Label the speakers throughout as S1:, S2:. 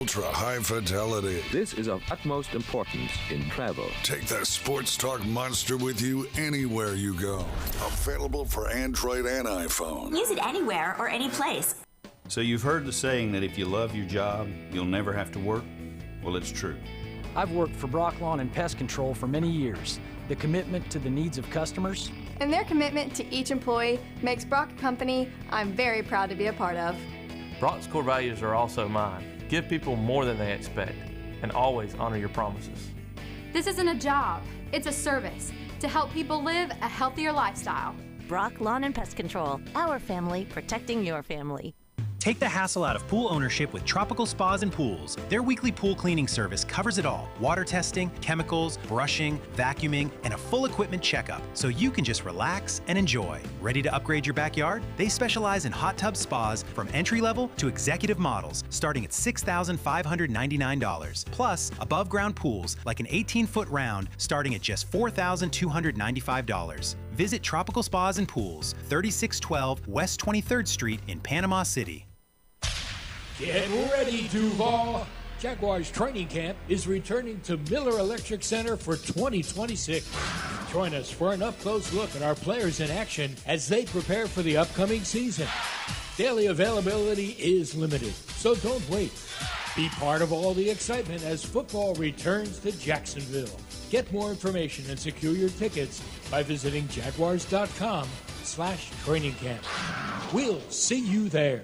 S1: Ultra high fidelity.
S2: This is of utmost importance in travel.
S1: Take the Sports Talk Monster with you anywhere you go. Available for Android and iPhone.
S3: Use it anywhere or any place.
S4: So you've heard the saying that if you love your job, you'll never have to work? Well, it's true.
S5: I've worked for Brock Lawn and Pest Control for many years. The commitment to the needs of customers
S6: and their commitment to each employee makes Brock a company I'm very proud to be a part of.
S7: Brock's core values are also mine. Give people more than they expect, and always honor your promises.
S8: This isn't a job, it's a service to help people live a healthier lifestyle.
S9: Brock Lawn and Pest Control, our family protecting your family.
S10: Take the hassle out of pool ownership with Tropical Spas and Pools. Their weekly pool cleaning service covers it all. Water testing, chemicals, brushing, vacuuming, and a full equipment checkup, so you can just relax and enjoy. Ready to upgrade your backyard? They specialize in hot tub spas from entry-level to executive models, starting at $6,599. Plus, above-ground pools like an 18-foot round starting at just $4,295. Visit Tropical Spas and Pools, 3612 West 23rd Street in Panama City.
S11: Get ready, Duval. Jaguars training camp is returning to Miller Electric Center for 2026. Join us for an up-close look at our players in action as they prepare for the upcoming season. Daily availability is limited, so don't wait. Be part of all the excitement as football returns to Jacksonville. Get more information and secure your tickets by visiting jaguars.com/training camp. We'll see you there.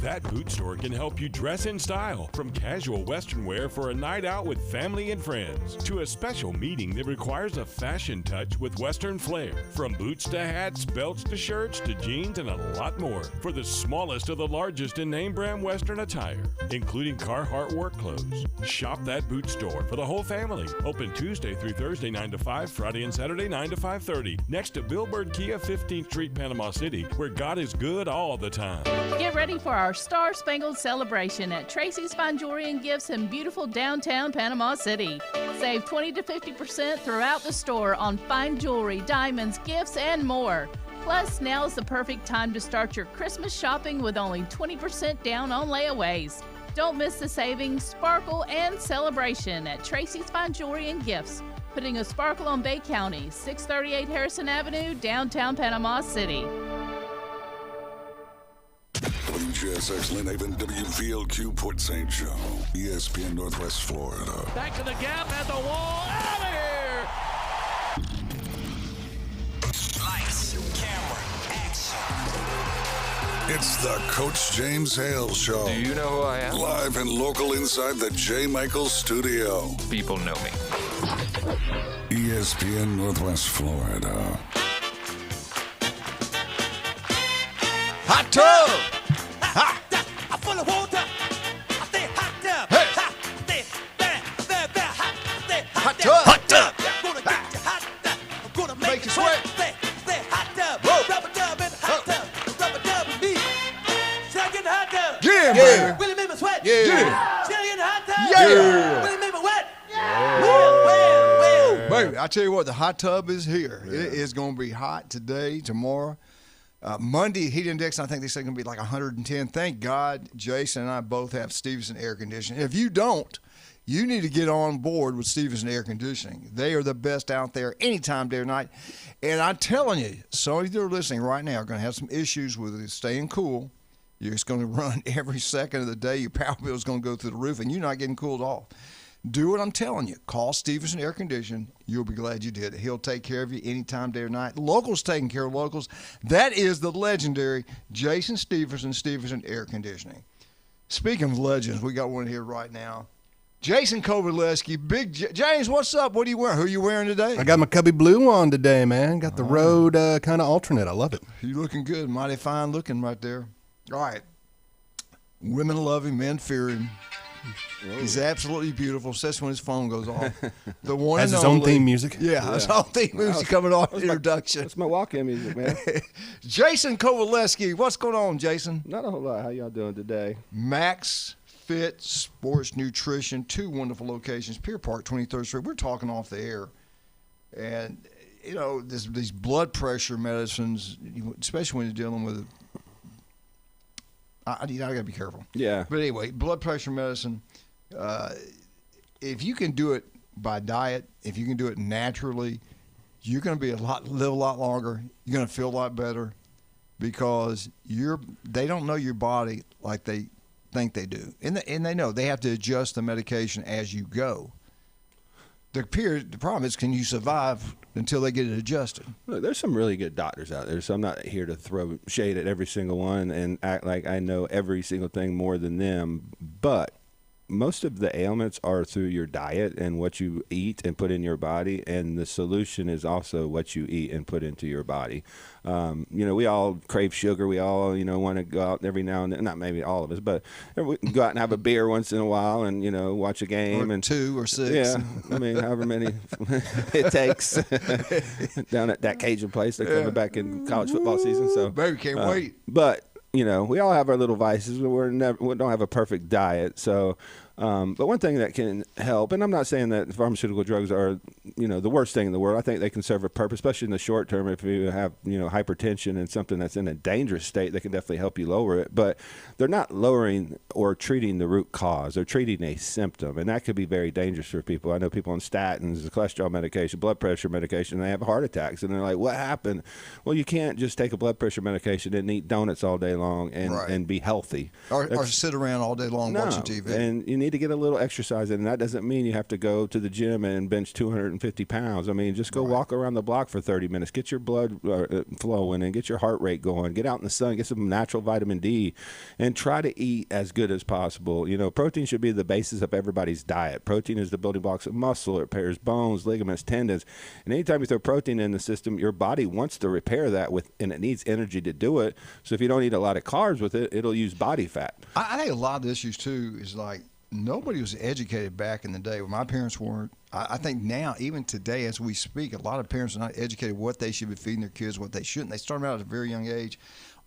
S12: That boot store can help you dress in style, from casual Western wear for a night out with family and friends to a special meeting that requires a fashion touch with Western flair. From boots to hats, belts to shirts to jeans and a lot more for the smallest of the largest in name brand Western attire, including Carhartt work clothes. Shop that boot store for the whole family. Open Tuesday through Thursday 9 to 5, Friday and Saturday 9 to 5:30. Next to Billboard Kia, 15th Street, Panama City, where God is good all the time.
S13: Get ready for our Star Spangled celebration at Tracy's Fine Jewelry and Gifts in beautiful downtown Panama City. Save 20 to 50% throughout the store on fine jewelry, diamonds, gifts, and more. Plus, now is the perfect time to start your Christmas shopping with only 20% down on layaways. Don't miss the savings, sparkle, and celebration at Tracy's Fine Jewelry and Gifts, putting a sparkle on Bay County, 638 Harrison Avenue, downtown Panama City.
S1: WGSX Lynn Haven, WVLQ Port St. Joe, ESPN Northwest Florida.
S11: Back to the gap at the wall, out of here!
S14: Lights, camera, action.
S1: It's the Coach James Hale Show.
S15: Do you know who I am?
S1: Live and local inside the J. Michaels studio.
S15: People know me.
S1: ESPN Northwest Florida.
S14: Hot tub! Ha! I'm full of water. I say hot tub. Hey. Ha! I say hot tub. Hot tub. I'm gonna get you hot tub. I'm gonna make you sweat. Say hot tub. Whoa. Rubber dub in the hot tub. Rubber dub with me. Shall I get the hot tub?
S16: Yeah, baby.
S14: Will it make me sweat?
S16: Yeah.
S14: Shall I get the hot tub?
S16: Yeah.
S14: Will it make me wet?
S16: Yeah.
S14: Well.
S16: Baby, I tell you what, the hot tub is here. Yeah. It is going to be hot today, tomorrow. Monday, heat index, I think they say going to be like 110. Thank God Jason and I both have Stevenson Air Conditioning. If you don't, you need to get on board with Stevenson Air Conditioning. They are the best out there anytime, day or night. And I'm telling you, some of you that are listening right now are going to have some issues with it staying cool. You're just going to run every second of the day. Your power bill is going to go through the roof, and you're not getting cooled off. Do what I'm telling you. Call Stevenson Air Conditioning. You'll be glad you did. He'll take care of you anytime, day or night. Locals taking care of locals. That is the legendary Jason Stevenson Air Conditioning. Speaking of legends, we got one here right now. Jason Kovaleski, James, what's up? What are you wearing? Who are you wearing today?
S17: I got my Cubby Blue on today, man. Got the road kind of alternate. I love it.
S16: You looking good. Mighty fine looking right there. All right. Women love him, men fear him. Whoa. He's absolutely beautiful, especially when his phone goes off. The one
S17: Has
S16: and
S17: his
S16: only,
S17: own theme music?
S16: Yeah, his own theme music coming off introduction.
S18: That's my walk-in music, man.
S16: Jason Kovaleski, what's going on, Jason?
S18: Not a whole lot. How y'all doing today?
S16: Max Fit Sports Nutrition, 2 wonderful locations, Pier Park, 23rd Street. We're talking off the air. And, you know, these blood pressure medicines, especially when you're dealing with I got to be careful.
S18: Yeah.
S16: But anyway, blood pressure medicine, if you can do it by diet, if you can do it naturally, you're going to live a lot longer. You're going to feel a lot better because they don't know your body like they think they do. And they know they have to adjust the medication as you go. The problem is, can you survive until they get it adjusted?
S18: Look, there's some really good doctors out there, so I'm not here to throw shade at every single one and act like I know every single thing more than them. But most of the ailments are through your diet and what you eat and put in your body, and the solution is also what you eat and put into your body. We all crave sugar. We all, want to go out every now and then. Not maybe all of us, but we can go out and have a beer once in a while and, watch a game.
S16: Or 2 or 6.
S18: Yeah, I mean, however many it takes down at that Cajun place. They're coming back in college football season. So
S16: baby, can't wait.
S18: But we all have our little vices. We don't have a perfect diet. So, but one thing that can help, and I'm not saying that pharmaceutical drugs are, the worst thing in the world. I think they can serve a purpose, especially in the short term. If you have, hypertension and something that's in a dangerous state, they can definitely help you lower it. But they're not lowering or treating the root cause. They're treating a symptom, and that could be very dangerous for people. I know people on statins, cholesterol medication, blood pressure medication, they have heart attacks, and they're like, what happened? Well, you can't just take a blood pressure medication and eat donuts all day long and be healthy.
S16: Or sit around all day long watching TV.
S18: And you need to get a little exercise in, and that doesn't mean you have to go to the gym and bench 250 pounds. I mean, just go walk around the block for 30 minutes, get your blood flowing and get your heart rate going, get out in the sun, get some natural vitamin D, and try to eat as good as possible. Protein should be the basis of everybody's diet. Protein is the building blocks of muscle. It repairs bones, ligaments, tendons, and anytime you throw protein in the system, your body wants to repair that and it needs energy to do it. So if you don't eat a lot of carbs with it, it'll use body fat.
S16: I think a lot of the issues too is like nobody was educated back in the day. My parents weren't. I think now, even today as we speak, a lot of parents are not educated what they should be feeding their kids, what they shouldn't. They start them out at a very young age,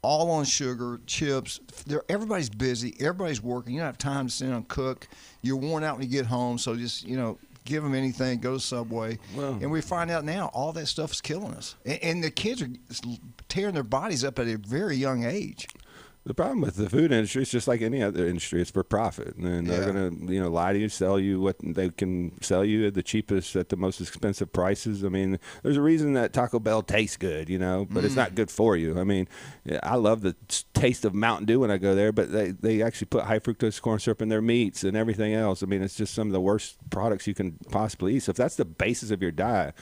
S16: all on sugar, chips. Everybody's busy. Everybody's working. You don't have time to sit down and cook. You're worn out when you get home, so just, give them anything, go to Subway. Well, and we find out now all that stuff is killing us. And the kids are tearing their bodies up at a very young age.
S18: The problem with the food industry is just like any other industry. It's for profit. And they're going to, lie to you, sell you what they can sell you at the cheapest, at the most expensive prices. I mean, there's a reason that Taco Bell tastes good, but it's not good for you. I mean, I love the taste of Mountain Dew when I go there, but they actually put high fructose corn syrup in their meats and everything else. I mean, it's just some of the worst products you can possibly eat. So if that's the basis of your diet,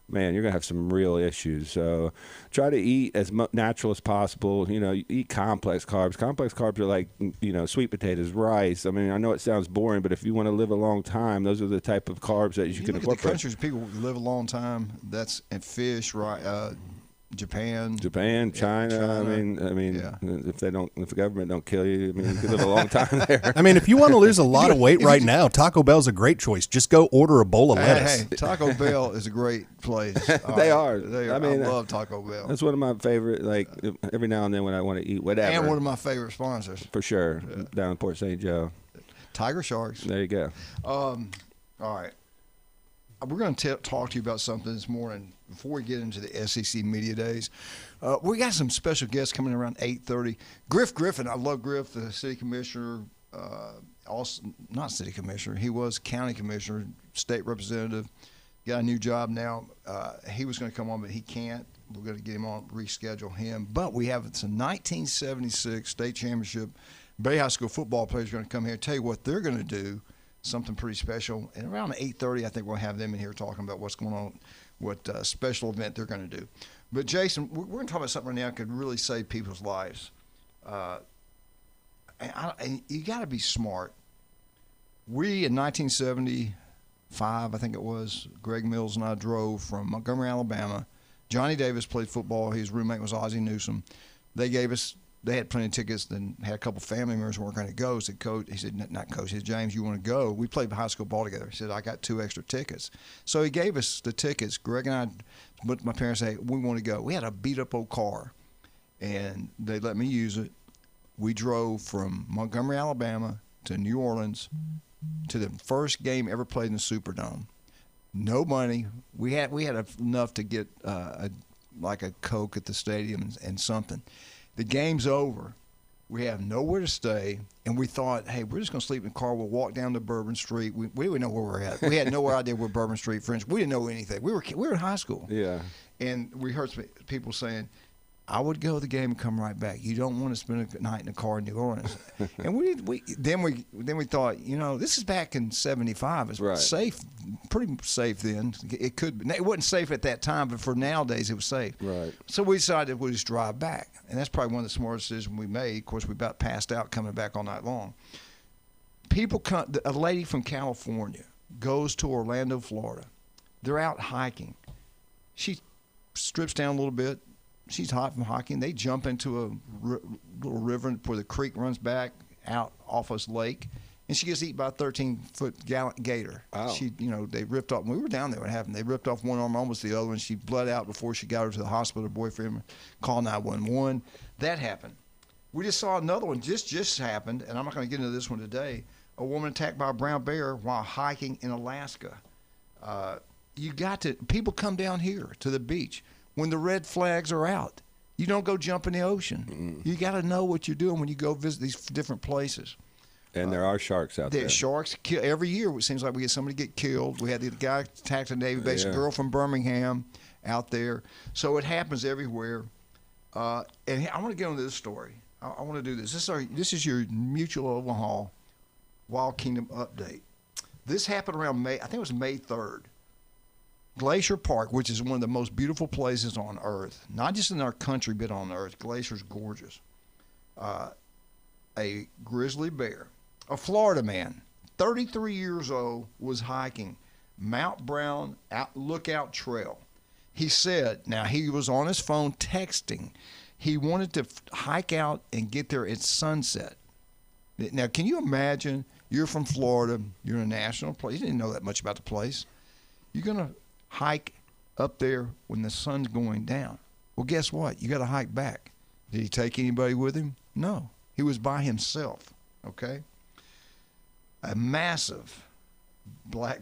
S18: man, you're going to have some real issues. So try to eat as natural as possible. Eat complex carbs. Complex carbs are like, sweet potatoes, rice. I mean, I know it sounds boring, but if you want to live a long time, those are the type of carbs that you can incorporate.
S16: The countries people live a long time, and fish, right? Japan,
S18: China. I mean, if the government don't kill you, you can live a long time there.
S17: I mean, if you want to lose a lot of weight right now, Taco Bell's a great choice. Just go order a bowl of lettuce.
S16: Hey, Taco Bell is a great place.
S18: They are.
S16: I love Taco Bell.
S18: That's one of my favorite. Like every now and then when I want to eat whatever.
S16: And one of my favorite sponsors.
S18: For sure, down in Port St. Joe.
S16: Tiger Sharks.
S18: There you go.
S16: All right. We're going to talk to you about something this morning before we get into the SEC Media Days. We got some special guests coming around 8:30. Griff Griffin, I love Griff, the city commissioner, also not city commissioner. He was county commissioner, state representative. Got a new job now. He was going to come on, but he can't. We're going to get him on, reschedule him. But we have it's a 1976 state championship. Bay High School football players are going to come here and tell you what they're going to do. Something pretty special. And around 8:30, I think we'll have them in here talking about what's going on, what special event they're going to do. But, Jason, we're going to talk about something right now that could really save people's lives. And you got to be smart. We, in 1975, I think it was, Greg Mills and I drove from Montgomery, Alabama. Johnny Davis played football. His roommate was Ozzie Newsome. They had plenty of tickets, then had a couple family members who weren't going to go. He said, not Coach, he said, James, you want to go? We played high school ball together. He said, I got 2 extra tickets. So he gave us the tickets. Greg and I, but my parents said, we want to go. We had a beat-up old car, and they let me use it. We drove from Montgomery, Alabama to New Orleans to the first game ever played in the Superdome. No money. We had enough to get like a Coke at the stadium and something. The game's over. We have nowhere to stay, and we thought, hey, we're just going to sleep in the car. We'll walk down to Bourbon Street. We didn't know where we were at. We had no idea where Bourbon Street, French. We didn't know anything. We were in high school.
S18: Yeah.
S16: And we heard people saying, I would go to the game and come right back. You don't want to spend a night in a car in New Orleans. And then we thought, this is back in '75. It's
S18: right.
S16: Safe, pretty safe then. It wasn't safe at that time, but for nowadays it was safe.
S18: Right.
S16: So we decided we'd just drive back, and that's probably one of the smartest decisions we made. Of course, we about passed out coming back all night long. A lady from California goes to Orlando, Florida. They're out hiking. She strips down a little bit. She's hot from hiking. They jump into a little river where the creek runs back out off this lake, and she gets eaten by a 13-foot gator.
S18: Wow.
S16: They ripped off. When we were down there, what happened? They ripped off one arm, almost the other one. She bled out before she got her to the hospital. Her boyfriend called 911. That happened. We just saw another one just happened, and I'm not going to get into this one today. A woman attacked by a brown bear while hiking in Alaska. People come down here to the beach when the red flags are out. You don't go jump in the ocean. You got to know what you're doing when you go visit these different places.
S18: And there are sharks out there.
S16: There's sharks. Every year it seems like we get somebody get killed. We had the guy attacked a Navy base, a girl from Birmingham out there. So it happens everywhere. And I want to get into this story. I want to do this. This is your Mutual Omaha Wild Kingdom update. This happened around May. I think it was May 3rd. Glacier Park, which is one of the most beautiful places on Earth, not just in our country, but on Earth. Glacier's gorgeous. A grizzly bear, a Florida man, 33 years old, was hiking Mount Brown Lookout Trail. He said, now he was on his phone texting. He wanted to hike out and get there at sunset. Now, can you imagine? You're from Florida. You're in a national place. You didn't know that much about the place. You're going to hike up there when the sun's going down. Well, guess what? You got to hike back. Did he take anybody with him? No. He was by himself, okay? A massive a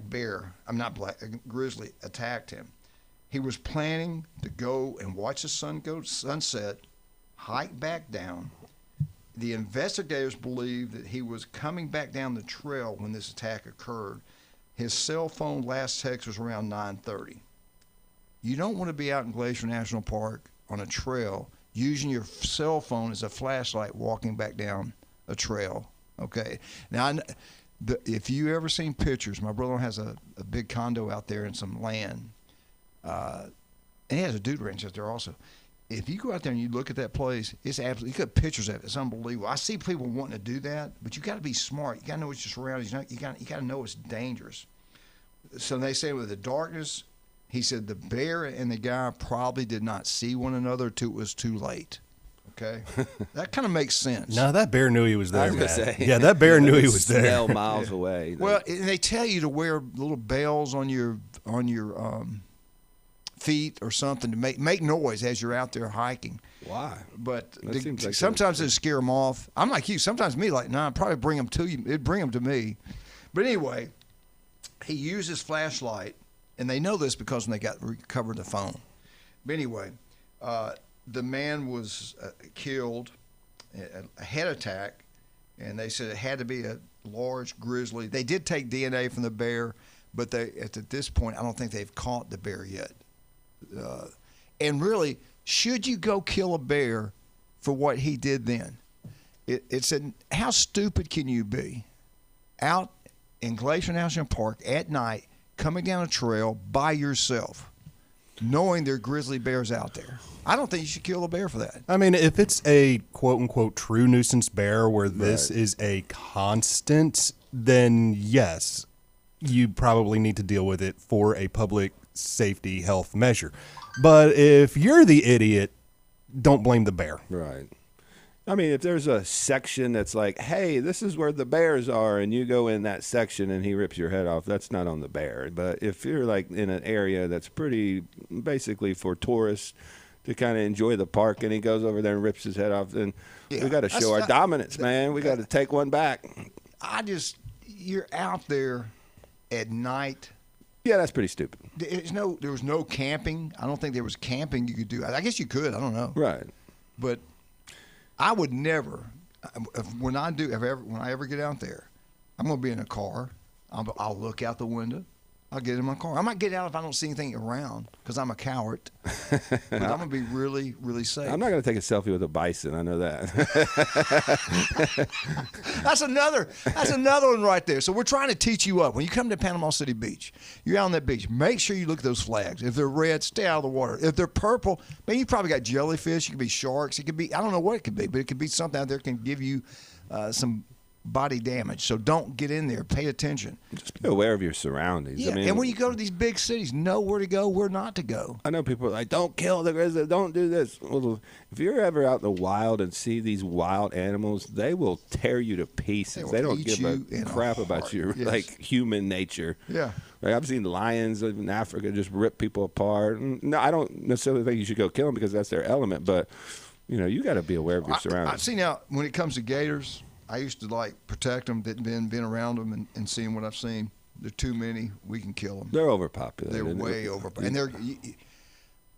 S16: grizzly attacked him. He was planning to go and watch the sunset, hike back down. The investigators believe that he was coming back down the trail when this attack occurred. His cell phone last text was around 9:30. You don't want to be out in Glacier National Park on a trail using your cell phone as a flashlight walking back down a trail, okay? Now, if you ever seen pictures, my brother has a big condo out there and some land, and he has a dude ranch out there also. If you go out there and you look at that place, it's absolutely, you got pictures of it. It's unbelievable. I see people wanting to do that, but you got to be smart. You got to know what your surroundings. You got to know it's dangerous. So they say with the darkness, he said the bear and the guy probably did not see one another till it was too late. Okay, that kind of makes sense.
S17: No, that bear knew he was there.
S18: I was gonna say,
S17: yeah, that bear knew he was there.
S18: Smell miles away.
S16: Well, and they tell you to wear little bells on your feet or something to make noise as you're out there hiking.
S18: Why?
S16: But
S18: Like
S16: sometimes it scare them off. I'm like you. Sometimes me like, nah, I'd probably bring them to you. It'd bring them to me. But anyway, he used his flashlight, and they know this because when they recovered the phone. But anyway, the man was killed, a head attack, and they said it had to be a large grizzly. They did take DNA from the bear, but at this point, I don't think they've caught the bear yet. And really, should you go kill a bear for what he did then? It said, how stupid can you be out in Glacier National Park at night, coming down a trail by yourself, knowing there are grizzly bears out there? I don't think you should kill a bear for that.
S17: I mean, if it's a quote-unquote true nuisance bear where this is a constant, then yes, you probably need to deal with it for a public safety health measure. But if you're the idiot, don't blame the bear.
S18: Right. I mean, if there's a section that's like, hey, this is where the bears are, and you go in that section and he rips your head off, that's not on the bear. But if you're like in an area that's pretty basically for tourists to kind of enjoy the park, and he goes over there and rips his head off, then we got to show our dominance, man. We got to take one back.
S16: You're out there at night.
S18: Yeah, that's pretty stupid.
S16: There was no camping. I don't think there was camping you could do. I guess you could. I don't know.
S18: Right.
S16: But I would never when I ever get out there, I'm going to be in a car. I'll look out the window. I'll get in my car. I might get out if I don't see anything around because I'm a coward. But I'm going to be really, really safe.
S18: I'm not going to take a selfie with a bison. I know that.
S16: That's another one right there. So we're trying to teach you up. When you come to Panama City Beach, you're out on that beach. Make sure you look at those flags. If they're red, stay out of the water. If they're purple, man, you probably got jellyfish. It could be sharks. It could be, I don't know what it could be, but it could be something out there that can give you some body damage. So don't get in there. Pay attention.
S18: Just be aware of your surroundings.
S16: Yeah, and when you go to these big cities, know where to go, where not to go.
S18: I know people are like, don't kill the grizzly, don't do this. Well, if you're ever out in the wild and see these wild animals, they will tear you to pieces. They don't give a crap about your like human nature.
S16: Yeah.
S18: Like, I've seen lions in Africa just rip people apart. No, I don't necessarily think you should go kill them because that's their element, but you got to be aware of your surroundings.
S16: I've seen now when it comes to gators, I used to protect them, been around them and seeing what I've seen. There are too many. We can kill them.
S18: They're overpopulated.
S16: They're way overpopulated.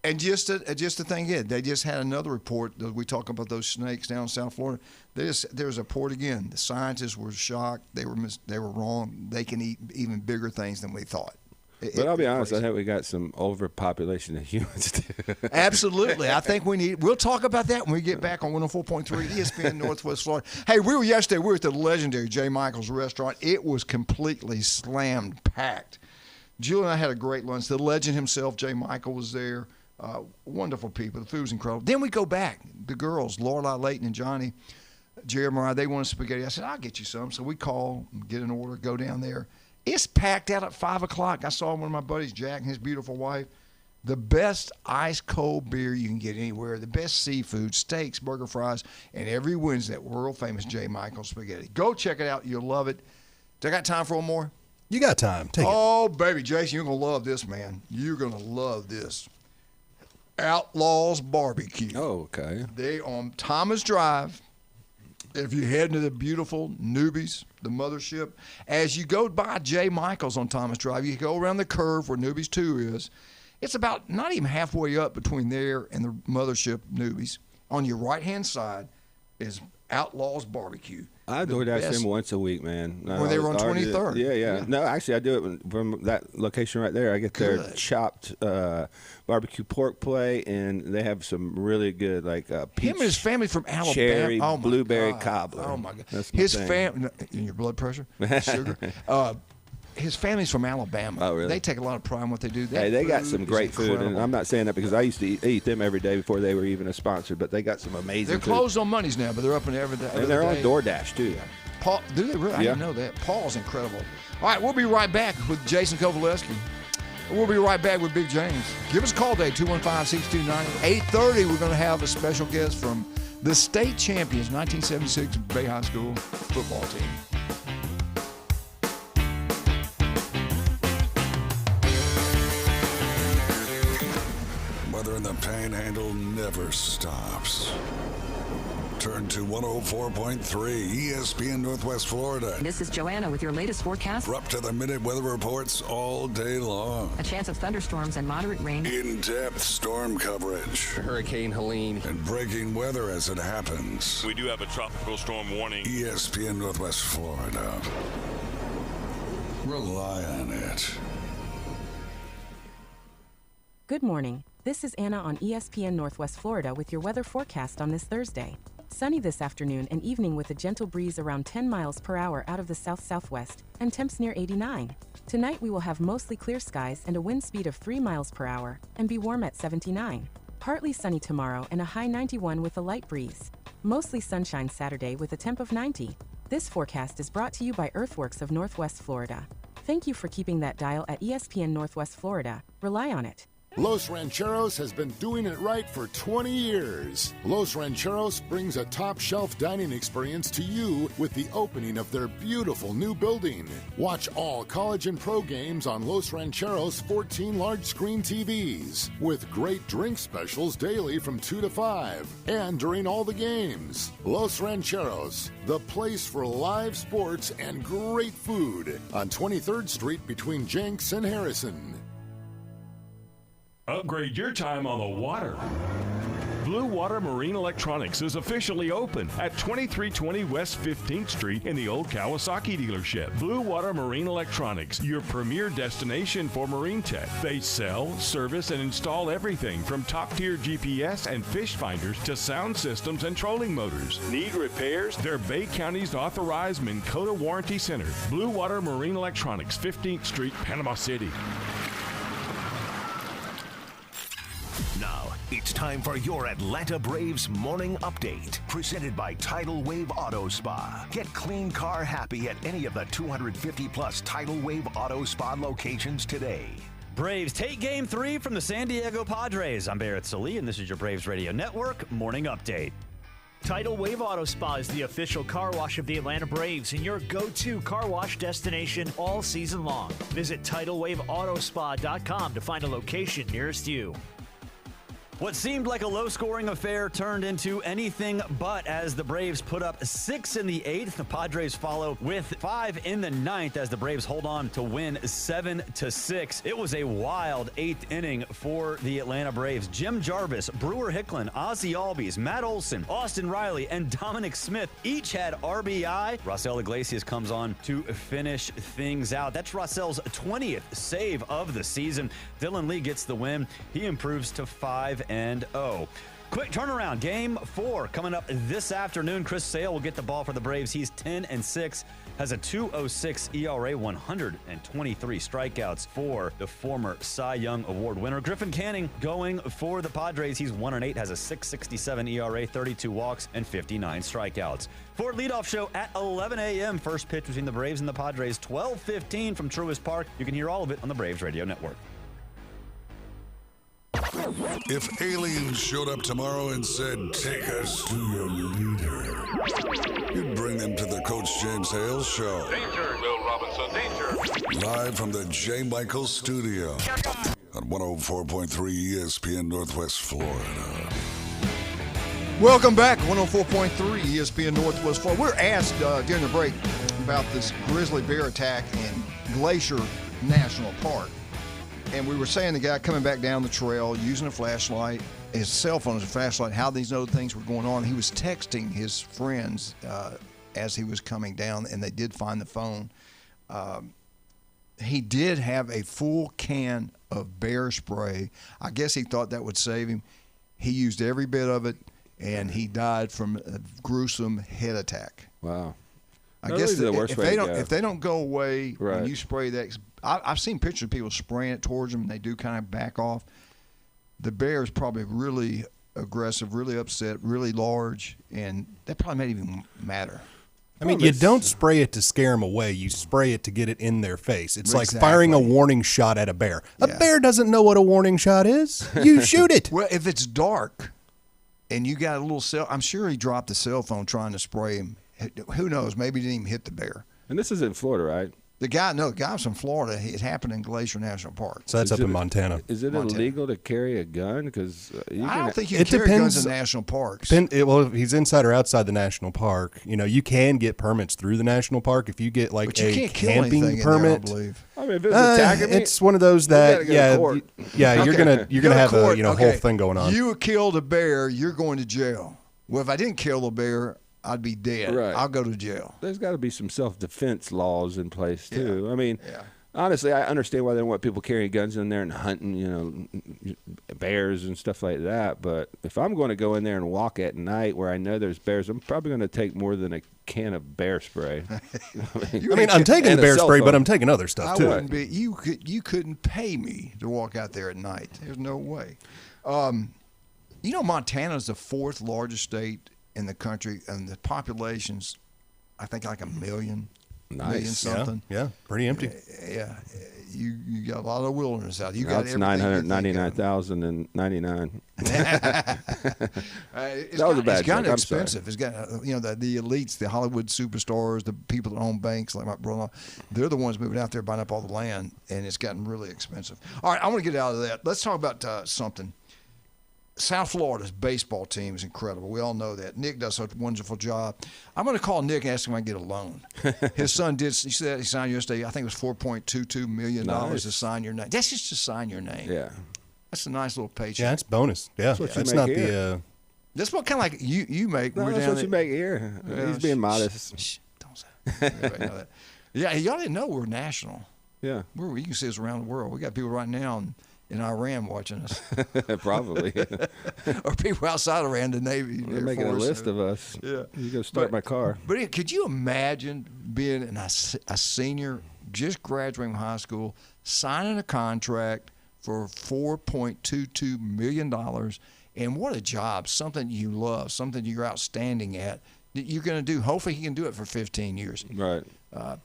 S16: And just the thing is, they just had another report. We talk about those snakes down in South Florida. There's a report again. The scientists were shocked. They were wrong. They can eat even bigger things than we thought.
S18: But I'll be honest, I think we got some overpopulation of humans too.
S16: Absolutely. I think we'll talk about that when we get back on 104.3 ESPN Northwest Florida. Hey, we were at the legendary J. Michael's restaurant. It was completely slammed packed. Julie and I had a great lunch. The legend himself, J. Michael, was there. Wonderful people. The food was incredible. Then we go back. The girls, Lorelai Layton and Johnny, Jeremiah, they wanted spaghetti. I said, I'll get you some. So we call, get an order, go down there. It's packed out at 5 o'clock. I saw one of my buddies, Jack, and his beautiful wife. The best ice-cold beer you can get anywhere, the best seafood, steaks, burger, fries, and every Wednesday, that world-famous J. Michael's spaghetti. Go check it out. You'll love it. Do I got time for one more?
S17: You got time. Take it.
S16: Oh, baby, Jason, you're going to love this, man. You're going to love this. Outlaws Barbecue.
S18: Oh, okay.
S16: They on Thomas Drive. If you head into the beautiful Newbies, the mothership, as you go by J. Michael's on Thomas Drive, you go around the curve where Newbies 2 is. It's about not even halfway up between there and the mothership Newbies. On your right-hand side is Outlaws Barbecue.
S18: I DoorDash them once a week, man.
S16: When they were on 23rd.
S18: Yeah. No, actually, I do it from that location right there. I get their chopped barbecue pork play, and they have some really good, like, peach,
S16: him and his family from Alabama.
S18: Cherry, blueberry cobbler.
S16: Oh, my God.
S18: That's
S16: his family, your blood pressure, sugar. His family's from Alabama.
S18: Oh, really?
S16: They take a lot of pride in what they do.
S18: They got some great food, and I'm not saying that because I used to eat them every day before they were even a sponsor, but they got some amazing
S16: They're closed on Mondays now, but they're up in every day.
S18: And they're on DoorDash, too.
S16: Yeah. Paul, do they really? I didn't know that. Paul's incredible. All right, we'll be right back with Jason Kovaleski. We'll be right back with Big James. Give us a call today, 215-629. 8:30, we're going to have a special guest from the state champions, 1976 Bay High School football team.
S1: Weather in the Panhandle never stops. Turn to 104.3 ESPN Northwest Florida.
S15: This is Joanna with your latest forecast.
S1: We're up to the minute weather reports all day long.
S15: A chance of thunderstorms and moderate rain.
S1: In-depth storm coverage.
S19: Hurricane Helene.
S1: And breaking weather as it happens.
S12: We do have a tropical storm warning.
S1: ESPN Northwest Florida. Rely on it.
S20: Good morning. This is Anna on ESPN Northwest Florida with your weather forecast on this Thursday. Sunny this afternoon and evening with a gentle breeze around 10 miles per hour out of the south-southwest and temps near 89. Tonight we will have mostly clear skies and a wind speed of 3 miles per hour and be warm at 79. Partly sunny tomorrow and a high 91 with a light breeze. Mostly sunshine Saturday with a temp of 90. This forecast is brought to you by Earthworks of Northwest Florida. Thank you for keeping that dial at ESPN Northwest Florida. Rely on it.
S21: Los Rancheros has been doing it right for 20 years. Los Rancheros brings a top-shelf dining experience to you with the opening of their beautiful new building. Watch all college and pro games on Los Rancheros' 14 large-screen TVs with great drink specials daily from 2 to 5 and during all the games. Los Rancheros, the place for live sports and great food on 23rd Street between Jenks and Harrison.
S12: Upgrade your time on the water. Blue Blue Water Marine Electronics is officially open at 2320 West 15th Street in the old Kawasaki dealership. Blue Water Marine Electronics, your premier destination for marine tech. They sell, service, and install everything from top-tier GPS and fish finders to sound systems and trolling motors. Need repairs? They're Bay County's authorized Minn Kota Warranty Center. Blue Water Marine Electronics, 15th Street, Panama City.
S19: Now, it's time for your Atlanta Braves morning update. Presented by Tidal Wave Auto Spa. Get clean car happy at any of the 250-plus Tidal Wave Auto Spa locations today.
S22: Braves take Game 3 from the San Diego Padres. I'm Barrett Salee, and this is your Braves Radio Network morning update.
S23: Tidal Wave Auto Spa is the official car wash of the Atlanta Braves and your go-to car wash destination all season long. Visit TidalWaveAutoSpa.com to find a location nearest you.
S22: What seemed like a low-scoring affair turned into anything but as the Braves put up 6 in the 8th. The Padres follow with 5 in the 9th as the Braves hold on to win 7-6. It was a wild 8th inning for the Atlanta Braves. Jim Jarvis, Brewer Hicklin, Ozzie Albies, Matt Olson, Austin Riley, and Dominic Smith each had RBI. Raisel Iglesias comes on to finish things out. That's Raisel's 20th save of the season. Dylan Lee gets the win. He improves to 5-0. Quick turnaround. Game 4 coming up this afternoon. Chris Sale will get the ball for the Braves. He's 10-6, has a 2.06 ERA, 123 strikeouts for the former Cy Young Award winner. Griffin Canning going for the Padres. He's 1-8, has a 6.67 ERA, 32 walks, and 59 strikeouts. For leadoff show at 11 a.m. First pitch between the Braves and the Padres, 12:15 from Truist Park. You can hear all of it on the Braves Radio Network.
S1: If aliens showed up tomorrow and said, "Take us to your leader," you'd bring them to the Coach James Hale Show.
S24: Danger, Will Robinson, danger.
S1: Live from the J. Michael Studio on 104.3 ESPN Northwest Florida.
S16: Welcome back, 104.3 ESPN Northwest Florida. We're asked during the break about this grizzly bear attack in Glacier National Park. And we were saying the guy coming back down the trail using a flashlight, his cell phone as a flashlight, how these other things were going on. He was texting his friends as he was coming down, and they did find the phone. He did have a full can of bear spray. I guess he thought that would save him. He used every bit of it, and he died from a gruesome head attack.
S18: Wow.
S16: I guess if they don't go away when you spray that, I've seen pictures of people spraying it towards them, and they do kind of back off. The bear is probably really aggressive, really upset, really large, and that probably may even matter.
S17: I mean, you don't spray it to scare them away. You spray it to get it in their face. It's like firing a warning shot at a bear. A bear doesn't know what a warning shot is. You shoot it.
S16: Well, if it's dark and you got a little cell, I'm sure he dropped the cell phone trying to spray him. Who knows? Maybe he didn't even hit the bear.
S18: And this is in Florida, right?
S16: The guy was from Florida. It happened in Glacier National Park.
S17: So that's up in Montana.
S18: Is it illegal to carry a gun? Because
S16: I don't think you can carry guns in national parks.
S17: Well, if he's inside or outside the national park, you can get permits through the national park if you get like a camping permit.
S16: There, I believe.
S18: I mean, if it's attacking me,
S17: it's one of those that you're gonna have a whole thing going on.
S16: You killed a bear, you're going to jail. Well, if I didn't kill the bear, I'd be dead.
S18: Right.
S16: I'll go to jail.
S18: There's got to be some self-defense laws in place, too. I mean, honestly, I understand why they don't want people carrying guns in there and hunting, bears and stuff like that. But if I'm going to go in there and walk at night where I know there's bears, I'm probably going to take more than a can of bear spray.
S17: I'm taking the bear spray, but I'm taking other stuff, too.
S16: I wouldn't be. You couldn't pay me to walk out there at night. There's no way. Montana's the 4th largest state in the country, and the population's, I think, like 1 million.
S18: Nice.
S16: Million something.
S17: Yeah, pretty empty.
S16: Yeah. You got a lot of wilderness out.
S18: That's 999,099. That was a bad joke.
S16: It's kind of expensive. It's got the elites, the Hollywood superstars, the people that own banks like my brother. They're the ones moving out there buying up all the land, and it's gotten really expensive. All right, I want to get out of that. Let's talk about something. South Florida's baseball team is incredible. We all know that. Nick does such a wonderful job. I'm going to call Nick and ask him if I can get a loan. His son did. He said he signed yesterday. I think it was $4.22 million to sign your name. That's just to sign your name.
S18: Yeah.
S16: That's a nice little paycheck.
S17: Yeah, it's bonus. Yeah,
S18: that's
S17: not the
S16: That's what kind of like you make.
S18: No, that's what you make here. He's being modest.
S16: Shh, don't say everybody know that. Yeah, y'all didn't know we're national.
S18: Yeah.
S16: You can see us around the world. We got people right now in Iran watching us.
S18: Probably.
S16: Or people outside Iran, the Navy.
S18: They're making a list of us.
S16: Yeah.
S18: You go start my car.
S16: But could you imagine being a senior, just graduating from high school, signing a contract for $4.22 million? And what a job, something you love, something you're outstanding at, that you're going to do. Hopefully he can do it for 15 years.
S18: Right.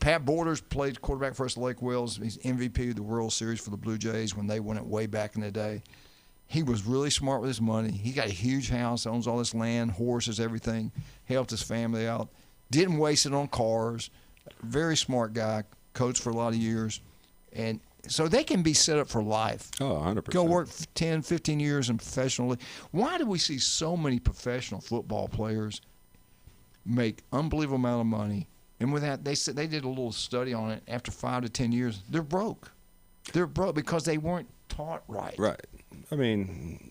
S16: Pat Borders played quarterback for us at Lake Wells. He's MVP of the World Series for the Blue Jays when they won it way back in the day. He was really smart with his money. He got a huge house, owns all this land, horses, everything, helped his family out. Didn't waste it on cars. Very smart guy, coached for a lot of years. And so they can be set up for life.
S18: Oh, 100%.
S16: Go work 10, 15 years in professional league. Why do we see so many professional football players make unbelievable amount of money? And with that, they said they did a little study on it. After 5 to 10 years, they're broke. They're broke because they weren't taught right.
S18: Right. I mean,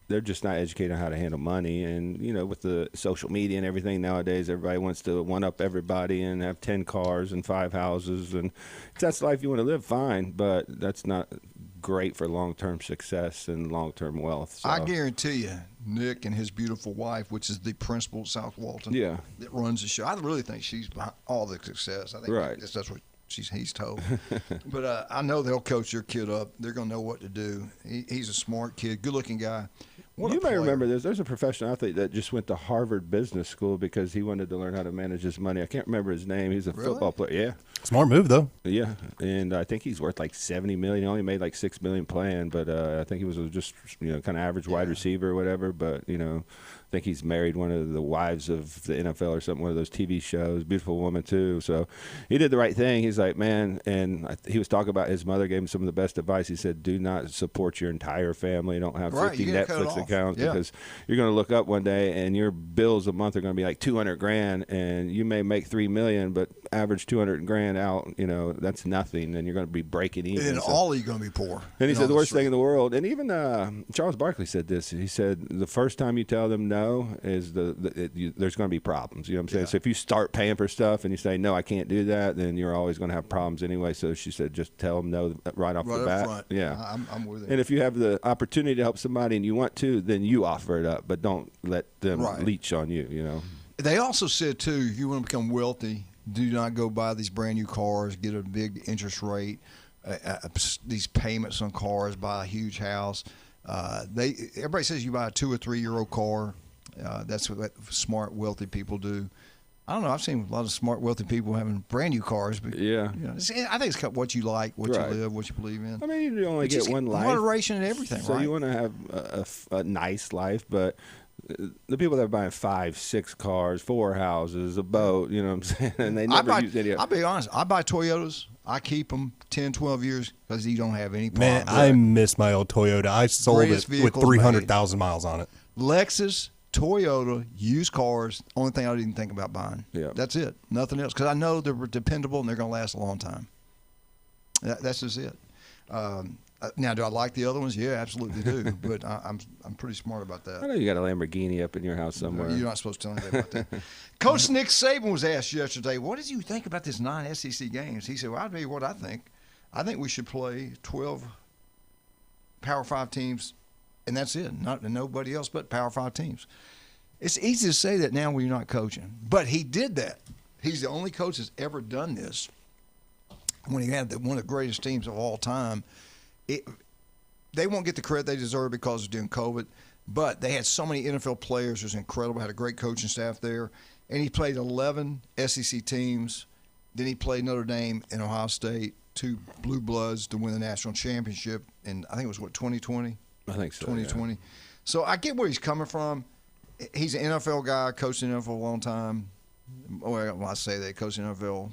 S18: they're just not educated on how to handle money. And, with the social media and everything nowadays, everybody wants to one-up everybody and have 10 cars and 5 houses. And if that's the life you want to live, fine. But that's not great for long-term success and long-term wealth. So.
S16: I guarantee you, Nick and his beautiful wife, which is the principal at South Walton, that runs the show. I really think she's behind all the success. I think that's what he's told. But I know they'll coach your kid up. They're going to know what to do. He's a smart kid, good-looking guy.
S18: You may remember this. There's a professional athlete that just went to Harvard Business School because he wanted to learn how to manage his money. I can't remember his name. He's a football player. Yeah.
S17: Smart move, though.
S18: Yeah, and I think he's worth like $70 million. He only made like $6 million playing, but I think he was just kind of average wide receiver or whatever. But I think he's married one of the wives of the NFL or something, one of those TV shows. Beautiful woman too. So he did the right thing. He's like, man, and he was talking about his mother gave him some of the best advice. He said, do not support your entire family. Don't have 50 Netflix accounts because you're going to look up one day and your bills a month are going to be like $200,000, and you may make $3 million, but average $200,000 out, that's nothing, and you're going to be breaking even.
S16: And all you're going to be poor.
S18: And he said the worst thing in the world. And even Charles Barkley said this. He said the first time you tell them no is there's going to be problems. You know what I'm saying? So if you start paying for stuff and you say no, I can't do that, then you're always going to have problems anyway. So she said just tell them no right off the bat.
S16: Front.
S18: Yeah,
S16: I'm with it.
S18: And if you have the opportunity to help somebody and you want to, then you offer it up, but don't let them leech on you.
S16: They also said too, if you want to become wealthy, do not go buy these brand new cars, get a big interest rate, these payments on cars, buy a huge house. Everybody says you buy a 2 or 3 year old car. That's what smart, wealthy people do. I don't know. I've seen a lot of smart, wealthy people having brand new cars. But, I think it's what you like, what you live, what you believe in.
S18: I mean, you only get one life.
S16: Moderation and everything,
S18: so you want to have a nice life, but the people that are buying 5, 6 cars, 4 houses, a boat, you know what I'm saying, and they never use any of it.
S16: I'll be honest. I buy Toyotas. I keep them 10, 12 years because you don't have any problems.
S17: Man, I miss my old Toyota. I sold it with 300,000 miles on it.
S16: Lexus, Toyota, used cars, only thing I didn't think about buying.
S18: Yeah.
S16: That's it. Nothing else. Because I know they're dependable and they're going to last a long time. That's just it. Now, do I like the other ones? Yeah, absolutely do. But I'm pretty smart about that.
S18: I know you got a Lamborghini up in your house somewhere.
S16: You're not supposed to tell anybody about that. Coach Nick Saban was asked yesterday, what did you think about this 9 SEC games? He said, well, I'll tell you what I think. I think we should play 12 Power 5 teams, and that's it. Nobody else but Power 5 teams. It's easy to say that now when you're not coaching. But he did that. He's the only coach that's ever done this. When he had one of the greatest teams of all time, they won't get the credit they deserve because of doing COVID, but they had so many NFL players. It was incredible. Had a great coaching staff there. And he played 11 SEC teams. Then he played Notre Dame and Ohio State, 2 Blue Bloods to win the national championship. And I think it was, 2020?
S18: I think so,
S16: 2020. Yeah. So I get where he's coming from. He's an NFL guy, coached in the NFL a long time. Well, I say that, coached in the NFL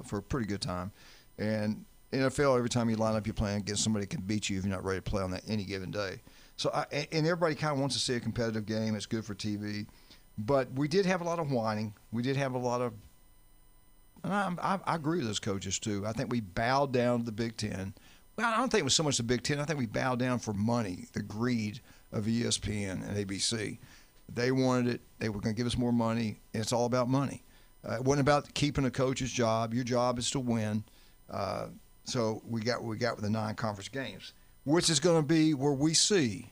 S16: for a pretty good time. And NFL, every time you line up, you're playing against somebody that can beat you if you're not ready to play on that any given day. So, and everybody kind of wants to see a competitive game. It's good for TV. But we did have a lot of whining. We did have a lot of – and I agree with those coaches too. I think we bowed down to the Big Ten. Well, I don't think it was so much the Big Ten. I think we bowed down for money, the greed of ESPN and ABC. They wanted it. They were going to give us more money. It's all about money. It wasn't about keeping a coach's job. Your job is to win. So we got what we got with the non-conference games, which is going to be where we see,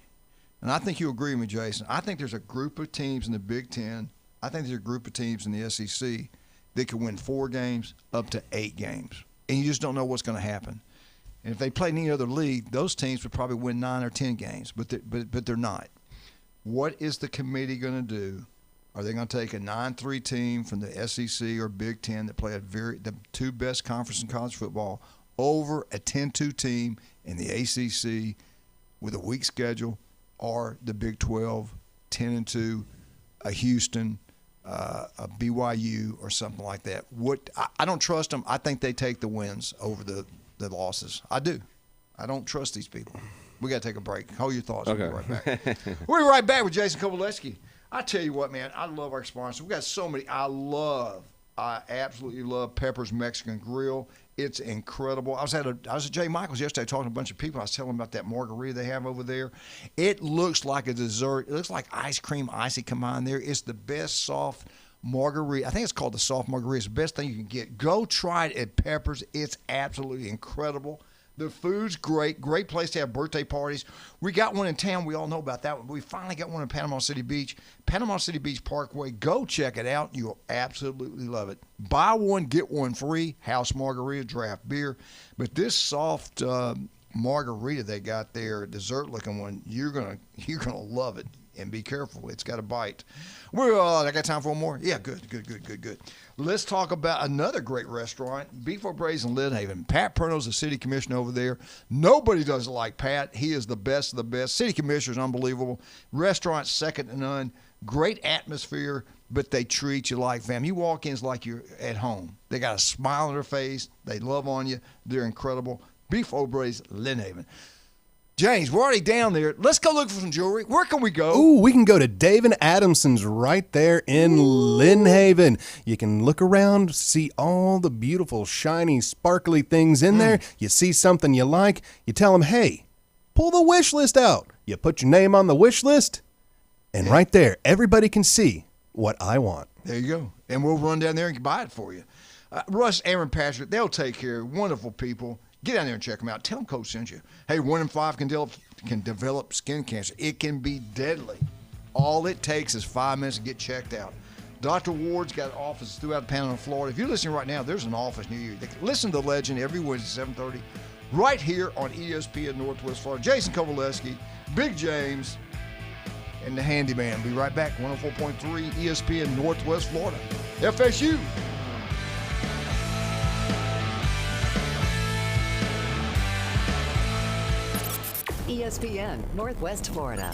S16: and I think you agree with me, Jason, I think there's a group of teams in the Big Ten, I think there's a group of teams in the SEC that can win 4 games up to 8 games, and you just don't know what's going to happen. And if they played in any other league, those teams would probably win 9 or 10 games, but they're not. What is the committee going to do? Are they going to take a 9-3 team from the SEC or Big Ten that play the 2 best conferences in college football over a 10-2 team in the ACC with a weak schedule, or the Big 12 10-2, a Houston, a BYU, or something like that? I don't trust them. I think they take the wins over the losses. I do. I don't trust these people. We got to take a break. Hold your thoughts.
S18: Okay.
S16: We'll be right back. We'll be right back with Jason Kovalevsky. I tell you what, man, I love our sponsors. We got so many. I absolutely love Pepper's Mexican Grill. It's incredible. I was at J. Michael's yesterday talking to a bunch of people. I was telling them about that margarita they have over there. It looks like a dessert. It looks like ice cream, icy combined there. It's the best soft margarita. I think it's called the soft margarita. It's the best thing you can get. Go try it at Pepper's. It's absolutely incredible. The food's great. Great place to have birthday parties. We got one in town. We all know about that one. We finally got one in Panama City Beach. Panama City Beach Parkway. Go check it out. You'll absolutely love it. Buy one, get one free. House margarita, draft beer. But this soft margarita they got there, dessert-looking one, you're gonna love it. And be careful. It's got a bite. I got time for one more? Yeah, good. Let's talk about another great restaurant, Beef O'Brady's in Lynn Haven. Pat Perno's the city commissioner over there. Nobody does it like Pat. He is the best of the best. City commissioner is unbelievable. Restaurant second to none. Great atmosphere, but they treat you like family. You walk in, it's like you're at home. They got a smile on their face. They love on you. They're incredible. Beef O'Brady's, Lynn Haven. James, we're already down there. Let's go look for some jewelry. Where can we go?
S17: Ooh, we can go to Dave and Adamson's right there in Lynn Haven. You can look around, see all the beautiful, shiny, sparkly things in there. You see something you like, you tell them, hey, pull the wish list out. You put your name on the wish list, and right there, everybody can see what I want.
S16: There you go. And we'll run down there and buy it for you. Russ, Aaron, Patrick, they'll take care of wonderful people. Get down there and check them out. Tell them Coach sent you. Hey, 1 in 5 can develop skin cancer. It can be deadly. All it takes is 5 minutes to get checked out. Dr. Ward's got offices throughout Panama, Florida. If you're listening right now, there's an office near you. Listen to The Legend every Wednesday at 7:30 right here on ESPN Northwest Florida. Jason Kovalevsky, Big James, and the Handyman. Be right back. 104.3 ESPN Northwest Florida. FSU.
S15: ESPN Northwest Florida.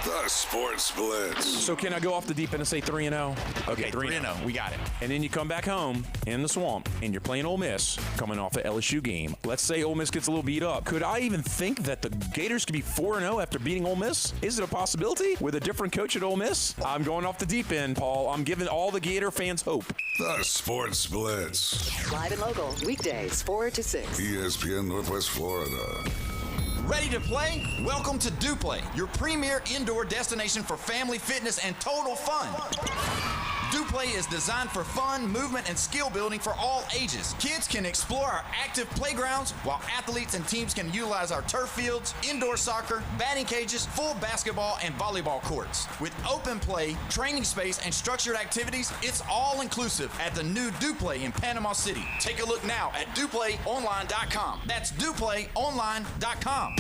S1: The Sports Blitz.
S2: So can I go off the deep end and say 3-0? Okay, 3-0. We got it. And then you come back home in the swamp, and you're playing Ole Miss, coming off the LSU game. Let's say Ole Miss gets a little beat up. Could I even think that the Gators could be 4-0 after beating Ole Miss? Is it a possibility with a different coach at Ole Miss? I'm going off the deep end, Paul. I'm giving all the Gator fans hope.
S1: The Sports Blitz.
S15: Live and local, weekdays 4 to 6.
S1: ESPN Northwest Florida.
S3: Ready to play? Welcome to DuPlay, your premier indoor destination for family fitness and total fun. DuPlay is designed for fun, movement, and skill building for all ages. Kids can explore our active playgrounds, while athletes and teams can utilize our turf fields, indoor soccer, batting cages, full basketball, and volleyball courts. With open play, training space, and structured activities, it's all inclusive at the new DuPlay in Panama City. Take a look now at DuPlayOnline.com. That's DuPlayOnline.com.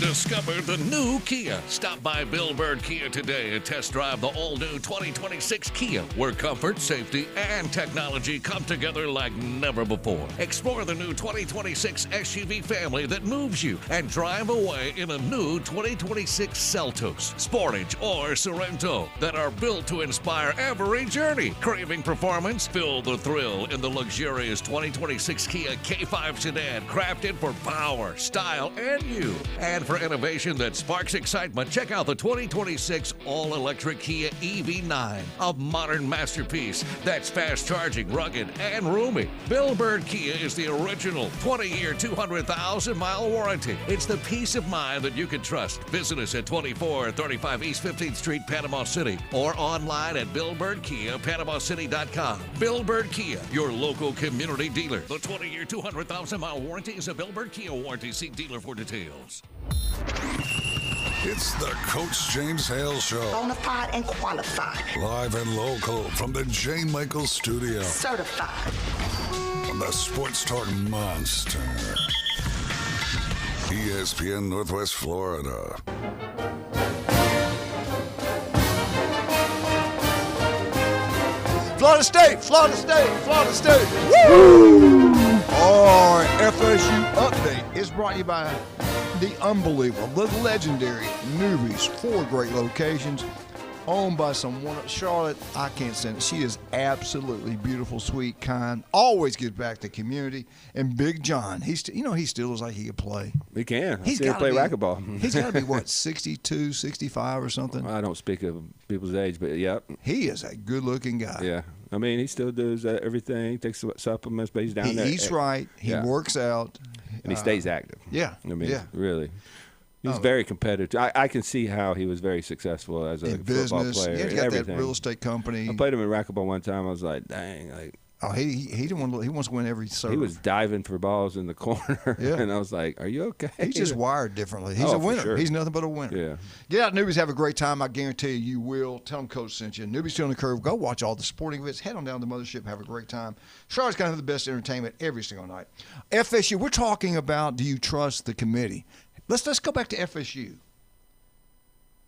S4: Discover the new Kia. Stop by Bill Bird Kia today and test drive the all-new 2026 Kia, where comfort, safety, and technology come together like never before. Explore the new 2026 SUV family that moves you and drive away in a new 2026 Seltos, Sportage, or Sorento that are built to inspire every journey. Craving performance? Feel the thrill in the luxurious 2026 Kia K5 sedan, crafted for power, style, and you. And for innovation that sparks excitement? Check out the 2026 all-electric Kia EV9, a modern masterpiece that's fast-charging, rugged, and roomy. Bill Bird Kia is the original 20-year, 200,000-mile warranty. It's the peace of mind that you can trust. Visit us at 2435 East 15th Street, Panama City, or online at BillBirdKia.PanamaCity.com. Bill Bird Kia, your local community dealer. The 20-year, 200,000-mile warranty is a Bill Bird Kia warranty. See dealer for details.
S1: It's the Coach James Hale Show.
S5: Bonafide and qualified.
S1: Live and local from the J. Michael Studio.
S5: Certified.
S1: On the Sports Talk Monster. ESPN Northwest Florida.
S16: Florida State, Florida State, Florida State. Woo! Our FSU update is brought to you by the unbelievable, the legendary Newbies. 4 great locations, owned by Charlotte. I can't stand it. She is absolutely beautiful, sweet, kind. Always gives back to the community. And Big John, he still looks like he could play.
S18: He can.
S16: He's
S18: got to play racquetball.
S16: He's got to be what, 62, 65 or something.
S18: I don't speak of people's age, but yep.
S16: He is a good-looking guy.
S18: Yeah. I mean, he still does everything. He takes supplements, but he's down there.
S16: He eats right. He works out.
S18: And he stays active.
S16: Yeah.
S18: I mean, really. He's very competitive. I can see how he was very successful as a football player.
S16: Yeah, he's got that real estate company.
S18: I played him in racquetball one time. I was like, dang.
S16: He didn't want to, he wants to win every serve.
S18: He was diving for balls in the corner.
S16: Yeah.
S18: And I was like, are you okay?
S16: He's just wired differently. He's a winner.
S18: Sure.
S16: He's nothing but a winner.
S18: Yeah.
S16: Get out, Newbies. Have a great time. I guarantee you will. Tell them Coach sent you. Newbies Still on the Curve. Go watch all the sporting events. Head on down to the Mothership. Have a great time. Charlotte's going to have the best entertainment every single night. FSU, we're talking about, do you trust the committee? Let's go back to FSU.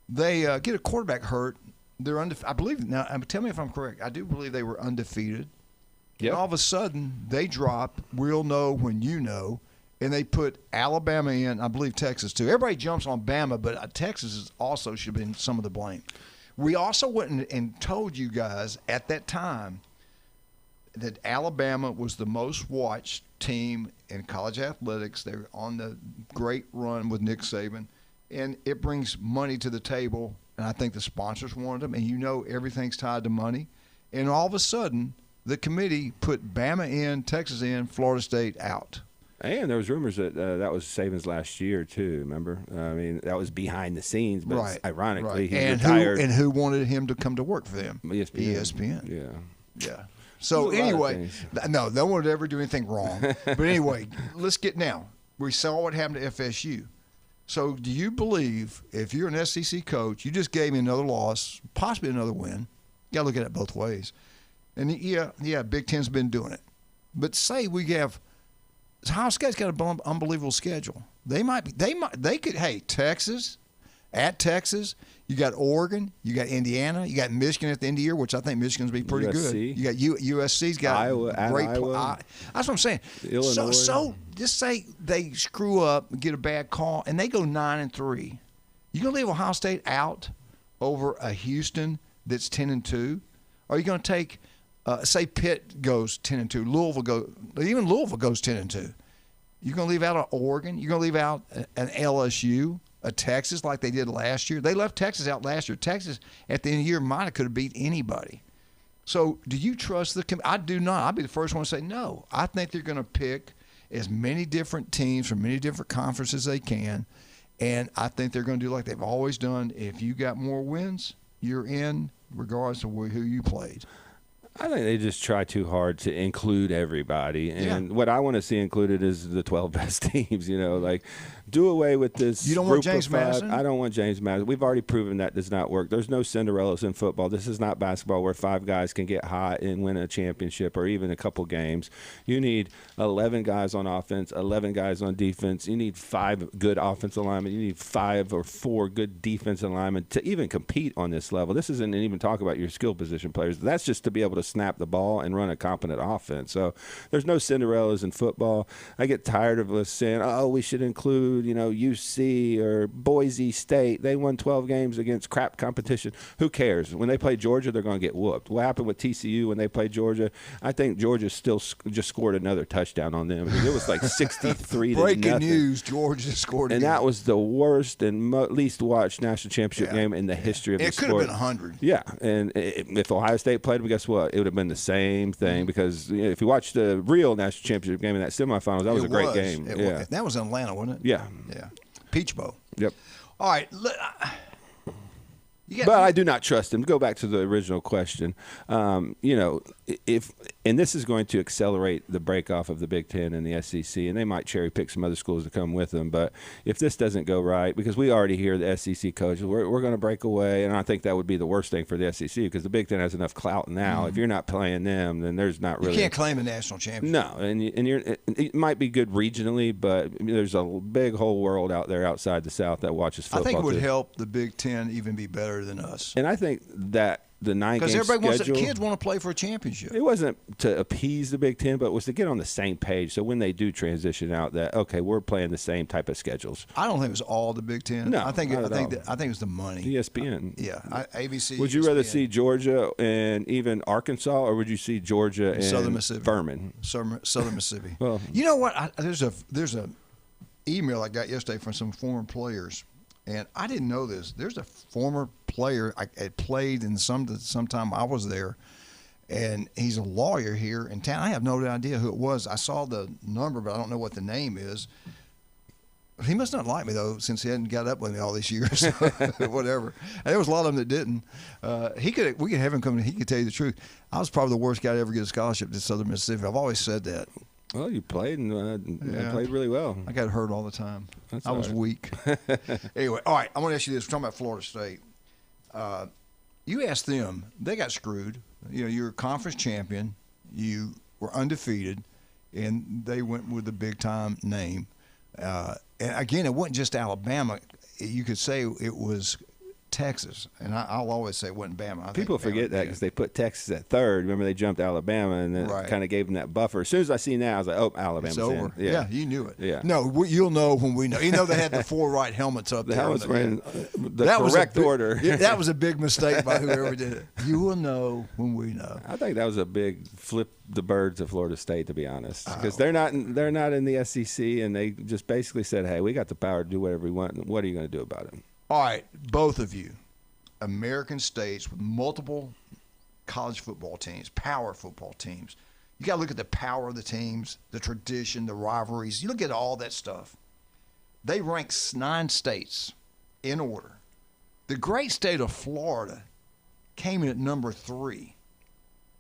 S16: They get a quarterback hurt. They're I believe, now tell me if I'm correct. I do believe they were undefeated. Yep. And all of a sudden, they drop, we'll know when you know, and they put Alabama in, I believe Texas too. Everybody jumps on Bama, but Texas also should have been some of the blame. We also went and told you guys at that time that Alabama was the most watched team in college athletics. They're on the great run with Nick Saban, and it brings money to the table, and I think the sponsors wanted them, and you know everything's tied to money. And all of a sudden, the committee put Bama in, Texas in, Florida State out.
S18: And there was rumors that that was Saban's last year too. Remember, I mean that was behind the scenes, but ironically, he retired.
S16: Who wanted him to come to work for them?
S18: ESPN.
S16: Yeah. So anyway, no one would ever do anything wrong. But anyway, let's get now. We saw what happened to FSU. So do you believe if you're an SEC coach, you just gave me another loss, possibly another win? You got to look at it both ways. And yeah, Big Ten's been doing it. But say we have Ohio State's got an unbelievable schedule. They could. Hey, Texas, at Texas, you got Oregon, you got Indiana, you got Michigan at the end of the year, which I think Michigan's be pretty good. You got USC's got
S18: Iowa,
S16: great.
S18: Iowa.
S16: That's what I'm saying.
S18: Illinois.
S16: So just say they screw up, get a bad call, and they go 9-3. You gonna leave Ohio State out over a Houston that's 10-2? Or are you gonna take? Say Pitt goes 10-2, Louisville goes 10-2. You're going to leave out an Oregon. You're going to leave out an LSU, a Texas, like they did last year. They left Texas out last year. Texas at the end of the year might have could have beat anybody. So do you trust the? I do not. I'll be the first one to say no. I think they're going to pick as many different teams from many different conferences as they can, and I think they're going to do like they've always done. If you got more wins, you're in, regardless of who you played.
S18: I think they just try too hard to include everybody. And what I want to see included is the 12 best teams, like do away with this.
S16: You don't want James Madison?
S18: I don't want James Madison. We've already proven that does not work. There's no Cinderellas in football. This is not basketball where 5 guys can get hot and win a championship or even a couple games. You need 11 guys on offense, 11 guys on defense. You need 5 good offensive linemen. You need 5 or 4 good defensive linemen to even compete on this level. This isn't even talk about your skill position players. That's just to be able to snap the ball and run a competent offense. So there's no Cinderellas in football. I get tired of us saying, we should include exclude, UC or Boise State. They won 12 games against crap competition. Who cares? When they play Georgia, they're going to get whooped. What happened with TCU when they played Georgia? I think Georgia still just scored another touchdown on them. It was like 63 to nothing.
S16: Breaking news, Georgia scored
S18: and
S16: again.
S18: That was the worst and least watched national championship game in the history of the sport.
S16: It could have been 100.
S18: Yeah, and if Ohio State played them, guess what? It would have been the same thing because if you watch the real national championship game in that semifinals, that was a great game.
S16: That was in Atlanta, wasn't it?
S18: Yeah.
S16: Yeah. Peach Bowl.
S18: Yep.
S16: All right.
S18: But I do not trust him. Go back to the original question. And this is going to accelerate the break-off of the Big Ten and the SEC, and they might cherry-pick some other schools to come with them. But if this doesn't go right, because we already hear the SEC coaches, we're going to break away, and I think that would be the worst thing for the SEC because the Big Ten has enough clout now.
S16: Mm-hmm.
S18: If you're not playing them, then there's not really –
S16: You can't claim a national championship.
S18: No, and it might be good regionally, but there's a big whole world out there outside the South that watches football.
S16: I think it would help the Big Ten even be better than us.
S18: And I think that the 9-game schedule.
S16: Because everybody kids want to play for a championship.
S18: It wasn't to appease the Big Ten, but it was to get on the same page. So when they do transition out, that okay, we're playing the same type of schedules.
S16: I don't think it was all the Big Ten.
S18: No,
S16: I think
S18: not
S16: it was the money.
S18: ESPN.
S16: ABC.
S18: Would you rather see Georgia and even Arkansas, or would you see Georgia and
S16: Southern Mississippi?
S18: Furman?
S16: Southern Mississippi.
S18: Well,
S16: you know what? There's a email I got yesterday from some former players. And I didn't know this. There's a former player I had played in sometime I was there, and he's a lawyer here in town. I have no idea who it was. I saw the number, but I don't know what the name is. He must not like me though, since he hadn't got up with me all these years. Whatever. And there was a lot of them that didn't. We could have him come. He could tell you the truth. I was probably the worst guy to ever get a scholarship to Southern Mississippi. I've always said that.
S18: Well, you played and played really well.
S16: I got hurt all the time. I was
S18: right.
S16: weak. Anyway, all right, I want to ask you this. We're talking about Florida State. You asked them. They got screwed. You're a conference champion. You were undefeated, and they went with the big-time name. And, again, it wasn't just Alabama. You could say it was Texas, and I'll always say it wasn't Bama.
S18: People forget that because they put Texas at third. Remember, they jumped Alabama, and then kind of gave them that buffer. As soon as I see that, I was like, "Oh, Alabama's
S16: it's over."
S18: in.
S16: Yeah, you knew it.
S18: Yeah.
S16: No, you'll know when we know. They had the 4 right helmets up
S18: the
S16: there.
S18: Helmets were in the correct order.
S16: That was a big mistake by whoever did it. You will know when we know.
S18: I think that was a big flip the birds of Florida State, to be honest, because they're not in the SEC, and they just basically said, "Hey, we got the power to do whatever we want. What are you going to do about it?"
S16: All right, both of you. American states with multiple college football teams, power football teams. You got to look at the power of the teams, the tradition, the rivalries. You look at all that stuff. They rank 9 states in order. The great state of Florida came in at number 3.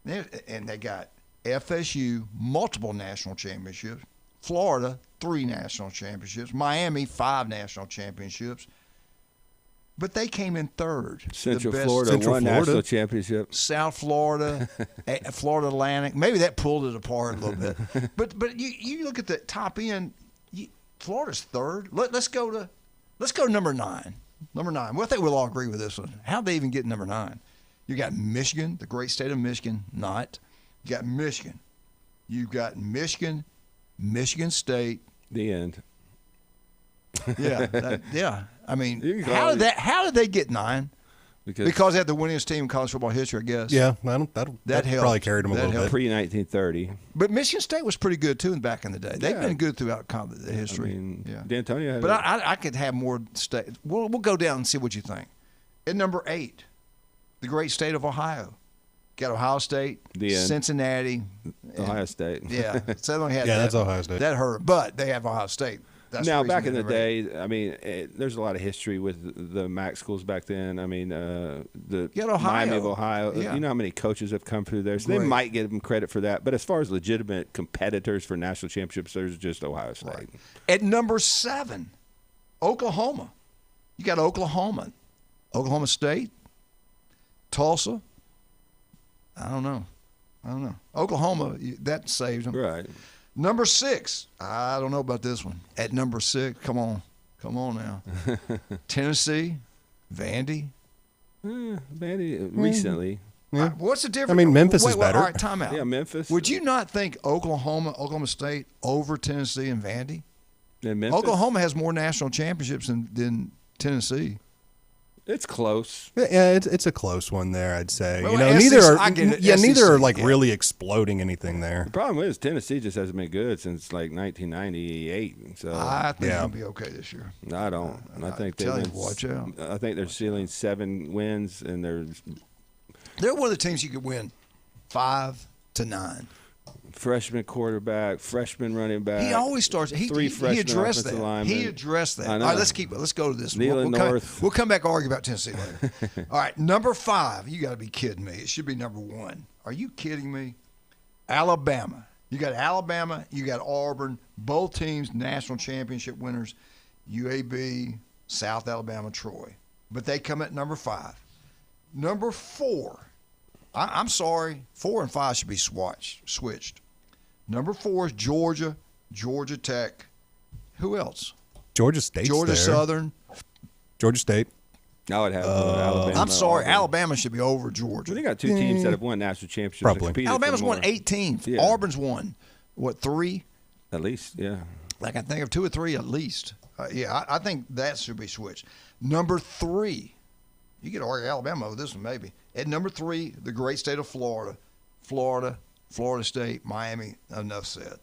S16: And they got FSU, multiple national championships. Florida, 3 national championships. Miami, 5 national championships. But they came in third.
S18: Central Florida, one national championship.
S16: South Florida, Florida Atlantic. Maybe that pulled it apart a little bit. But you look at the top end. Florida's third. Let's go to number 9. Number 9. Well, I think we'll all agree with this one. How'd they even get number 9? You got Michigan, the great state of Michigan. Not. You got Michigan. You've got Michigan State.
S18: The end.
S16: Yeah. I mean, how did they get 9? Because they had the winningest team in college football history, I guess.
S17: Yeah, that
S16: helped.
S17: probably carried them a little bit.
S18: Pre-1930.
S16: But Michigan State was pretty good, too, back in the day. They've been good throughout the history.
S18: I mean, D'Antonio had
S16: But I could have more state. We'll go down and see what you think. At number 8, the great state of Ohio. Got Ohio State, Cincinnati.
S18: Ohio State.
S16: Yeah. So they only had
S17: that's Ohio State.
S16: That hurt. But they have Ohio State.
S18: Now, back in the day, I mean, there's a lot of history with the MAC schools back then. I mean, the Miami of Ohio.
S16: Yeah.
S18: You know how many coaches have come through there? So they might give them credit for that. But as far as legitimate competitors for national championships, there's just Ohio State.
S16: Right. At number 7, Oklahoma. You got Oklahoma State, Tulsa. I don't know. Oklahoma, that saves them.
S18: Right.
S16: Number 6, I don't know about this one. At number 6, come on now. Tennessee, Vandy.
S18: Vandy recently.
S16: Yeah. What's the difference?
S17: I mean, Memphis is better.
S16: All right, time out.
S18: Yeah, Memphis.
S16: Would you not think Oklahoma State over Tennessee and Vandy? Oklahoma has more national championships than Tennessee.
S18: It's close.
S17: Yeah, it's a close one there, I'd say.
S16: Well,
S17: you know,
S16: SEC,
S17: neither are
S16: I get it.
S17: neither
S16: SEC,
S17: are like really exploding anything there.
S18: The problem is Tennessee just hasn't been good since like 1998. So
S16: I think they'll be okay this year.
S18: I don't. I think
S16: watch out.
S18: I think they're ceiling 7 wins, and
S16: they're one of the teams you could win 5 to 9.
S18: Freshman quarterback, freshman running back.
S16: He always starts. He addressed that.
S18: Linemen.
S16: He addressed that.
S18: I know.
S16: All right, let's go to this.
S18: North.
S16: We'll come back and argue about Tennessee later. All right, number 5. You got to be kidding me. It should be number 1. Are you kidding me? Alabama. You got Alabama. You got Auburn. Both teams national championship winners. UAB, South Alabama, Troy. But they come at number 5. Number 4. I'm sorry. 4 and 5 should be switched. Number 4 is Georgia Tech. Who else?
S17: Georgia State.
S16: Georgia Southern.
S17: Georgia State.
S18: I would have Alabama.
S16: I'm sorry.
S18: Auburn.
S16: Alabama should be over Georgia.
S18: Well, they got 2 teams that have won national championships.
S17: Probably.
S16: Alabama's won 18.
S18: Yeah.
S16: Auburn's won, 3?
S18: At least, yeah.
S16: Like I think of 2 or 3 at least. I think that should be switched. Number 3. You could argue Alabama over this one maybe. At number 3, the great state of Florida. Florida State, Miami, enough said.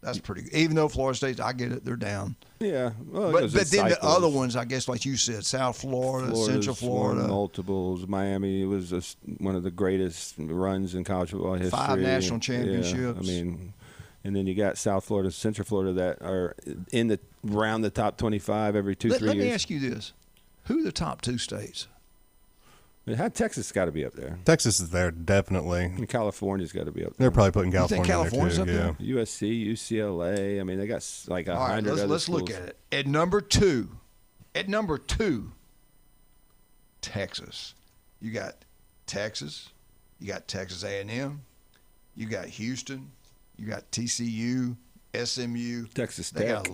S16: That's pretty good. Even though Florida State, I get it, they're down.
S18: Yeah. Well,
S16: but then the other ones, I guess, like you said, South Florida, Central Florida.
S18: Multiples. Miami was one of the greatest runs in college football history.
S16: 5 national championships.
S18: Yeah, I mean, and then you got South Florida, Central Florida that are around the top 25 every 2-3 years.
S16: Let me ask you this. Who are the top 2 states?
S18: Texas got to be up there.
S17: Texas is there, definitely.
S18: And California's got to be up there.
S17: They're probably putting California
S16: you think California's
S17: there, too.
S16: up there?
S18: USC, UCLA. I mean, they got like 100
S16: All right, let's
S18: schools.
S16: look at it. At number 2, Texas. You got Texas. You got Texas A&M. You got Houston. You got TCU. SMU,
S18: Texas
S16: Tech. They got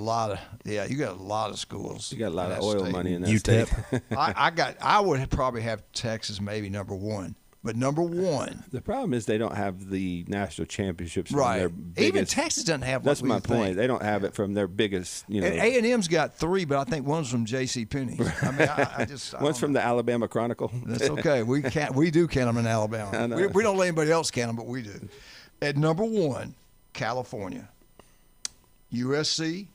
S16: you got a lot of schools.
S18: You got a lot of oil
S16: state.
S18: money in that state.
S16: I would probably have Texas maybe number 1. But number 1.
S18: The problem is they don't have the national championships.
S16: Right.
S18: From their biggest,
S16: even Texas doesn't have.
S18: That's my point. They don't have it from their biggest.
S16: And A&M's got 3, but I think one's from J.C. Penney. I mean, I just
S18: one's from the Alabama Chronicle.
S16: That's okay. We do count them in Alabama.
S18: I know.
S16: We don't let anybody else count them, but we do. At number 1, California. USC,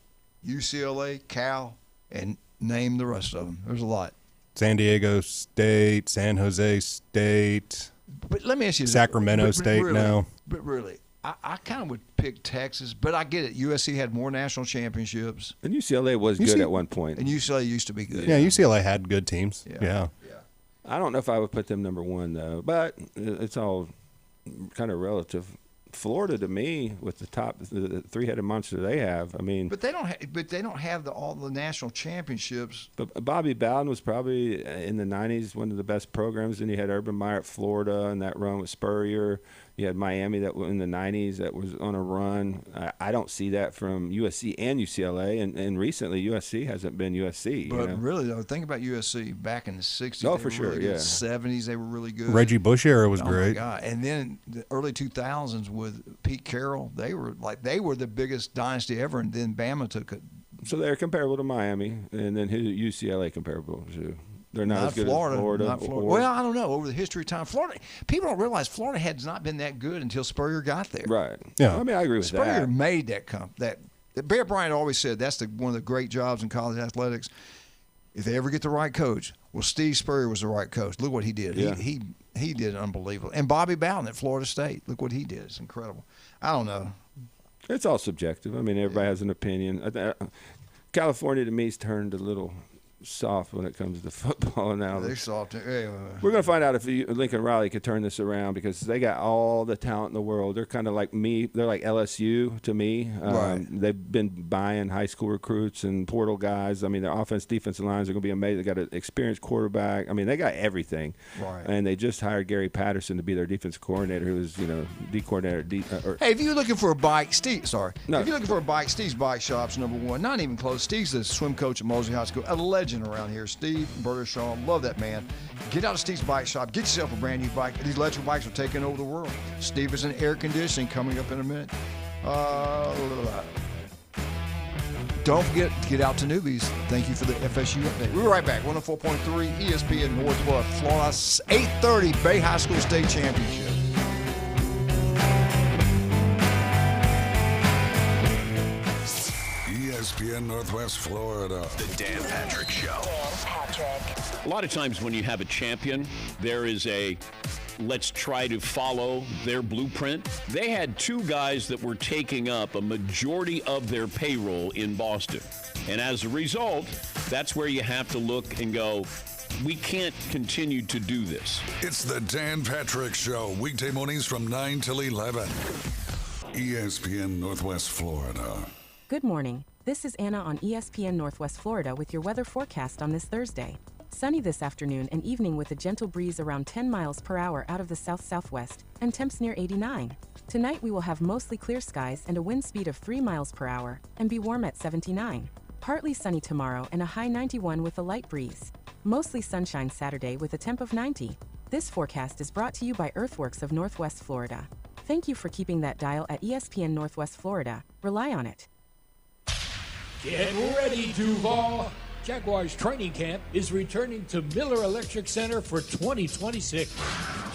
S16: UCLA, Cal, and name the rest of them. There's a lot.
S17: San Diego State, San Jose State.
S16: But let me ask you,
S17: Sacramento State
S16: really,
S17: now.
S16: But really, I kind of would pick Texas, but I get it. USC had more national championships.
S18: And UCLA was good at one point.
S16: And UCLA used to be good.
S17: Yeah, UCLA had good teams. Yeah.
S18: I don't know if I would put them number 1, though, but it's all kind of relative. Florida, to me, with the 3-headed monster they have, I mean.
S16: But they don't have all the national championships.
S18: But Bobby Bowden was probably in the '90s one of the best programs. And you had Urban Meyer at Florida and that run with Spurrier. You had Miami that in the '90s that was on a run. I don't see that from USC and UCLA. And recently USC hasn't been USC.
S16: But really, though, think about USC back in the '60s.
S18: Oh,
S16: they
S18: for
S16: were
S18: sure,
S16: really good.
S18: yeah.
S16: '70s, they were really good.
S17: Reggie Bush era was great.
S16: Oh my God! And then the early 2000s with Pete Carroll, they were the biggest dynasty ever. And then Bama took it.
S18: So they're comparable to Miami, and then who UCLA comparable to? They're not as good
S16: Florida,
S18: as Florida.
S16: Not Florida. Well, I don't know. Over the history of time, Florida, people don't realize Florida has not been that good until Spurrier got there.
S18: Right.
S17: Yeah.
S18: I mean, I agree with
S16: Spurrier
S18: that.
S16: made that Bear Bryant always said that's one of the great jobs in college athletics. If they ever get the right coach, well, Steve Spurrier was the right coach. Look what he did.
S18: Yeah.
S16: He did unbelievable. And Bobby Bowden at Florida State. Look what he did. It's incredible. I don't know.
S18: It's all subjective. I mean, everybody has an opinion. California, to me, has turned a little soft when it comes to football now.
S16: They're soft. Anyway.
S18: We're going to find out if Lincoln Riley could turn this around because they got all the talent in the world. They're kind of like me. They're like LSU to me.
S16: Right.
S18: They've been buying high school recruits and portal guys. I mean, their defensive lines are going to be amazing. They got an experienced quarterback. I mean, they got everything.
S16: Right.
S18: And they just hired Gary Patterson to be their defensive coordinator, who was, D coordinator.
S16: Hey, if you're looking for a bike, Steve. Sorry.
S18: No.
S16: If you're looking for a bike, Steve's Bike Shop's number 1. Not even close. Steve's the swim coach at Mosley High School, a legend around here. Steve Bergershaw, love that man. Get out of Steve's Bike Shop. Get yourself a brand new bike. These electric bikes are taking over the world. Steve is in air conditioning coming up in a minute. don't forget to get out to newbies. Thank you for the FSU update. We'll be right back. 104.3 ESPN Northwest Florida, 8:30 Bay High School State Championship.
S1: ESPN Northwest Florida.
S19: The Dan Patrick Show.
S6: A lot of times when you have a champion, there is a let's try to follow their blueprint. They had two guys that were taking up a majority of their payroll in Boston. And as a result, that's where you have to look and go, we can't continue to do this.
S1: It's the Dan Patrick Show, weekday mornings from 9 till 11. ESPN Northwest Florida.
S20: Good morning. This is Anna on ESPN Northwest Florida with your weather forecast on this Thursday. Sunny this afternoon and evening with a gentle breeze around 10 miles per hour out of the south-southwest and temps near 89. Tonight we will have mostly clear skies and a wind speed of 3 miles per hour and be warm at 79. Partly sunny tomorrow and a high 91 with a light breeze. Mostly sunshine Saturday with a temp of 90. This forecast is brought to you by Earthworks of Northwest Florida. Thank you for keeping that dial at ESPN Northwest Florida. Rely on it.
S11: Get ready, Duval. Jaguars training camp is returning to Miller Electric Center for 2026.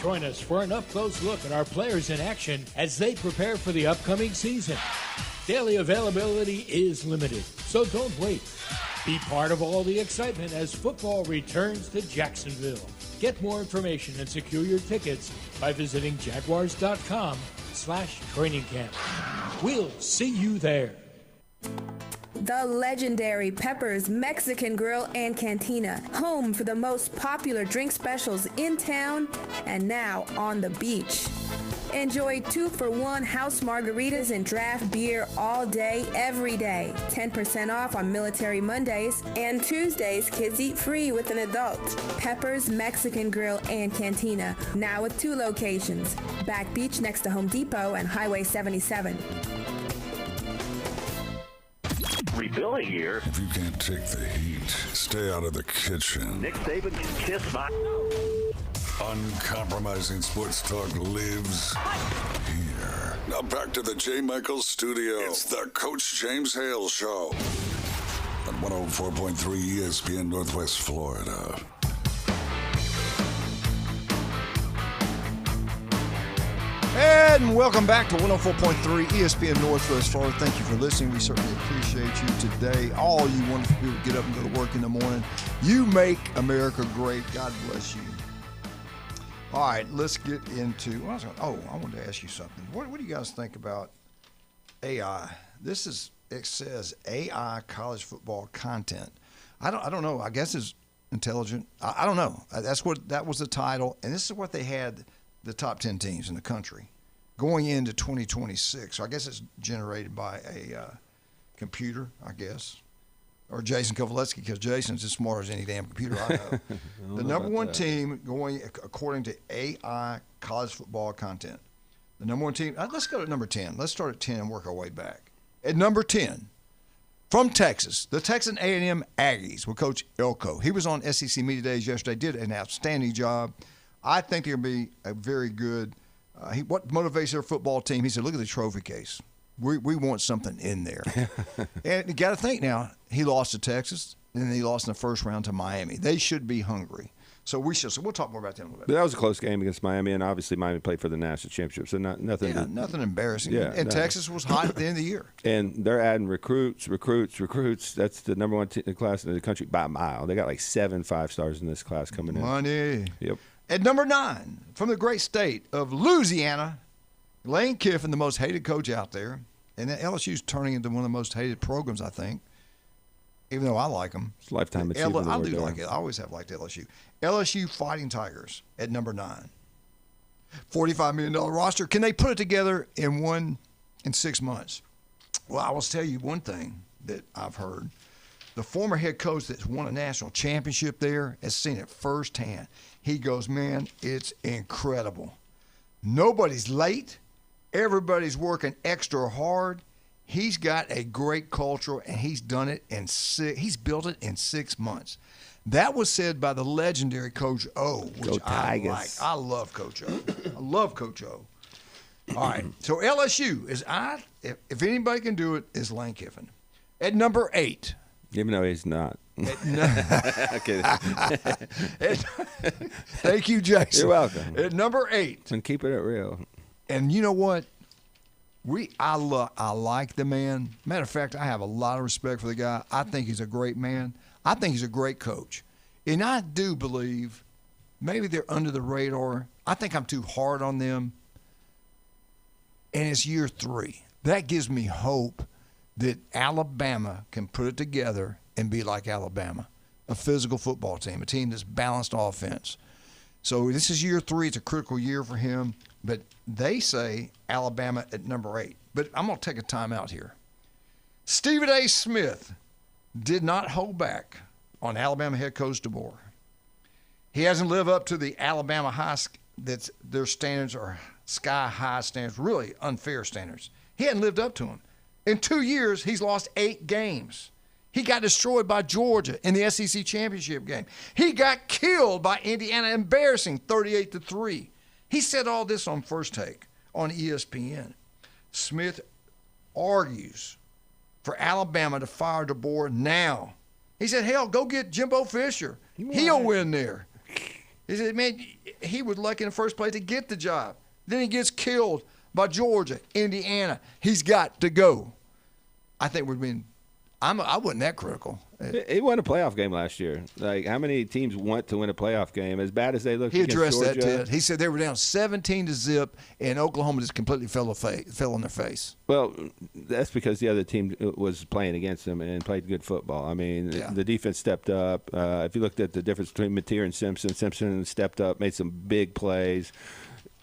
S11: Join us for an up-close look at our players in action as they prepare for the upcoming season. Daily availability is limited, so don't wait. Be part of all the excitement as football returns to Jacksonville. Get more information and secure your tickets by visiting jaguars.com/training camp. We'll see you there.
S7: The legendary Pepper's Mexican Grill and Cantina, home for the most popular drink specials in town and now on the beach. Enjoy 2-for-1 house margaritas and draft beer all day, every day. 10% off on Military Mondays, and Tuesdays kids eat free with an adult. Pepper's Mexican Grill and Cantina, now with 2 locations. Back Beach next to Home Depot and Highway 77.
S8: Rebuilding here.
S1: If you can't take the heat, stay out of the kitchen.
S8: Nick Saban can kiss my...
S1: Uncompromising sports talk lives here. Now back to the J. Michaels studio. It's the Coach James Hale Show on 104.3 ESPN Northwest Florida.
S16: And welcome back to 104.3 ESPN Northwest Florida. Thank you for listening. We certainly appreciate you today. All you wonderful people get up and go to work in the morning. You make America great. God bless you. All right, let's get into. I wanted to ask you something. What do you guys think about AI? It says AI college football content. I don't know. I guess it's intelligent. I don't know. That was the title, and this is what they had the top 10 teams in the country going into 2026. So I guess it's generated by a computer, I guess. Or Jason Kovalevsky, because Jason's as smart as any damn computer I know. The number one team going according to AI college football content. The number one team. Let's go to number 10. Let's start at 10 and work our way back. At number 10, from Texas, the Texas A&M Aggies with Coach Elko. He was on SEC Media Days yesterday. Did an outstanding job. I think they're going to be a very good. What motivates their football team? He said, "Look at the trophy case. We want something in there." And you got to think now, he lost to Texas, and then he lost in the first round to Miami. They should be hungry. So we'll talk more about them a little bit.
S18: But that was a close game against Miami, and obviously Miami played for the national championship, so nothing.
S16: Yeah, nothing embarrassing. Yeah, and Texas was hot at the end of the year.
S18: And they're adding recruits. That's the number one class in the country by a mile. They got like 7 5-stars in this class coming in.
S16: Money.
S18: Yep.
S16: At number 9, from the great state of Louisiana, Lane Kiffin, the most hated coach out there. And LSU's turning into one of the most hated programs, I think, even though I like them.
S18: It's a lifetime achievement.
S16: I do like it. I always have liked LSU. LSU Fighting Tigers at number 9. $45 million roster. Can they put it together in 6 months? Well, I will tell you one thing that I've heard. The former head coach that's won a national championship there has seen it firsthand. He goes, man, it's incredible. Nobody's late. Everybody's working extra hard. He's got a great culture, and he's done it he's built it in 6 months. That was said by the legendary Coach O, which I like. I love Coach O. I love Coach O. All right, so LSU if anybody can do it, is Lane Kiffin. At number 8.
S18: Even though he's not. Okay.
S16: Thank you, Jason.
S18: You're welcome.
S16: At number 8.
S18: And keeping it real.
S16: And you know what? I like the man. Matter of fact, I have a lot of respect for the guy. I think he's a great man. I think he's a great coach. And I do believe maybe they're under the radar. I think I'm too hard on them. And it's year 3. That gives me hope that Alabama can put it together and be like Alabama, a physical football team, a team that's balanced offense. So this is year 3. It's a critical year for him. But they say Alabama at number 8. But I'm going to take a time out here. Stephen A. Smith did not hold back on Alabama head coach DeBoer. He hasn't lived up to the Alabama their standards are sky-high standards, really unfair standards. He hadn't lived up to them. In 2 years, he's lost 8 games. He got destroyed by Georgia in the SEC championship game. He got killed by Indiana, embarrassing 38-3. He said all this on First Take on ESPN. Smith argues for Alabama to fire DeBoer now. He said, hell, go get Jimbo Fisher. He'll win there. He said, man, he was lucky in the first place to get the job. Then he gets killed by Georgia, Indiana. He's got to go. I think I wasn't that critical.
S18: He won a playoff game last year. Like, how many teams want to win a playoff game? As bad as they look
S16: he
S18: against
S16: addressed
S18: Georgia,
S16: that, Ted. He said they were down 17-0, and Oklahoma just completely fell on their face.
S18: Well, that's because the other team was playing against them and played good football. I mean, the defense stepped up. If you looked at the difference between Mateer and Simpson stepped up, made some big plays.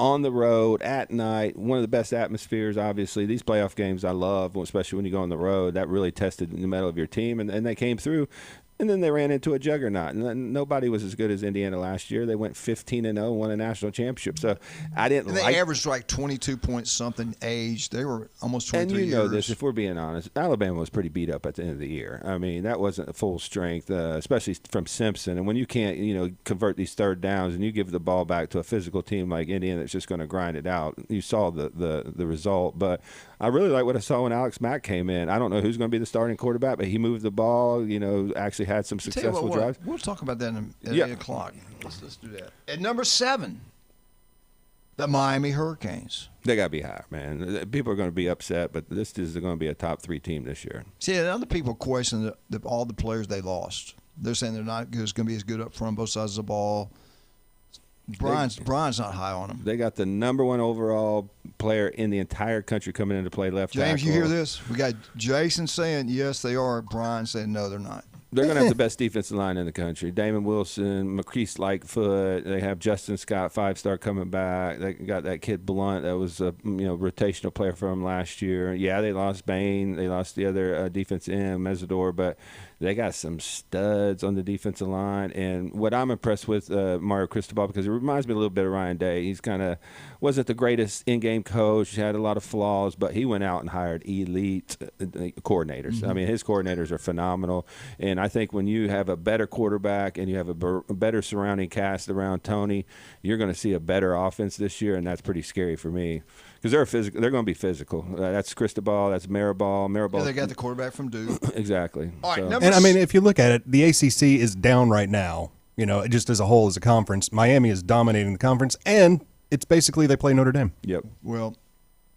S18: On the road, at night, one of the best atmospheres, obviously. These playoff games I love, especially when you go on the road. That really tested the mettle of your team, and they came through. And then they ran into a juggernaut. And nobody was as good as Indiana last year. They went 15-0, won a national championship. So I didn't
S16: and they averaged like 22-point-something age. They were almost 23 years.
S18: And you know this, if we're being honest, Alabama was pretty beat up at the end of the year. I mean, that wasn't full strength, especially from Simpson. And when you can't, convert these third downs and you give the ball back to a physical team like Indiana that's just going to grind it out, you saw the result. But I really like what I saw when Alex Mack came in. I don't know who's going to be the starting quarterback, but he moved the ball, actually had some successful drives.
S16: We'll talk about that at 8 o'clock. Let's do that. At number 7, the Miami Hurricanes.
S18: They got to be higher, man. People are going to be upset, but this is going to be a top 3 team this year.
S16: See, and other people question all the players they lost. They're saying they're not going to be as good up front, both sides of the ball. Brian's not high on them.
S18: They got the number 1 overall player in the entire country coming in to play left tackle.
S16: James, you hear this? We got Jason saying, yes, they are. Brian saying, no, they're not.
S18: They're going to have the best defensive line in the country. Damon Wilson, McCrease Lightfoot. They have Justin Scott, 5-star, coming back. They got that kid Blunt that was a rotational player for them last year. Yeah, they lost Bain. They lost the other defensive end, Mesidor, but they got some studs on the defensive line. And what I'm impressed with Mario Cristobal, because it reminds me a little bit of Ryan Day. He's kind of wasn't the greatest in-game coach. He had a lot of flaws, but he went out and hired elite coordinators. Mm-hmm. I mean, his coordinators are phenomenal. And I think when you have a better quarterback and you have a better surrounding cast around Tony, you're going to see a better offense this year, and that's pretty scary for me. Because they're going to be physical. That's Cristobal. That's Maribal.
S16: Yeah, they got the quarterback from Duke.
S18: Exactly.
S16: All right,
S17: and I mean, if you look at it, the ACC is down right now. Just as a whole, as a conference, Miami is dominating the conference, and it's basically they play Notre Dame.
S18: Yep.
S16: Well,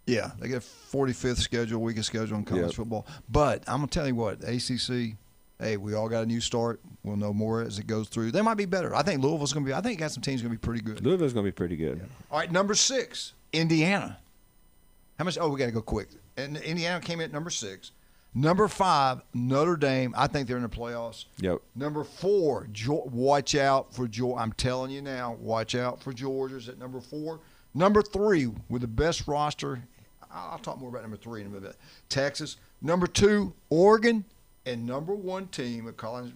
S16: yeah, they get 45th schedule, weakest schedule in college football. But I'm gonna tell you what, ACC. Hey, we all got a new start. We'll know more as it goes through. They might be better. I think Louisville's going to be – I think got some teams going to be pretty good.
S18: Louisville's going to be pretty good.
S16: Yeah. All right, number 6, Indiana. How much – we got to go quick. And Indiana came in at number 6. Number 5, Notre Dame. I think they're in the playoffs.
S18: Yep.
S16: Number 4, watch out for Georgia. I'm telling you now, watch out for Georgia's at number 4. Number 3, with the best roster. I'll talk more about number 3 in a minute. Texas. Number 2, Oregon. And number 1 team of college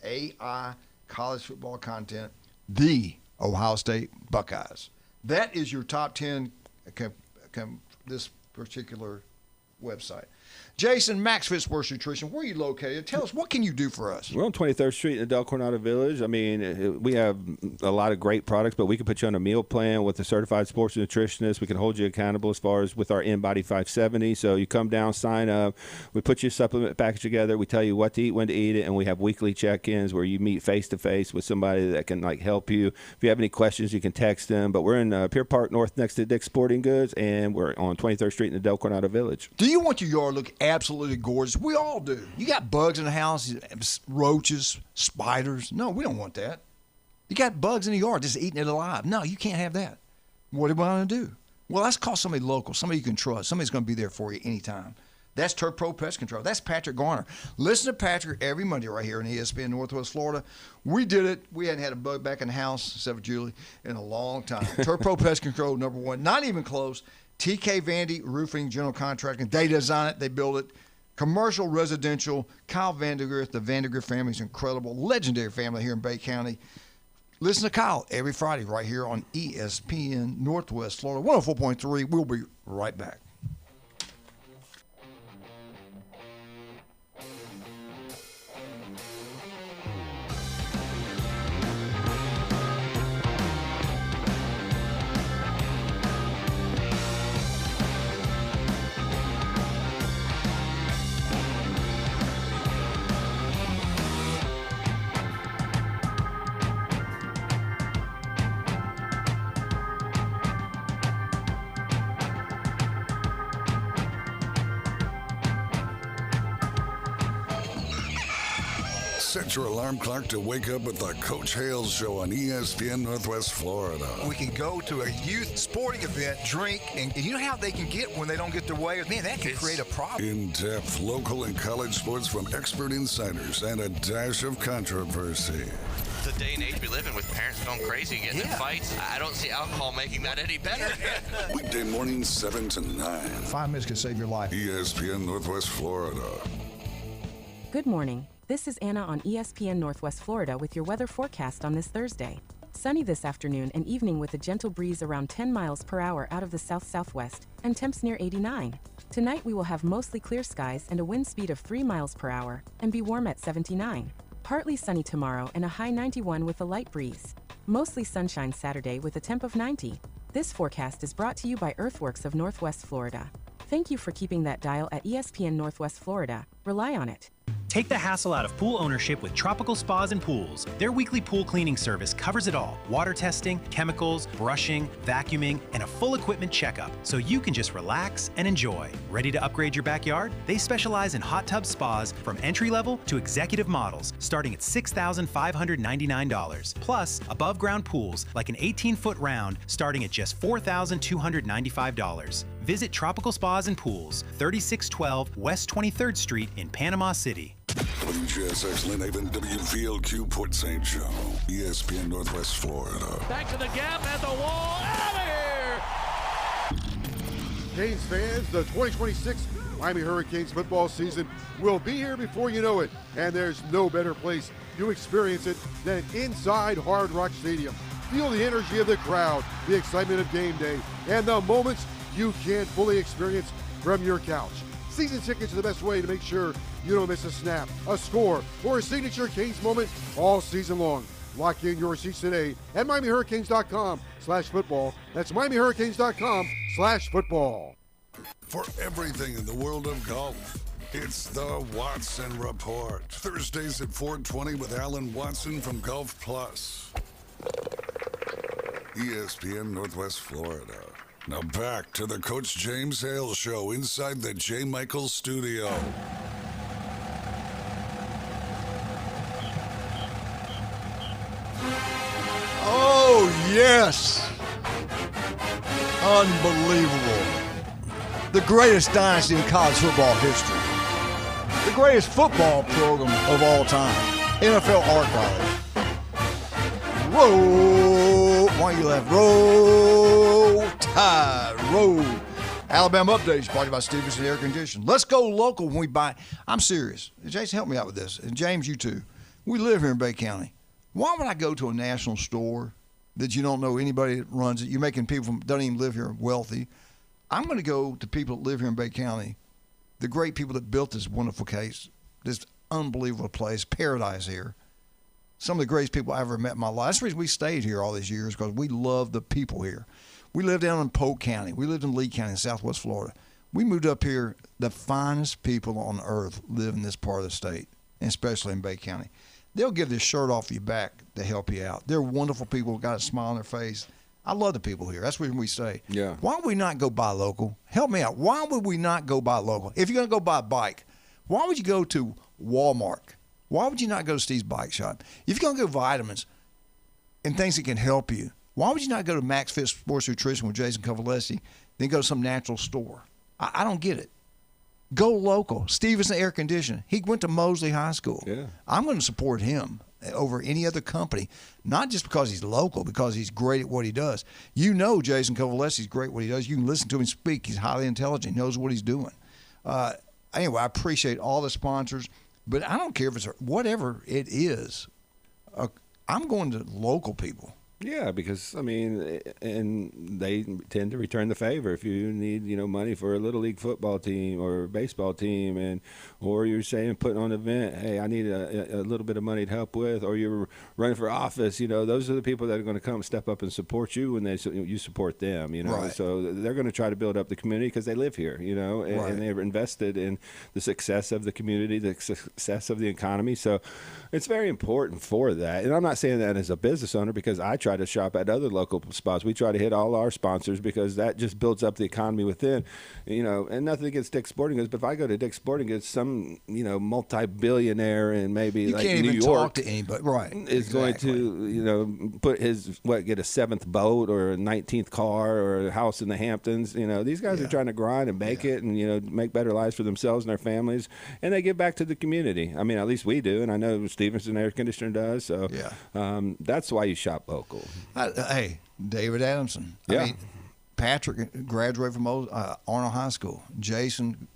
S16: AI college football content, the Ohio State Buckeyes. That is your top 10 this particular website. Jason, Max Fit Sports Nutrition, where are you located? Tell us, what can you do for us?
S18: We're on 23rd Street in Del Coronado Village. I mean, we have a lot of great products, but we can put you on a meal plan with a certified sports nutritionist. We can hold you accountable as far as with our InBody 570. So you come down, sign up. We put your supplement package together. We tell you what to eat, when to eat it, and we have weekly check-ins where you meet face-to-face with somebody that can, help you. If you have any questions, you can text them. But we're in Pier Park North next to Dick's Sporting Goods, and we're on 23rd Street in the Del Coronado Village.
S16: Do you want your yard to look absolutely gorgeous? We all do. You got bugs in the house, roaches, spiders. No, we don't want that. You got bugs in the yard just eating it alive. No, you can't have that. What do we want to do? Well, let's call somebody local, somebody you can trust. Somebody's going to be there for you anytime. That's Turf Pro Pest Control. That's Patrick Garner. Listen to Patrick every Monday right here in ESPN Northwest Florida. We did it. We hadn't had a bug back in the house, except for Julie, in a long time. Turf Pro Pest Control, number one. Not even close. TK Vandy Roofing General Contracting. They design it. They build it. Commercial, residential. Kyle Vandergriff. The Vandergriff family is incredible. Legendary family here in Bay County. Listen to Kyle every Friday right here on ESPN Northwest Florida. 104.3. We'll be right back.
S1: Set your alarm clock to wake up with the Coach Hale Show on ESPN Northwest Florida.
S9: We can go to a youth sporting event, drink, and you know how they can get when they don't get their way? Man, that can create a problem.
S1: In-depth local and college sports from expert insiders and a dash of controversy.
S10: The day and age we live in with parents going crazy and getting in fights, I don't see alcohol making that any better.
S1: Weekday mornings 7 to 9.
S9: 5 minutes can save your life.
S1: ESPN Northwest Florida.
S20: Good morning. This is Anna on ESPN Northwest Florida with your weather forecast on this Thursday. Sunny this afternoon and evening with a gentle breeze around 10 miles per hour out of the south-southwest and temps near 89. Tonight we will have mostly clear skies and a wind speed of 3 miles per hour and be warm at 79. Partly sunny tomorrow and a high 91 with a light breeze. Mostly sunshine Saturday with a temp of 90. This forecast is brought to you by Earthworks of Northwest Florida. Thank you for keeping that dial at ESPN Northwest Florida. Rely on it.
S13: Take the hassle out of pool ownership with Tropical Spas and Pools. Their weekly pool cleaning service covers it all. Water testing, chemicals, brushing, vacuuming, and a full equipment checkup, so you can just relax and enjoy. Ready to upgrade your backyard? They specialize in hot tub spas from entry-level to executive models, starting at $6,599. Plus, above-ground pools like an 18-foot round starting at just $4,295. Visit Tropical Spas and Pools, 3612 West 23rd Street in Panama City.
S1: WGSX Lynn Haven, WVLQ Port St. Joe, ESPN Northwest Florida.
S4: Back to the gap at the wall. Out of here!
S14: Canes fans, the 2026 Miami Hurricanes football season will be here before you know it, and there's no better place to experience it than inside Hard Rock Stadium. Feel the energy of the crowd, the excitement of game day, and the moments you can't fully experience from your couch. Season tickets are the best way to make sure you don't miss a snap, a score, or a signature Canes moment all season long. Lock in your seats today at MiamiHurricanes.com/football. That's MiamiHurricanes.com/football.
S1: For everything in the world of golf, it's the Watson Report. Thursdays at 4:20 with Alan Watson from Golf Plus. ESPN Northwest Florida. Now back to the Coach James Hale Show inside the J. Michaels studio.
S16: Oh, yes. Unbelievable. The greatest dynasty in college football history. The greatest football program of all time. NFL Archive. Roll. Why you laugh? Roll Tide. Roll. Alabama Updates brought to you by Stevenson Air Conditioning. Let's go local when we buy. I'm serious. Jason, help me out with this. And James, you too. We live here in Bay County. Why would I go to a national store that you don't know anybody that runs it? You're making people from don't even live here wealthy. I'm going to go to people that live here in Bay County the great people that built this wonderful case, this unbelievable place, paradise here. Some of the greatest people I ever met in my life. That's the reason we stayed here all these years, because we love the people here. We lived down in Polk County. We lived in Lee County in southwest Florida. We moved up here. The finest people on earth live in this part of the state, and especially in Bay County. They'll give their shirt off your back to help you out. They're wonderful people, got a smile on their face. I love the people here. That's what we say.
S18: Yeah.
S16: Why would we not go buy local? Help me out. Why would we not go buy local? If you're going to go buy a bike, why would you go to Walmart? Why would you not go to Steve's Bike Shop? If you're going to go vitamins and things that can help you, why would you not go to Max Fit Sports Nutrition with Jason Cavaletti, then go to some natural store? I don't get it. Go local. Stevenson Air Conditioning. He went to Mosley High School.
S18: Yeah.
S16: I'm going to support him over any other company, not just because he's local, because he's great at what he does. You know Jason Cavaletti is great at what he does. You can listen to him speak. He's highly intelligent. He knows what he's doing. Anyway, I appreciate all the sponsors, but I don't care if it's whatever it is. I'm going to local people.
S18: Yeah, because and they tend to return the favor. If you need, money for a little league football team or baseball team, or you're saying putting on an event, hey, I need a little bit of money to help with, or you're running for office, those are the people that are going to come step up and support you when you support them,
S16: Right.
S18: So they're going to try to build up the community because they live here,
S16: Right.
S18: and they're invested in the success of the community, the success of the economy. So it's very important for that. And I'm not saying that as a business owner, because I try to shop at other local spots. We try to hit all our sponsors because that just builds up the economy within, and nothing against Dick's Sporting Goods, but if I go to Dick's Sporting Goods, some, multi-billionaire and maybe
S16: you
S18: like
S16: can't
S18: New
S16: even
S18: York
S16: talk to anybody. Right.
S18: is going to, put get a 7th boat or a 19th car or a house in the Hamptons. These guys are trying to grind and make it and, make better lives for themselves and their families, and they give back to the community. I mean, at least we do, and I know Stevenson Air Conditioner does. So that's why you shop local.
S16: Hey, David Adamson.
S18: Yeah.
S16: I mean, Patrick graduated from Arnold High School. Jason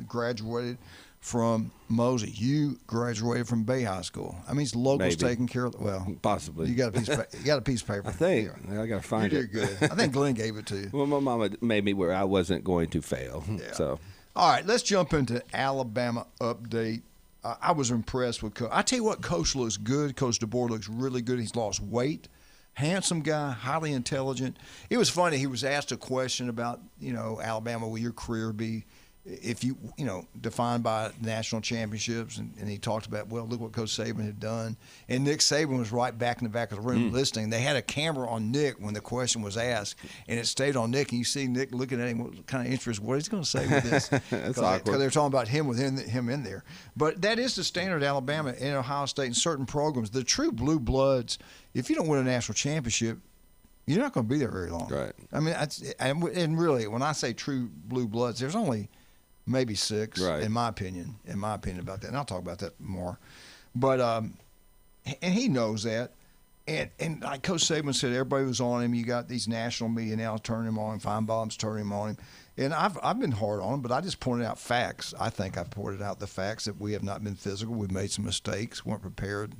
S16: graduated from Mosey. You graduated from Bay High School. I mean, it's locals taking care of. Well,
S18: possibly.
S16: You got a piece of paper.
S18: I think I got to find
S16: you
S18: it.
S16: You did good. I think Glenn gave it to you.
S18: Well, my mama made me where I wasn't going to fail.
S16: Yeah.
S18: So,
S16: all right, let's jump into Alabama update. I was impressed with Coach. I tell you what, Coach looks good. Coach DeBoer looks really good. He's lost weight. Handsome guy, highly intelligent. It was funny. He was asked a question about, Alabama, will your career be, if you, defined by national championships? And he talked about, well, look what Coach Saban had done. And Nick Saban was right back in the back of the room listening. They had a camera on Nick when the question was asked, and it stayed on Nick. And you see Nick looking at him with kind of interest. What is he going to say with this?
S18: That's awkward.
S16: Because they're talking about him with him in there. But that is the standard at Alabama and Ohio State in certain programs. The true blue bloods, if you don't win a national championship, you're not going to be there very long.
S18: Right.
S16: I mean, and really, when I say true blue bloods, there's only maybe 6, in my opinion about that. And I'll talk about that more. But and he knows that. And like Coach Saban said, everybody was on him. You got these national media now turning him on him. Feinbaum's turning him on him. And I've been hard on him, but I just pointed out facts. I think I pointed out the facts that we have not been physical. We've made some mistakes, weren't prepared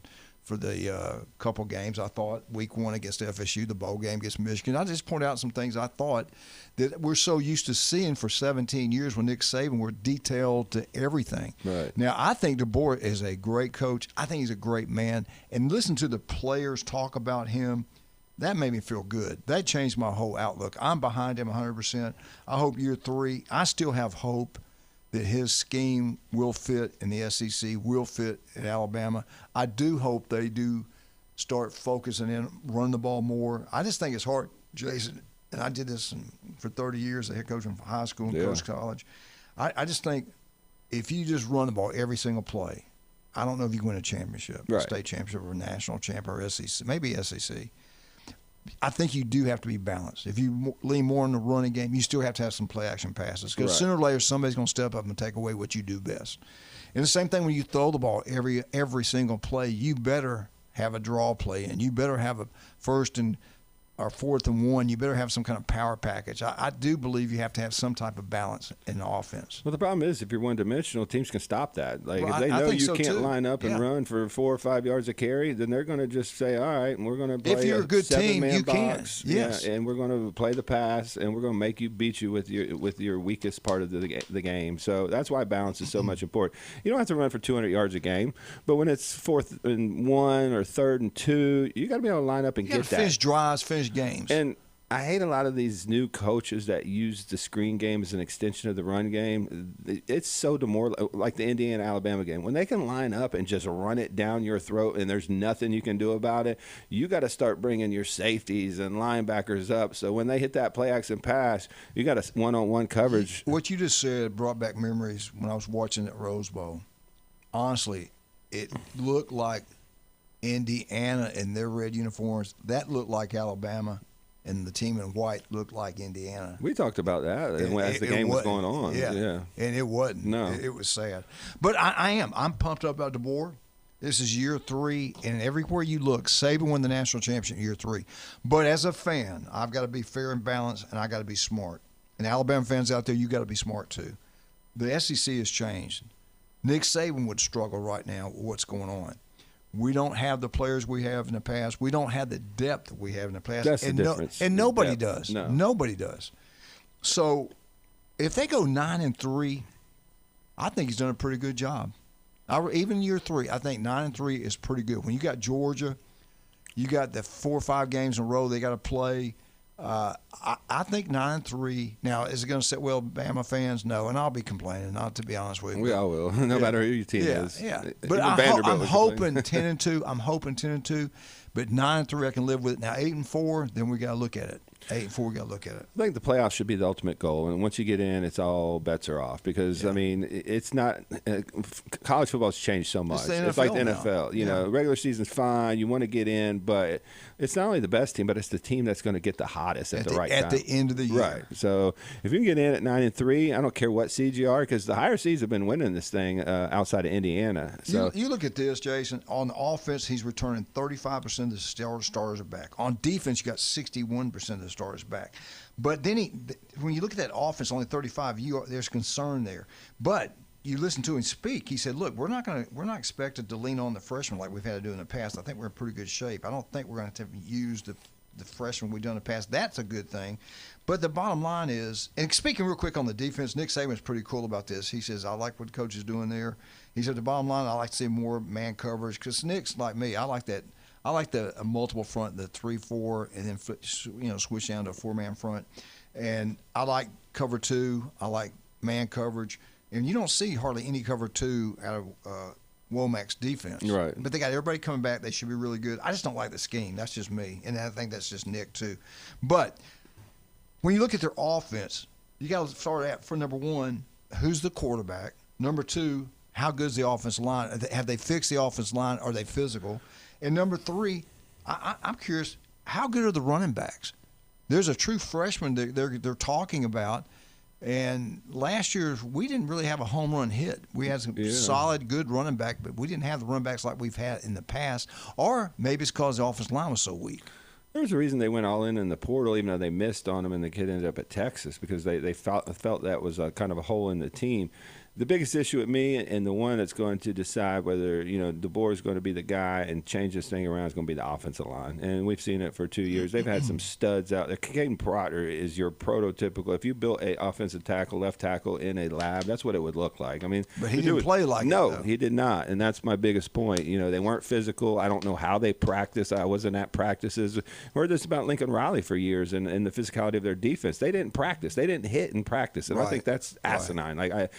S16: for the couple games. I thought week 1 against FSU, the bowl game against Michigan. I just pointed out some things I thought that we're so used to seeing for 17 years when Nick Saban were detailed to everything.
S18: Right.
S16: Now, I think DeBoer is a great coach. I think he's a great man. And listen to the players talk about him. That made me feel good. That changed my whole outlook. I'm behind him 100%. I hope year 3, I still have hope that his scheme will fit in the SEC, will fit at Alabama. I do hope they do start focusing in, run the ball more. I just think it's hard, Jason, and I did this for 30 years, the head coach in high school and coach college. I just think if you just run the ball every single play, I don't know if you can win a championship, state championship or a national champ or SEC, maybe SEC. I think you do have to be balanced. If you lean more on the running game, you still have to have some play-action passes because sooner or later somebody's going to step up and take away what you do best. And the same thing when you throw the ball every single play, you better have a draw play and you better have a 1st and or 4th and 1, you better have some kind of power package. I do believe you have to have some type of balance in the offense.
S18: Well, the problem is if you're one-dimensional, teams can stop that. Like
S16: Well,
S18: if they
S16: I
S18: know
S16: think
S18: you
S16: so,
S18: can't
S16: too.
S18: line up and
S16: Yeah.
S18: run for 4 or 5 yards of carry, then they're going to just say, all right, and we're going to play
S16: If you're a good team,
S18: seven-man
S16: you can.
S18: box.
S16: Yes.
S18: Yeah, and we're going to play the pass, and we're going to beat you with your weakest part of the game. So that's why balance is so much important. You don't have to run for 200 yards a game, but when it's 4th and 1 or 3rd and 2, you got to be able to line up and
S16: You
S18: get
S16: got to
S18: that.
S16: finish drives, finish games.
S18: And I hate a lot of these new coaches that use the screen game as an extension of the run game. It's so demoralizing, like the Indiana-Alabama game. When they can line up and just run it down your throat and there's nothing you can do about it, you got to start bringing your safeties and linebackers up. So when they hit that play-action pass, you got a one-on-one coverage.
S16: What you just said brought back memories when I was watching at Rose Bowl. Honestly, it looked like Indiana in their red uniforms. That looked like Alabama. And the team in white looked like Indiana.
S18: We talked about that as the game was going on.
S16: Yeah. And it wasn't.
S18: No.
S16: It was sad. But I'm pumped up about DeBoer. This is year 3, and everywhere you look, Saban won the national championship year 3. But as a fan, I've got to be fair and balanced, and I got to be smart. And Alabama fans out there, you got to be smart too. The SEC has changed. Nick Saban would struggle right now with what's going on. We don't have the players we have in the past. We don't have the depth we have in the past.
S18: That's the difference.
S16: And nobody
S18: Depth.
S16: does.
S18: No.
S16: Nobody does. So if they go 9-3, I think he's done a pretty good job. Even year 3, I think 9-3 is pretty good. When you got Georgia, you got the 4 or 5 games in a row they got to play. I think 9-3. Now, is it going to sit well, Bama fans? No, and I'll be complaining. Not to be honest with you.
S18: We all will, no matter who your team is.
S16: Yeah,
S18: Even
S16: but I'm
S18: Vanderbilt was
S16: hoping
S18: complaining.
S16: 10-2. I'm hoping 10-2, but 9-3 I can live with. Now 8-4, then we got to look at it. 8-4, we got to look at it.
S18: I think the playoffs should be the ultimate goal, and once you get in, it's all bets are off because I mean, it's not college football's changed so much. It's like the NFL. You know, regular season's fine. You want to get in, but it's not only the best team, but it's the team that's going to get the hottest at the right time
S16: at the end of the year.
S18: Right. So if you can get in at 9-3, I don't care what seed you are, because the higher seeds have been winning this thing outside of Indiana. So
S16: you look at this, Jason. On offense, he's returning 35% of the starters are back. On defense, you got 61% of the starters back. But then when you look at that offense, only 35. There's concern there. But you listen to him speak. He said, "Look, we're not expected to lean on the freshmen like we've had to do in the past. I think we're in pretty good shape. I don't think we're going to have to use the freshmen we've done in the past. That's a good thing." But the bottom line is, and speaking real quick on the defense, Nick Saban's pretty cool about this. He says, "I like what the coach is doing there." He said, "The bottom line, I like to see more man coverage because Nick's like me. I like that. I like the multiple front, the 3-4, and then switch down to a 4-man front. And I like cover 2. I like man coverage." And you don't see hardly any cover 2 out of Womack's defense.
S18: Right.
S16: But they got everybody coming back. They should be really good. I just don't like the scheme. That's just me. And I think that's just Nick, too. But when you look at their offense, you got to start out for number 1, who's the quarterback? Number 2, how good's the offensive line? Have they fixed the offensive line? Are they physical? And number 3, I'm curious, how good are the running backs? There's a true freshman they're talking about. And last year, we didn't really have a home run hit. We had some solid, good running back, but we didn't have the running backs like we've had in the past. Or maybe it's because the offensive line was so weak.
S18: There's a reason they went all in the portal, even though they missed on him, and the kid ended up at Texas because they felt that was a kind of a hole in the team. The biggest issue with me, and the one that's going to decide whether DeBoer is going to be the guy and change this thing around, is going to be the offensive line. And we've seen it for 2 years. They've had some studs out there. Caden Proctor is your prototypical. If you built a offensive tackle, left tackle in a lab, that's what it would look like. I mean,
S16: but he didn't play like
S18: no,
S16: it, though.
S18: He did not, and that's my biggest point. They weren't physical. I don't know how they practice. I wasn't at practices. I heard this about Lincoln Riley for years and the physicality of their defense. They didn't practice. They didn't hit in practice, and I think that's asinine. Like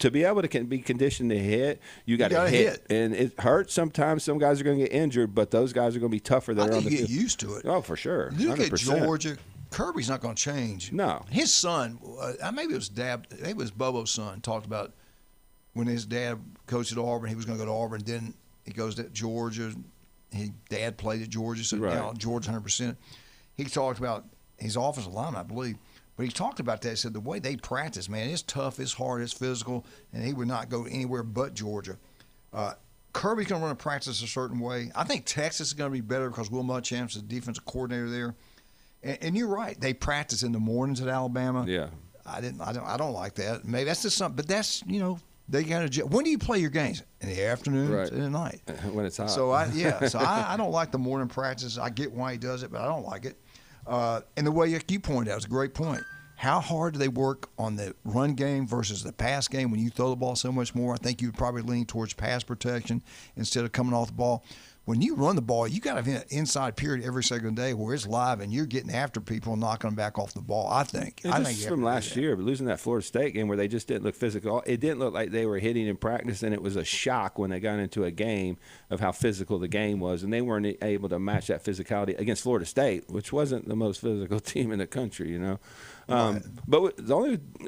S18: to be able to be conditioned to hit, you got to hit, and it hurts sometimes. Some guys are going to get injured, but those guys are going to be tougher.
S16: I think you get used to it.
S18: Oh, for sure.
S16: Look
S18: 100%.
S16: at Georgia. Kirby's not going to change.
S18: No.
S16: His son, maybe it was Bobo's son, talked about when his dad coached at Auburn, he was going to go to Auburn. Then he goes to Georgia. His dad played at Georgia, so now Georgia 100%. He talked about his offensive line, I believe. But he talked about that. He said the way they practice, man, it's tough, it's hard, it's physical, and he would not go anywhere but Georgia. Kirby's going to run a practice a certain way. I think Texas is going to be better because Will Muschamp is the defensive coordinator there. And you're right. They practice in the mornings at Alabama.
S18: Yeah.
S16: I don't like that. Maybe that's just something. But that's they got to. When do you play your games? In the afternoon and the night
S18: when it's hot.
S16: So I don't like the morning practice. I get why he does it, but I don't like it. And the way you pointed out is a great point. How hard do they work on the run game versus the pass game when you throw the ball so much more? I think you would probably lean towards pass protection instead of coming off the ball. When you run the ball, you got to have an inside period every single day where it's live and you're getting after people and knocking them back off the ball, I think.
S18: I think from last year, but losing that Florida State game where they just didn't look physical. It didn't look like they were hitting in practice, and it was a shock when they got into a game of how physical the game was, and they weren't able to match that physicality against Florida State, which wasn't the most physical team in the country, But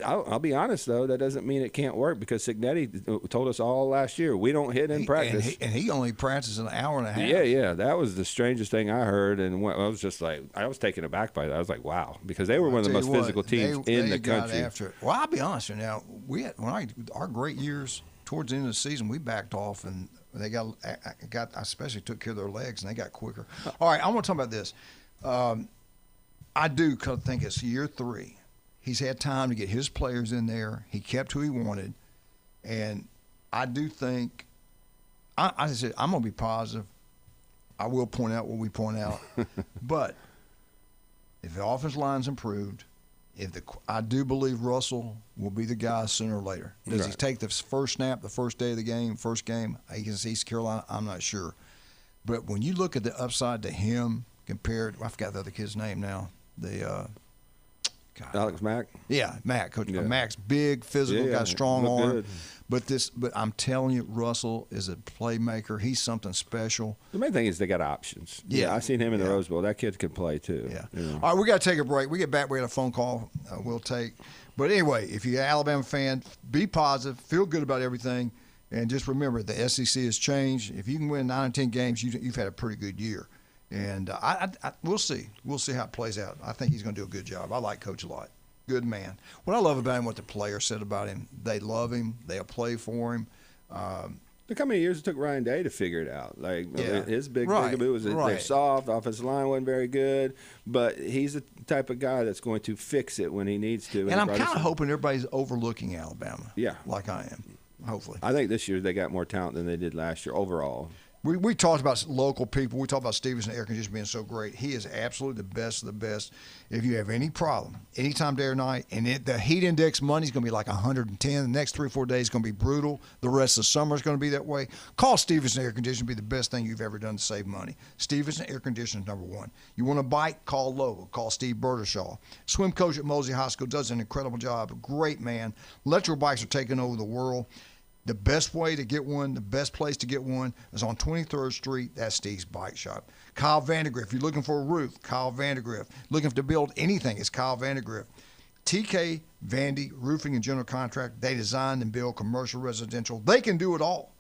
S18: I'll be honest, though, that doesn't mean it can't work because Cignetti told us all last year, we don't hit in practice.
S16: And he only practices an hour and a half.
S18: Yeah. That was the strangest thing I heard, and I was just like, I was taken aback by that. I was like, wow, because they were one of the most physical teams in the country.
S16: After it. Well, I'll be honest with you now. Our great years towards the end of the season, we backed off, and they I especially took care of their legs, and they got quicker. All right, I want to talk about this. I do think it's year 3. He's had time to get his players in there. He kept who he wanted, and I do think I said I'm going to be positive. I will point out what we point out, but if the offensive line's improved, I do believe Russell will be the guy sooner or later. Does he take the first snap the first day of the game, first game against East Carolina? I'm not sure, but when you look at the upside to him compared, I forgot the other kid's name now.
S18: Alex Mack?
S16: Yeah, Mack. Coach Mack's big, physical, got a strong arm. Good. But I'm telling you, Russell is a playmaker. He's something special.
S18: The main thing is they got options. Yeah, I seen him in the Rose Bowl. That kid can play too.
S16: Yeah. All right, we got to take a break. We get back. We got a phone call we'll take. But anyway, if you're an Alabama fan, be positive, feel good about everything, and just remember the SEC has changed. If you can win 9 or 10 games, you've had a pretty good year. And we'll see. We'll see how it plays out. I think he's going to do a good job. I like Coach a lot. Good man. What I love about him, what the players said about him, they love him. They'll play for him.
S18: Look how many years it took Ryan Day to figure it out. His big bugaboo was they're soft. Offensive line wasn't very good, but he's the type of guy that's going to fix it when he needs to.
S16: And I'm kind of hoping everybody's overlooking Alabama.
S18: Yeah,
S16: like I am. Hopefully,
S18: I think this year they got more talent than they did last year overall.
S16: We talked about local people. We talked about Stevenson Air Conditioning being so great. He is absolutely the best of the best. If you have any problem, anytime, day or night, and the heat index Monday's going to be like 110. The next 3 or 4 days is going to be brutal. The rest of the summer is going to be that way. Call Stevenson Air Conditioning. Be the best thing you've ever done to save money. Stevenson Air Conditioning is number 1. You want a bike? Call Lowe. Call Steve Berdershaw. Swim coach at Mosley High School does an incredible job. Great man. Electrical bikes are taking over the world. The best way to get one, the best place to get one is on 23rd Street. That's Steve's Bike Shop. Kyle Vandergriff, you're looking for a roof, Kyle Vandergriff. Looking to build anything, it's Kyle Vandergriff. TK Vandy Roofing and General Contract. They design and build commercial, residential. They can do it all.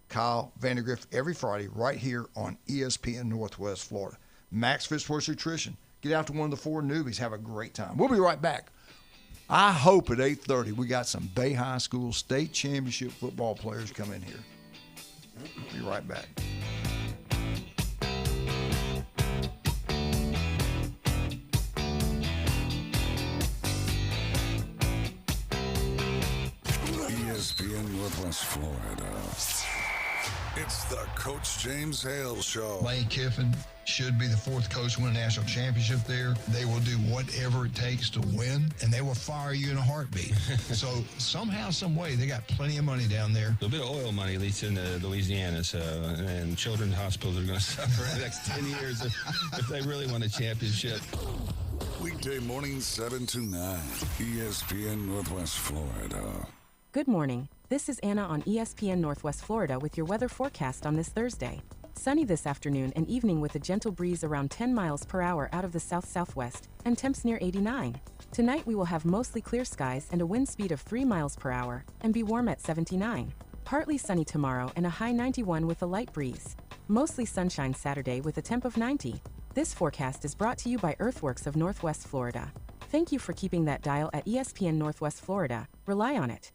S16: Kyle Vandergriff every Friday right here on ESPN Northwest Florida. Max Fitzwater Nutrition. Get out to one of the 4 newbies. Have a great time. We'll be right back. I hope at 8:30 we got some Bay High School state championship football players come in here. Be right back.
S1: ESPN Northwest Florida. It's the Coach James Hale Show.
S16: Lane Kiffin should be the 4th coach to win a national championship there. They will do whatever it takes to win, and they will fire you in a heartbeat. So somehow, some way, they got plenty of money down there.
S12: A bit of oil money leaks into Louisiana, and children's hospitals are going to suffer in the next 10 years if they really want a championship.
S1: Weekday mornings 7 to 9, ESPN Northwest Florida.
S20: Good morning. This is Anna on ESPN Northwest Florida with your weather forecast on this Thursday. Sunny this afternoon and evening with a gentle breeze around 10 miles per hour out of the south-southwest and temps near 89. Tonight we will have mostly clear skies and a wind speed of 3 miles per hour and be warm at 79. Partly sunny tomorrow and a high 91 with a light breeze. Mostly sunshine Saturday with a temp of 90. This forecast is brought to you by Earthworks of Northwest Florida. Thank you for keeping that dial at ESPN Northwest Florida. Rely on it.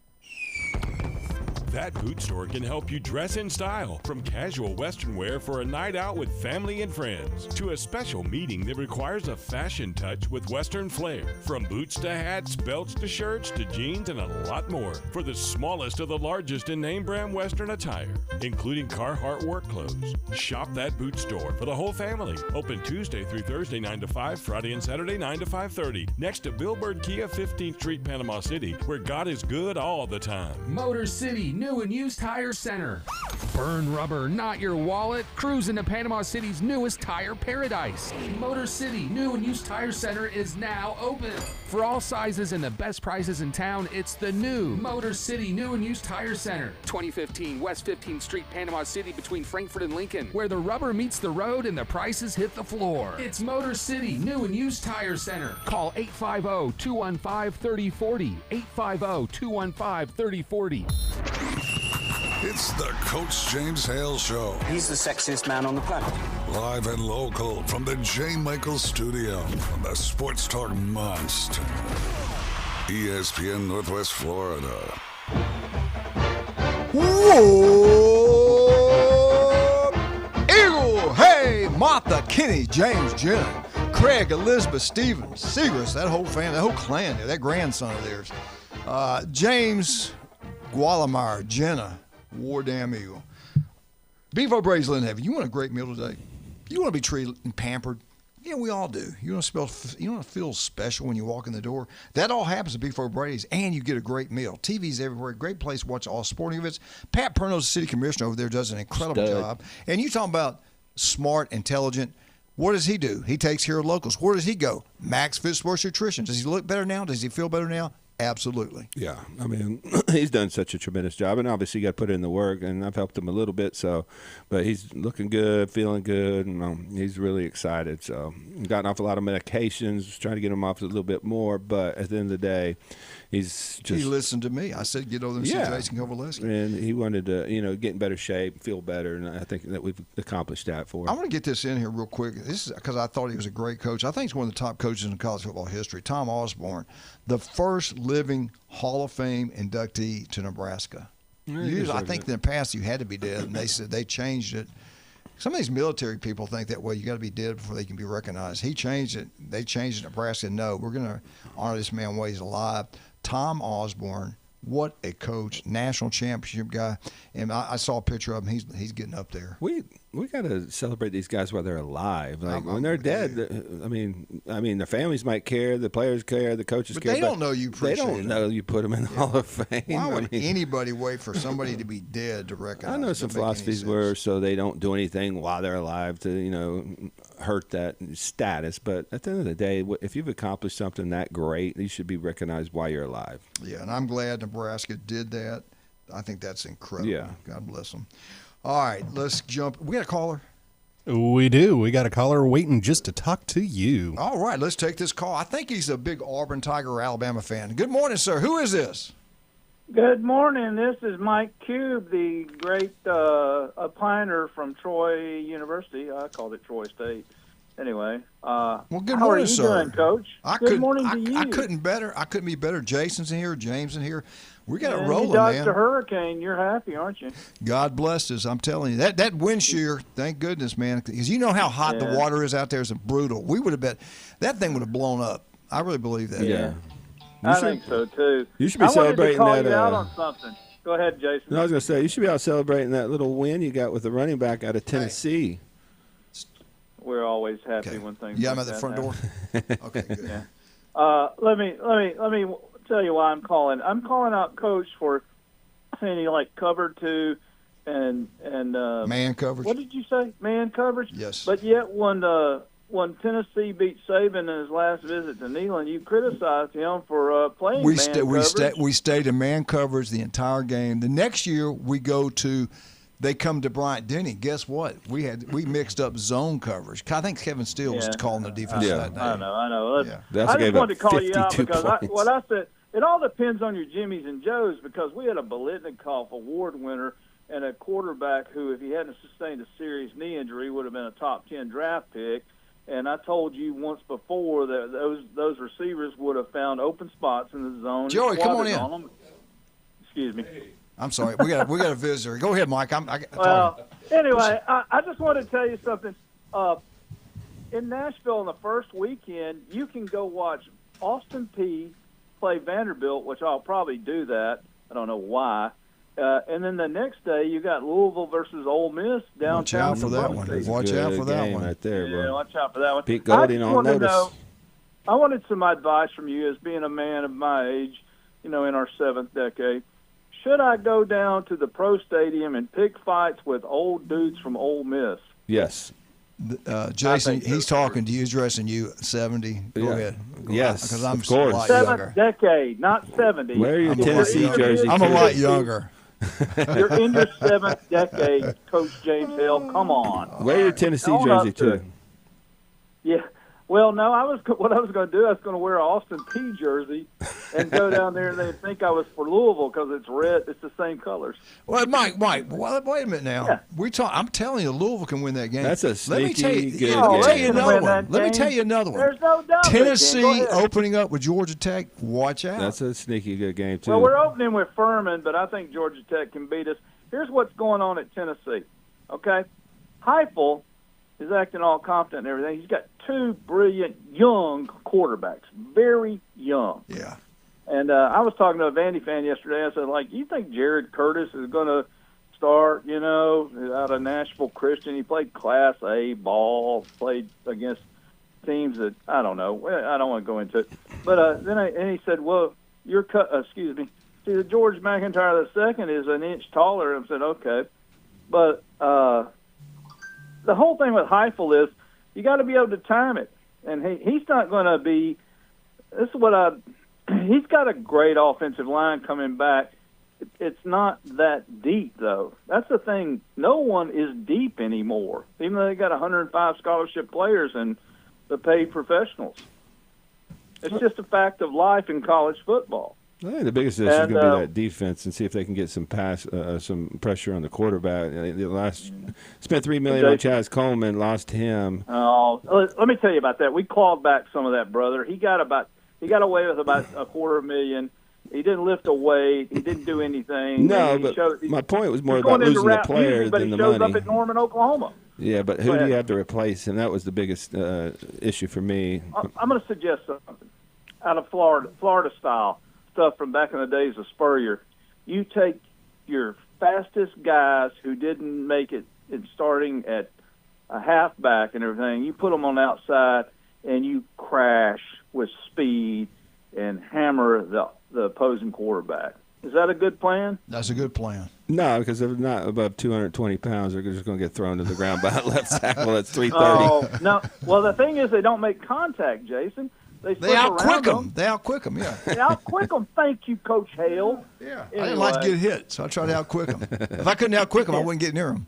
S21: That boot store can help you dress in style, from casual Western wear for a night out with family and friends to a special meeting that requires a fashion touch with Western flair. From boots to hats, belts to shirts to jeans and a lot more for the smallest of the largest in name brand Western attire, including Carhartt work clothes. Shop that boot store for the whole family. Open Tuesday through Thursday 9 to 5, Friday and Saturday 9 to 5:30. Next to Billboard Kia, 15th Street, Panama City, where God is good all the time.
S22: Motor City New and Used Tire Center. Burn rubber, not your wallet. Cruise into Panama City's newest tire paradise. Motor City New and Used Tire Center is now open. For all sizes and the best prices in town, it's the new Motor City New and Used Tire Center. 2015 West 15th Street, Panama City, between Frankfort and Lincoln, where the rubber meets the road and the prices hit the floor. It's Motor City New and Used Tire Center. Call 850-215-3040. 850-215-3040.
S1: It's the Coach James Hale Show.
S23: He's the sexiest man on the planet.
S1: Live and local from the J. Michaels Studio on the Sports Talk Monster. ESPN Northwest Florida.
S16: Whoa! Eagle! Hey! Martha, Kenny, James, Jenna, Craig, Elizabeth, Stevens, Segrist, that whole family, that whole clan there, that grandson of theirs. James, Gualamar, Jenna, War Damn Eagle. Bevo Braves Lynn Heaven, you want a great meal today? You want to be treated and pampered? Yeah, we all do. You want to feel special when you walk in the door? That all happens at Bevo Brady's, and you get a great meal. TV's everywhere. Great place to watch all sporting events. Pat Perno's the city commissioner over there, does an incredible job. And you talking about smart, intelligent. What does he do? He takes care of locals. Where does he go? Max Fit Sports Nutrition. Does he look better now? Does he feel better now? Absolutely.
S18: Yeah, I mean, he's done such a tremendous job, and obviously you got to put in the work, and I've helped him a little bit, but he's looking good, feeling good, and he's really excited. So gotten off a lot of medications, trying to get him off a little bit more, but at the end of the day, he
S16: listened to me. I said, get over them Jason Kovaleski.
S18: And he wanted to, get in better shape, feel better, and I think that we've accomplished that for him.
S16: I want to get this in here real quick. This is because I thought he was a great coach. I think he's one of the top coaches in college football history. Tom Osborne, the first living Hall of Fame inductee to Nebraska. I think in the past you had to be dead, and they said they changed it. Some of these military people think that way. You got to be dead before they can be recognized. He changed it. They changed it. Nebraska. No, we're going to honor this man while he's alive. Tom Osborne, what a coach, national championship guy, and I saw a picture of him. He's getting up there.
S18: We got to celebrate these guys while they're alive. Like when they're dead, I mean, their families might care, the players care, the coaches care.
S16: They don't know you.
S18: They don't know you put them in the Hall of Fame.
S16: Why would anybody wait for somebody to be dead to recognize?
S18: I know some philosophies were so they don't do anything while they're alive to hurt that status. But at the end of the day, if you've accomplished something that great, you should be recognized while you're alive.
S16: Yeah, and I'm glad Nebraska did that. I think that's incredible.
S18: Yeah.
S16: God bless them. All right, let's jump. We got a caller?
S17: We do. We got a caller waiting just to talk to you.
S16: All right, let's take this call. I think he's a big Auburn Tiger Alabama fan. Good morning, sir. Who is this?
S24: Good morning. This is Mike Cube, the great planter from Troy University. I called it Troy State. Anyway,
S16: well, good
S24: how
S16: morning,
S24: are you
S16: sir.
S24: doing, Coach? Good morning to you.
S16: I couldn't be better. Jason's in here. James in here. We got it
S24: And
S16: rolling,
S24: you dodged
S16: man.
S24: a hurricane. You're happy, aren't you?
S16: God bless us. I'm telling you that wind shear. Thank goodness, man, because you know how hot the water is out there. It's brutal. We would have bet that thing would have blown up. I really believe that.
S24: Yeah. I think so too.
S18: You should be celebrating
S24: that. I wanted
S18: that.
S24: to call you out on something. Go ahead, Jason.
S18: No, I was going to say you should be out celebrating that little win you got with the running back out of Tennessee.
S24: We're always happy when things.
S16: Yeah,
S24: like
S16: I'm at the front door. Okay, good.
S24: Yeah. Let me tell you why I'm calling. I'm calling out Coach for saying he cover two and
S16: man coverage.
S24: What did you say? Man coverage.
S16: Yes.
S24: But yet when Tennessee beat Saban in his last visit to Neyland, you criticized him for playing man coverage.
S16: We stayed in man coverage the entire game. The next year they come to Bryant-Denny. Guess what? We mixed up zone coverage. I think Kevin Steele was calling the defense that day.
S24: I know.
S18: Yeah.
S24: I just wanted to call you out because I said it all depends on your Jimmys and Joes because we had a Biletnikoff Award winner and a quarterback who, if he hadn't sustained a serious knee injury, would have been a top 10 draft pick. And I told you once before that those receivers would have found open spots in the zone.
S16: Joey, come on in.
S24: Excuse me.
S16: I'm sorry. We got a visitor. Go ahead, Mike.
S24: Anyway, I just wanted to tell you something. In Nashville, on the first weekend, you can go watch Austin Peay play Vanderbilt, which I'll probably do that. I don't know why. And then the next day, you got Louisville versus Ole Miss downtown.
S16: Watch out for that one. Watch out for that one.
S18: Right there, bro.
S24: Yeah, watch out for that one.
S18: Pete Golding on notice.
S24: I wanted some advice from you as being a man of my age, in our 7th decade. Should I go down to the Pro Stadium and pick fights with old dudes from Ole Miss?
S18: Yes.
S16: Jason, he's talking to you, addressing you, 70. Go ahead.
S18: Yes,
S16: because I'm
S18: of course.
S16: a lot
S24: 7th
S16: younger.
S24: decade, not 70.
S18: Wear your Tennessee jersey.
S16: I'm a lot younger.
S24: You're in your 7th decade, Coach James Hale. Come on.
S18: Wear your Tennessee jersey, too.
S24: Yeah. Well, no, what I was going to do, I was going to wear an Austin Peay jersey and go down there, and they'd think I was for Louisville because it's red. It's the same colors.
S16: Well, Mike, wait a minute now. Yeah. I'm telling you, Louisville can win that game.
S18: That's a sneaky
S16: Let me tell you,
S18: good
S16: Let me tell you
S24: game.
S16: another one. Let me tell you another one.
S24: There's no doubt.
S16: Tennessee opening up with Georgia Tech. Watch out.
S18: That's a sneaky good game, too.
S24: Well, we're opening with Furman, but I think Georgia Tech can beat us. Here's what's going on at Tennessee, okay? Heupel is acting all confident and everything. He's got 2 brilliant young quarterbacks, very young.
S16: Yeah.
S24: And I was talking to a Vandy fan yesterday. I said, you think Jared Curtis is going to start, out of Nashville Christian? He played Class A ball, played against teams that, I don't know. I don't want to go into it. But then he said, well, excuse me. See, the George McIntyre II is an inch taller. I said, okay. But the whole thing with Heupel is you got to be able to time it. And he's not going to be – he's got a great offensive line coming back. It's not that deep, though. That's the thing. No one is deep anymore, even though they got 105 scholarship players and the paid professionals. It's just a fact of life in college football.
S18: I think the biggest issue is going to be that defense and see if they can get some some pressure on the quarterback. Spent $3 million on Chaz Coleman, lost him.
S24: Oh, let me tell you about that. We clawed back some of that, brother. He got away with about $250,000. He didn't lift a weight. He didn't do anything.
S18: No, but my point was more about losing the player than the money.
S24: But he shows up at Norman, Oklahoma.
S18: Yeah, but who do you have to replace? And that was the biggest issue for me.
S24: I'm going to suggest something out of Florida style stuff from back in the days of Spurrier. You take your fastest guys who didn't make it in starting at a halfback and everything. You put them on the outside, and you crash with speed and hammer the opposing quarterback. Is that a good plan?
S16: That's a good plan.
S18: No, because if they're not above 220 pounds, they're just going to get thrown to the ground by a left tackle at 330.
S24: Oh, no. Well, the thing is they don't make contact, Jason. They
S16: outquick them. They outquick them, yeah.
S24: They outquick them. Thank you, Coach Hale.
S16: Yeah. Anyway. I didn't like to get hit, so I tried to outquick them. If I couldn't outquick them, I wouldn't get near them.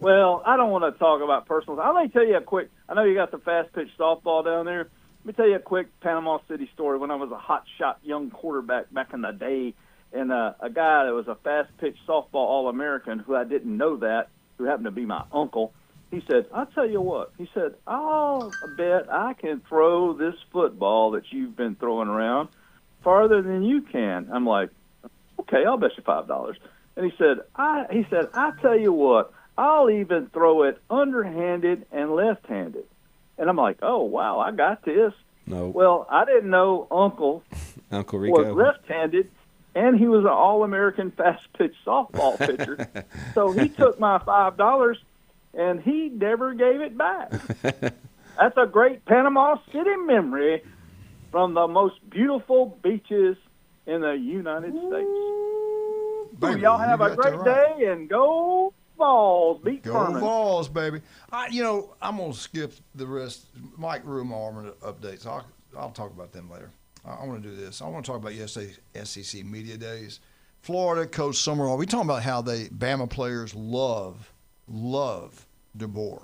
S24: Well, I don't want to talk about personal. I'll let me tell you a quick. I know you got the fast pitch softball down there. Let me tell you a quick Panama City story. When I was a hot shot young quarterback back in the day, and a guy that was a fast pitch softball All-American who I didn't know that, who happened to be my uncle, he said, I'll tell you what. He said, I'll bet I can throw this football that you've been throwing around farther than you can. I'm like, okay, I'll bet you $5. And he said, I tell you what, I'll even throw it underhanded and left-handed. And I'm like, oh, wow, I got this.
S18: No.
S24: Well, I didn't know Uncle
S18: Rico
S24: was left-handed, and he was an All-American fast-pitch softball pitcher. So he took my $5, and he never gave it back. That's a great Panama City memory from the most beautiful beaches in the United States.
S16: Baby,
S24: y'all have a great day, and go Vols. Beat Furman.
S16: Go Vols, baby. I'm going to skip the rest. Mike Room Armor updates. I'll talk about them later. I want to do this. I want to talk about yesterday's SEC Media Days. Florida Coach Summerall. We talking about how Bama players love DeBoer.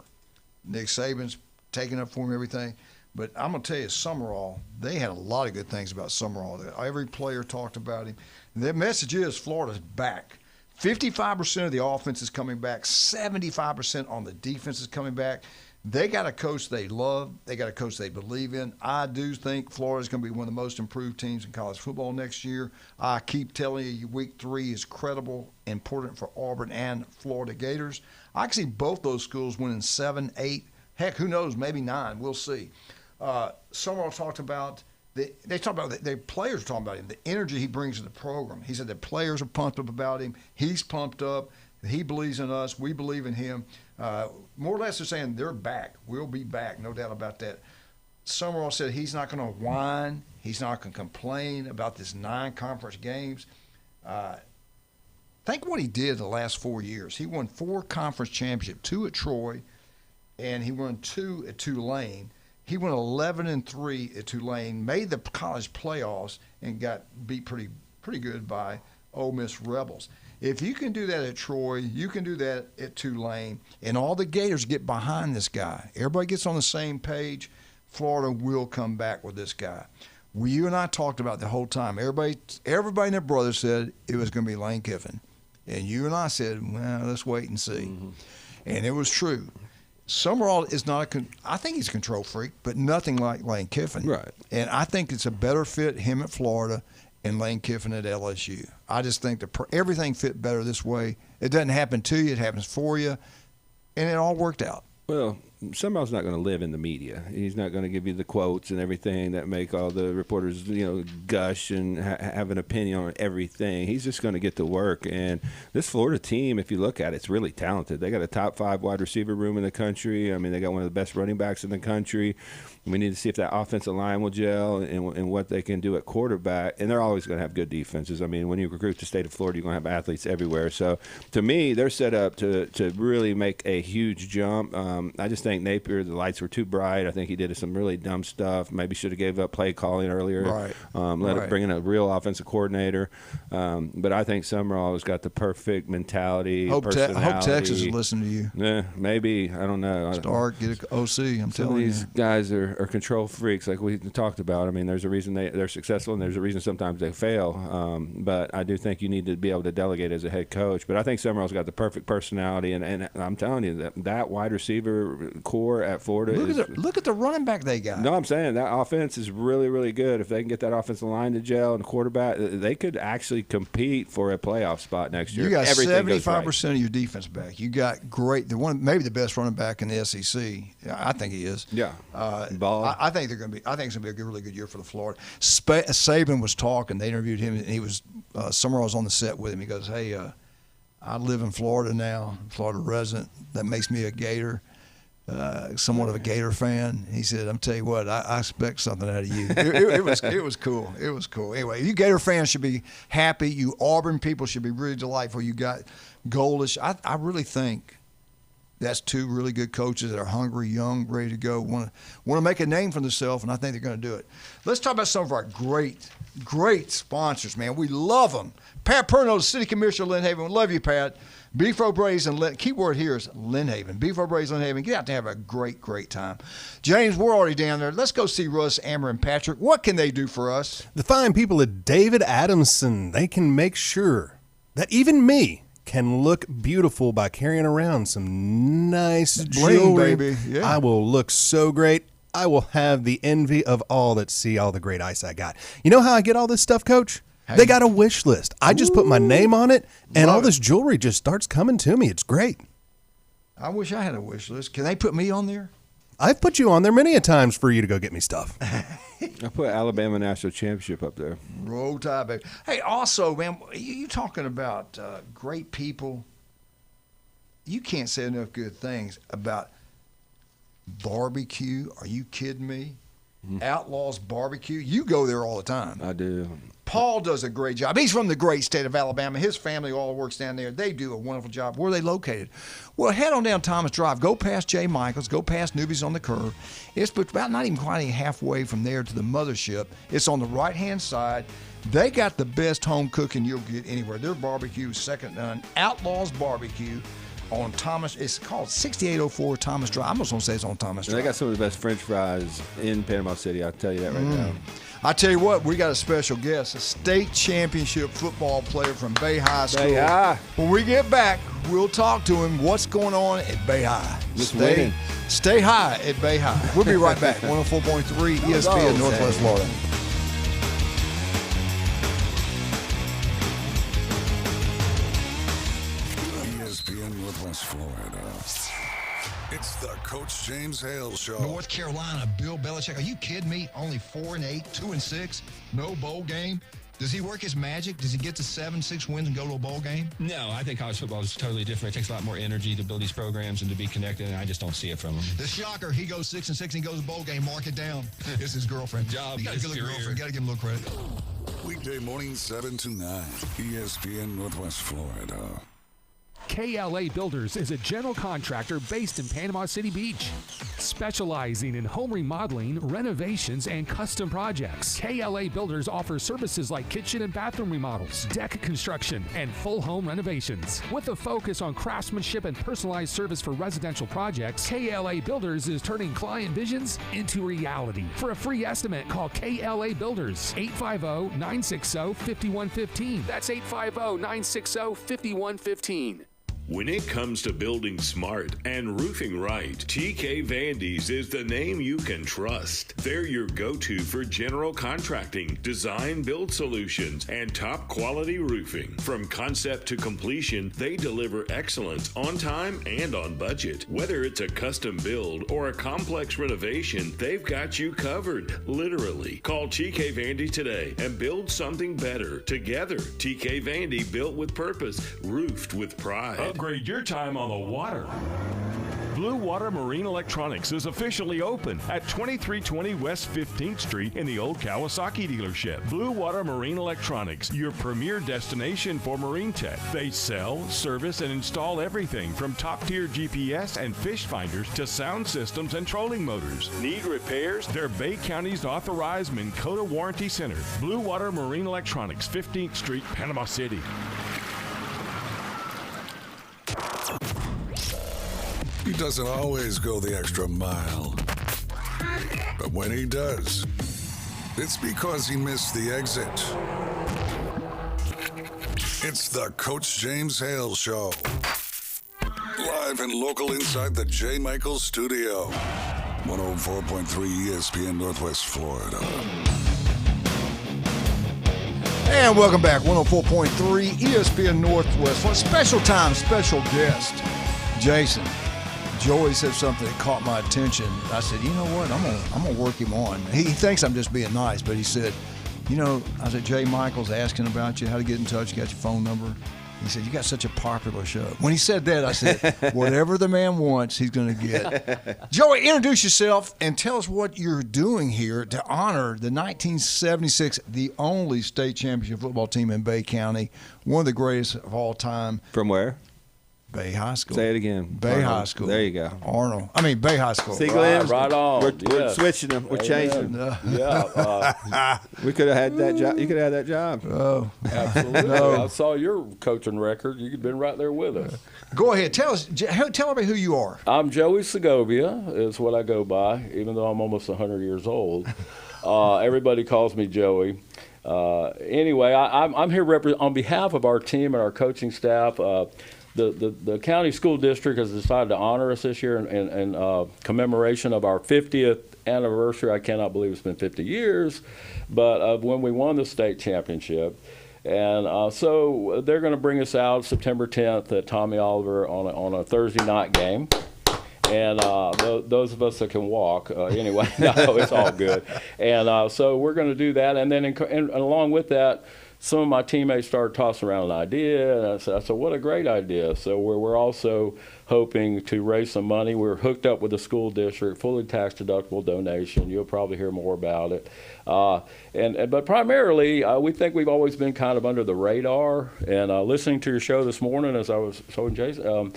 S16: Nick Saban's taking up for him everything. But I'm going to tell you, Summerall, they had a lot of good things about Summerall. Every player talked about him. And their message is Florida's back. 55% of the offense is coming back. 75% on the defense is coming back. They got a coach they love. They got a coach they believe in. I do think Florida's going to be one of the most improved teams in college football next year. I keep telling you, week 3 is credible, important for Auburn and Florida Gators. I can see both those schools winning 7, 8, heck, who knows, maybe 9. We'll see. Summerall talked about the players are talking about him, the energy he brings to the program. He said the players are pumped up about him. He's pumped up. He believes in us. We believe in him. More or less they're saying they're back. We'll be back, no doubt about that. Summerall said he's not going to whine. He's not going to complain about this 9 conference games. Think what he did the last 4 years. He won 4 conference championships, 2 at Troy, and he won 2 at Tulane. He went 11-3 at Tulane, made the college playoffs, and got beat pretty good by Ole Miss Rebels. If you can do that at Troy, you can do that at Tulane, and all the Gators get behind this guy. Everybody gets on the same page. Florida will come back with this guy. You and I talked about the whole time. Everybody and their brother said it was going to be Lane Kiffin. And you and I said, well, let's wait and see. Mm-hmm. And it was true. Summerall is not I think he's a control freak, but nothing like Lane Kiffin.
S18: Right.
S16: And I think it's a better fit, him at Florida and Lane Kiffin at LSU. I just think everything fit better this way. It doesn't happen to you, it happens for you, and it all worked out.
S18: Well, Summerall's not going to live in the media. He's not going to give you the quotes and everything that make all the reporters, gush and have an opinion on everything. He's just going to get to work. And this Florida team, if you look at it, it's really talented. They got a top 5 wide receiver room in the country. I mean, they got one of the best running backs in the country. We need to see if that offensive line will gel and what they can do at quarterback. And they're always going to have good defenses. I mean, when you recruit the state of Florida, you're going to have athletes everywhere. So, to me, they're set up to really make a huge jump. I just think Napier, the lights were too bright. I think he did some really dumb stuff. Maybe should have gave up play calling earlier.
S16: Right.
S18: Bring in a real offensive coordinator. But I think Summerall has got the perfect mentality, personality.
S16: I hope Texas will listen to you.
S18: Yeah, maybe. I don't know.
S16: Start, get an OC, I'm telling you.
S18: These guys are control freaks like we talked about. I mean, there's a reason they're successful and there's a reason sometimes they fail. But I do think you need to be able to delegate as a head coach. But I think Summerall's got the perfect personality. And I'm telling you, that wide receiver core at Florida
S16: look at the running back they got.
S18: No, I'm saying that offense is really, really good. If they can get that offensive line to gel and quarterback, they could actually compete for a playoff spot next year.
S16: You got 75% of your defense back. You got great, maybe the best running back in the SEC. I think he is.
S18: Yeah.
S16: Ball. I think it's going to be a really good year for the Florida. Saban was talking. They interviewed him, and he was Summerall was on the set with him. He goes, "Hey, I live in Florida now, Florida resident. That makes me a Gator." Somewhat of a Gator fan. He said, "I'm tell you what, I expect something out of you." It was cool. It was cool. Anyway, you Gator fans should be happy. You Auburn people should be really delightful. You got Goldish. I really think that's 2 really good coaches that are hungry, young, ready to go, want to make a name for themselves, and I think they're going to do it. Let's talk about some of our great sponsors, man. We love them. Pat Perno, City Commissioner of Lynn Haven. We love you, Pat. Beef O'Brady's and key word here is Lynn Haven. Beef O'Brady's Lynn Haven. Get out to have a great time. James, we're already down there. Let's go see Russ, Amber, and Patrick. What can they do for us?
S17: The fine people at David Adamson, they can make sure that even me can look beautiful by carrying around some nice jewelry.
S16: Baby. Yeah.
S17: I will look so great. I will have the envy of all that see all the great ice I got. You know how I get all this stuff, Coach? They got a wish list. I just put my name on it, and all this jewelry just starts coming to me. It's great.
S16: I wish I had a wish list. Can they put me on there?
S17: I've put you on there many a times for you to go get me stuff.
S18: I put Alabama National Championship up there.
S16: Roll Tide, baby. Hey, also, man, you talking about great people. You can't say enough good things about barbecue. Are you kidding me? Mm-hmm. Outlaws Barbecue. You go there all the time.
S18: I do.
S16: Paul does a great job. He's from the great state of Alabama. His family all works down there. They do a wonderful job. Where are they located? Well, head on down Thomas Drive. Go past J. Michaels. Go past Newbies on the Curve. It's about not even quite halfway from there to the mothership. It's on the right-hand side. They got the best home cooking you'll get anywhere. Their barbecue is second to none. Outlaws Barbecue on Thomas. It's called 6804 Thomas Drive. I'm just going to say it's on Thomas Drive.
S18: They got some of the best French fries in Panama City. I'll tell you that right now.
S16: I tell you what, we got a special guest, a state championship football player from Bay High School.
S18: Bay High.
S16: When we get back, we'll talk to him. What's going on at Bay High?
S18: Just winning.
S16: Stay high at Bay High. We'll be right back. 104.3 ESPN Northwest Florida.
S1: ESPN Northwest Florida. It's the Coach James Hale Show.
S2: North Carolina, Bill Belichick. Are you kidding me? Only 4-8, 2-6, no bowl game. Does he work his magic? Does he get to 7-6 wins and go to a bowl game?
S12: No, I think college football is totally different. It takes a lot more energy to build these programs and to be connected, and I just don't see it from him.
S2: The shocker, he goes 6-6 and he goes to bowl game. Mark it down. It's his girlfriend.
S12: Job,
S2: you got a good girlfriend. You got to give him a little credit.
S1: Weekday morning 7 to 9. ESPN Northwest Florida.
S22: KLA Builders is a general contractor based in Panama City Beach, specializing in home remodeling, renovations, and custom projects. KLA Builders offers services like kitchen and bathroom remodels, deck construction, and full home renovations. With a focus on craftsmanship and personalized service for residential projects, KLA Builders is turning client visions into reality. For a free estimate, call KLA Builders, 850-960-5115. That's 850-960-5115.
S21: When it comes to building smart and roofing right, TK Vandy's is the name you can trust. They're your go-to for general contracting, design build solutions, and top quality roofing. From concept to completion, they deliver excellence on time and on budget. Whether it's a custom build or a complex renovation, they've got you covered, literally. Call TK Vandy today and build something better. Together, TK Vandy, built with purpose, roofed with pride. Upgrade your time on the water. Blue Water Marine Electronics is officially open at 2320 West 15th Street in the old Kawasaki dealership. Blue Water Marine Electronics, your premier destination for marine tech. They sell, service, and install everything from top-tier GPS and fish finders to sound systems and trolling motors. Need repairs? They're Bay County's authorized Minn Kota Warranty Center. Blue Water Marine Electronics, 15th Street, Panama City.
S1: He doesn't always go the extra mile. But when he does, it's because he missed the exit. It's the Coach James Hale Show. Live and local inside the J. Michaels studio. 104.3 ESPN Northwest Florida.
S16: And welcome back. 104.3 ESPN Northwest Florida. Special time, special guest, Jason. Joey said something that caught my attention. I said, you know what? I'm gonna work him on. He thinks I'm just being nice, but he said, you know, I said, Jay Michaels asking about you, how to get in touch, got your phone number. He said, you got such a popular show. When he said that, I said, whatever the man wants, he's going to get. Joey, introduce yourself and tell us what you're doing here to honor the 1976, the only state championship football team in Bay County, one of the greatest of all time.
S18: From where?
S16: Bay High School.
S18: Say it again.
S16: Bay
S18: Arnold.
S16: High School.
S18: There you go.
S16: Bay High School.
S18: See, Glenn?
S3: Right on.
S18: We're switching them. We're changing them.
S3: Yeah.
S18: We could have had that job. You could have had that job.
S16: Oh,
S3: absolutely.
S16: No.
S3: I saw your coaching record. You've been right there with us.
S16: Go ahead. Tell everybody who you are.
S3: I'm Joey Segovia is what I go by, even though I'm almost 100 years old. Everybody calls me Joey. Anyway, I'm here on behalf of our team and our coaching staff. The county school district has decided to honor us this year in commemoration of our 50th anniversary. I cannot believe it's been 50 years, but of when we won the state championship. And so they're going to bring us out September 10th at Tommy Oliver on a Thursday night game. And those of us that can walk, anyway, no, it's all good. And so we're going to do that. And then and along with that, some of my teammates started tossing around an idea, and I said, what a great idea. So we're also hoping to raise some money. We're hooked up with the school district, fully tax-deductible donation. You'll probably hear more about it. But primarily, we think we've always been kind of under the radar. And listening to your show this morning, as I was showing Jason,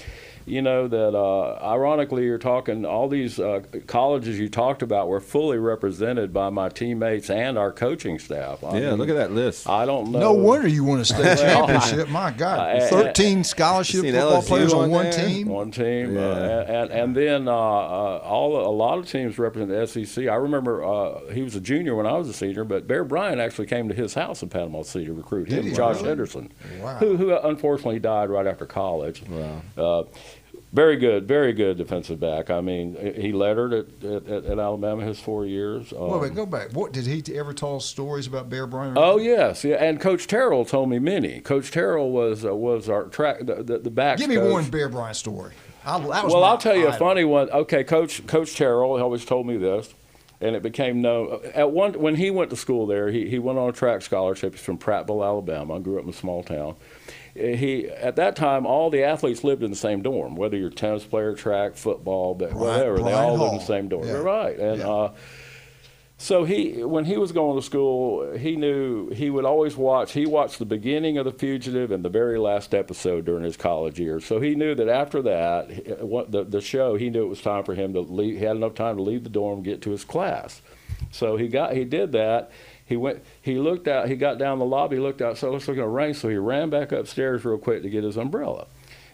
S3: you know, that ironically you're talking, all these colleges you talked about were fully represented by my teammates and our coaching staff. I mean,
S18: look at that list.
S3: I don't know.
S16: No wonder you won a state championship. My God, 13 scholarship football players on one team.
S3: One team, and then a lot of teams represent the SEC. I remember he was a junior when I was a senior, but Bear Bryant actually came to his house in Panama City to recruit him. Josh Henderson, who unfortunately died right after college. Wow. Very good defensive back. I mean, he lettered at Alabama his 4 years.
S16: Wait, go back. What did he ever tell stories about Bear Bryant?
S3: Oh yes, yeah. And Coach Terrell told me many. Coach Terrell was our track the back.
S16: Give me
S3: coach.
S16: One Bear Bryant story.
S3: I'll tell you a funny one. Okay, Coach Terrell always told me this. And it became known when he went to school there. He went on a track scholarship. He's from Prattville, Alabama. I grew up in a small town. At that time, all the athletes lived in the same dorm. Whether you're a tennis player, track, football, whatever, they all lived in the same dorm. Yeah. Right. And so when he was going to school, he knew he would always watch. He watched the beginning of The Fugitive and the very last episode during his college years. So he knew that after that, the show, he knew it was time for him to leave. He had enough time to leave the dorm, get to his class. So he did that. He looked out. He got down the lobby, looked out. So it's looking to rain. So he ran back upstairs real quick to get his umbrella,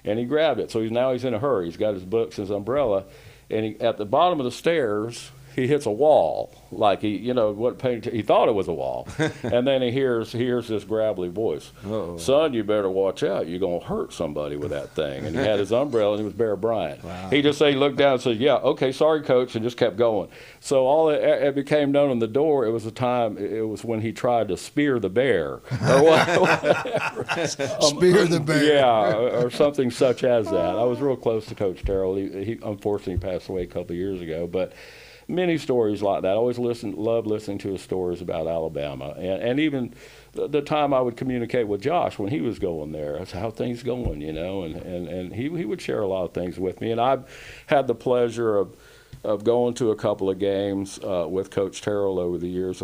S3: and he grabbed it. So now he's in a hurry. He's got his books, his umbrella, and at the bottom of the stairs, he hits a wall, like he thought it was a wall, and then he hears this gravelly voice. Uh-oh. Son, you better watch out. You're gonna hurt somebody with that thing. And he had his umbrella, and it was Bear Bryant. Wow. He just he looked down and said, "Yeah, okay, sorry, coach," and just kept going. So it became known in the door. It was a time. It was when he tried to spear the bear, or whatever.
S16: Spear the bear.
S3: Yeah, or something such as that. I was real close to Coach Terrell. He unfortunately passed away a couple of years ago, but. Many stories like that. I always loved listening to his stories about Alabama, and even the time I would communicate with Josh when he was going there. That's how things going, and he would share a lot of things with me. And I've had the pleasure of going to a couple of games with Coach Terrell over the years,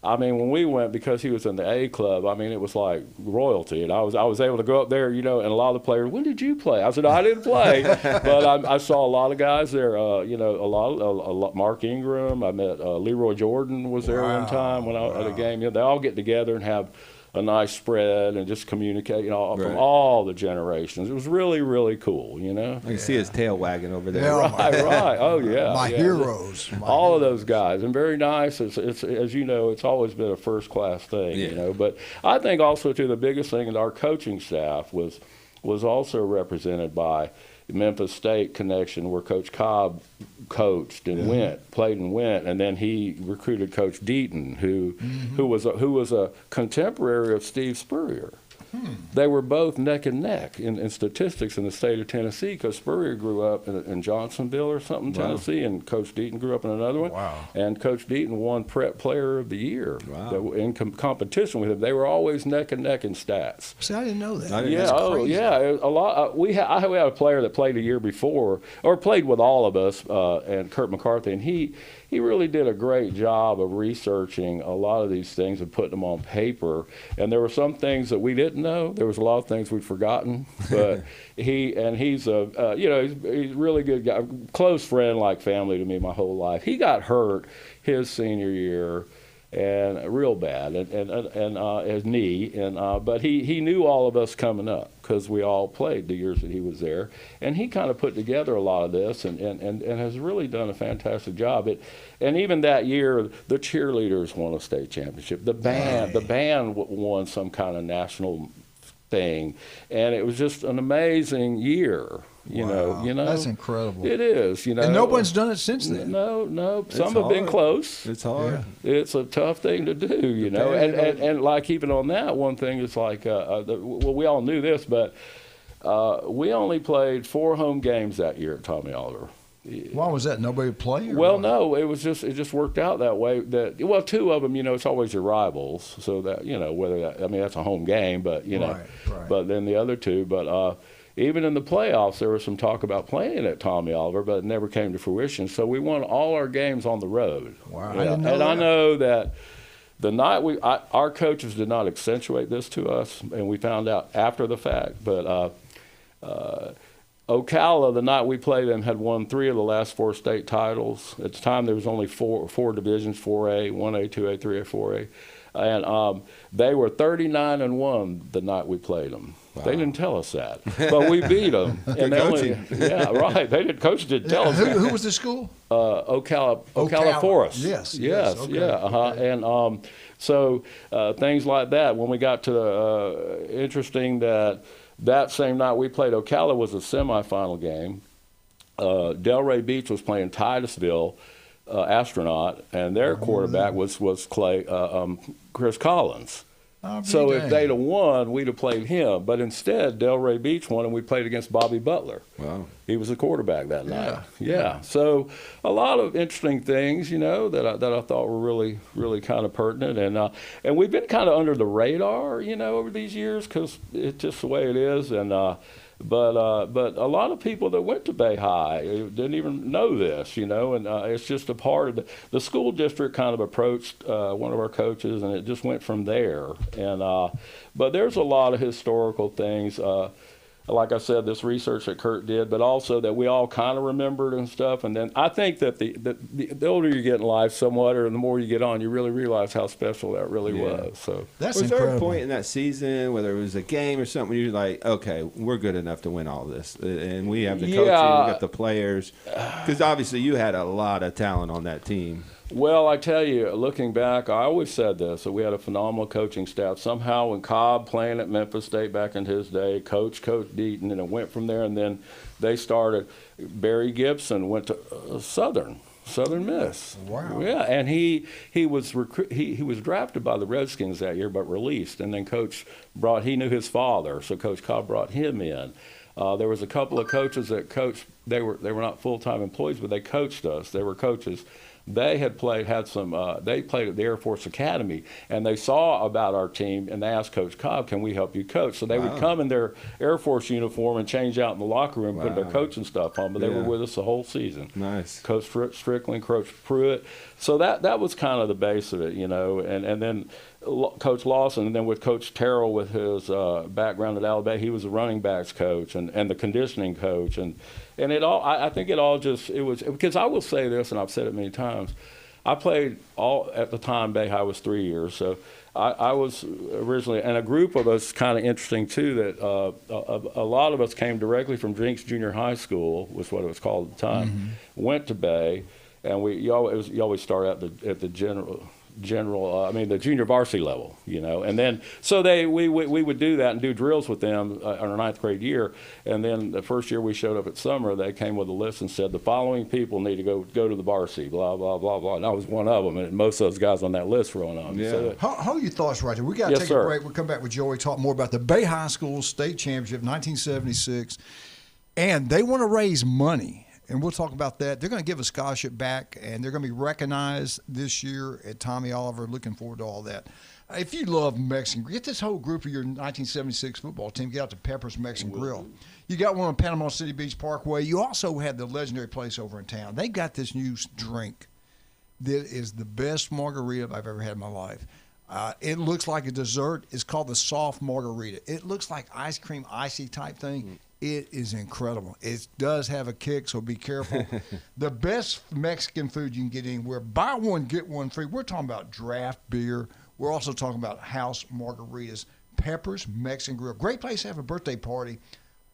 S3: I mean, when we went, because he was in the A club, I mean, it was like royalty. And I was able to go up there, and a lot of the players, when did you play? I said, no, I didn't play. But I saw a lot of guys there, a lot, Mark Ingram. I met Leroy Jordan was there one time when I at a game. They all get together and have a nice spread and just communicate, from all the generations. It was really, really cool, I
S18: can see his tail wagging over there.
S3: Yeah, right. Oh, yeah.
S16: My heroes.
S3: All of those guys. And very nice. It's as you know, it's always been a first-class thing, But I think also, too, the biggest thing in our coaching staff was also represented by Memphis State connection, where Coach Cobb coached and played and went, and then he recruited Coach Deaton, who was a contemporary of Steve Spurrier. They were both neck and neck in statistics in the state of Tennessee, because Spurrier grew up in Johnsonville or something, Tennessee, and Coach Deaton grew up in another one. Wow. And Coach Deaton won Prep Player of the Year in competition with him. They were always neck and neck in stats.
S16: See, I didn't know that.
S3: Yeah, a lot. I had a player that played a year before, or played with all of us, and Kurt McCarthy, and he really did a great job of researching a lot of these things and putting them on paper. And there were some things that we didn't know. There was a lot of things we'd forgotten. But he's a he's a really good guy, close friend, like family to me my whole life. He got hurt his senior year, and real bad, and his knee, but he knew all of us coming up, because we all played the years that he was there, and he kind of put together a lot of this, and has really done a fantastic job. And even that year, the cheerleaders won a state championship. The band won some kind of national thing, and it was just an amazing year. You know,
S16: that's incredible.
S3: It is,
S16: and no one's done it since then.
S3: No. Some have been close.
S18: It's hard.
S3: Yeah. It's a tough thing to do, And like, even on that, one thing is like, we all knew this, but we only played 4 home games that year at Tommy Oliver.
S16: Why was that? Nobody played?
S3: Well, no, it just worked out that way. 2 of them, it's always your rivals, so that that's a home game, but
S16: right.
S3: But then the other 2, but. Even in the playoffs, there was some talk about playing at Tommy Oliver, but it never came to fruition. So we won all our games on the road.
S16: Wow!
S3: Yeah. I know that the night our coaches did not accentuate this to us, and we found out after the fact. But Ocala, the night we played them, had won 3 of the last 4 state titles. At the time, there was only four divisions: 4A, 1A, 2A, 3A, 4A, and they were 39-1 the night we played them. Wow. They didn't tell us that, but we beat them. And they only, yeah, right. They didn't. Coach didn't tell us.
S16: Who was the school?
S3: Ocala Forest.
S16: Yes. Okay.
S3: Yeah. Okay. And so things like that. When we got to interesting that same night we played Ocala was a semifinal game. Delray Beach was playing Titusville Astronaut, and their quarterback was Chris Collins. So if they'd have won, we'd have played him. But instead, Delray Beach won, and we played against Bobby Butler. Wow. He was the quarterback that night. Yeah. So a lot of interesting things, that I thought were really, really kind of pertinent. And we've been kind of under the radar, over these years because it's just the way it is. And But a lot of people that went to Bay High didn't even know this, and it's just a part of the school district kind of approached one of our coaches, and it just went from there. And but there's a lot of historical things. Like I said, this research that Kurt did, but also that we all kind of remembered and stuff. And then I think that the older you get in life somewhat, or the more you get on, you really realize how special that really was. So
S18: was there a point in that season, whether it was a game or something, you're like, okay, we're good enough to win all this, and we have the coaching, we got the players, because obviously you had a lot of talent on that team.
S3: Well, I tell you, looking back, I always said this, that we had a phenomenal coaching staff. Somehow when Cobb playing at Memphis State back in his day, Coach Deaton, and it went from there, and then they started. Barry Gibson went to Southern Miss.
S16: Wow.
S3: Yeah, and he was drafted by the Redskins that year, but released. And then he knew his father, so Coach Cobb brought him in. There was a couple of coaches that coached. They were not full-time employees, but they coached us. They were coaches. They they played at the Air Force Academy, and they saw about our team, and they asked Coach Cobb, can we help you coach? So they would come in their Air Force uniform and change out in the locker room, put their coaching stuff on, but they were with us the whole season.
S18: Nice.
S3: Coach Strickland, Coach Pruitt. So that was kind of the base of it, and then Coach Lawson, and then with Coach Terrell with his background at Alabama, he was the running backs coach and the conditioning coach, and it all. I think it all it was because I will say this, and I've said it many times. I played at the time. Bay High was 3 years, so I was originally, and a group of us kind of interesting too. That a lot of us came directly from Jenks Junior High School, was what it was called at the time. Mm-hmm. Went to Bay, and you always start at the the junior varsity level, and then so we would do that and do drills with them in our 9th grade year, and then the first year we showed up at summer, they came with a list and said the following people need to go to the varsity, blah blah blah blah, and I was one of them, and most of those guys on that list were on them.
S16: Yeah.
S3: So
S16: How are your thoughts right there? We got to take a break. We'll come back with Joey, talk more about the Bay High School State Championship 1976, and they want to raise money. And we'll talk about that. They're going to give a scholarship back, and they're going to be recognized this year at Tommy Oliver. Looking forward to all that. If you love Mexican, get this whole group of your 1976 football team. Get out to Pepper's Mexican Grill. You got one on Panama City Beach Parkway. You also have the legendary place over in town. They got this new drink that is the best margarita I've ever had in my life. It looks like a dessert. It's called the soft margarita. It looks like ice cream, icy type thing. It is incredible. It does have a kick, so be careful. The best Mexican food you can get anywhere. Buy one, get one free. We're talking about draft beer. We're also talking about house margaritas. Pepper's Mexican Grill. Great place to have a birthday party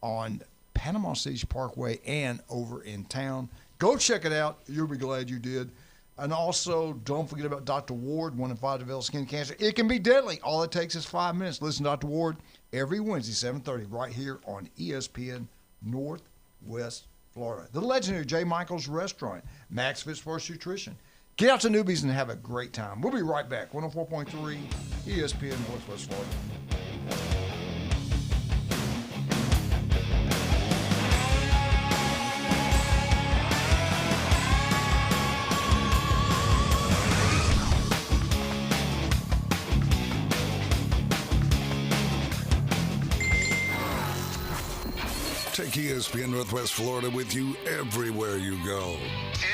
S16: on Panama City Parkway and over in town. Go check it out. You'll be glad you did. And also, don't forget about Dr. Ward, 1 in 5 develop skin cancer. It can be deadly. All it takes is 5 minutes. Listen to Dr. Ward every Wednesday, 7:30, right here on ESPN Northwest Florida. The legendary J. Michael's Restaurant, Max Fit Sports Nutrition. Get out to Newbies and have a great time. We'll be right back. 104.3 ESPN Northwest Florida.
S1: Take ESPN Northwest Florida with you everywhere you go.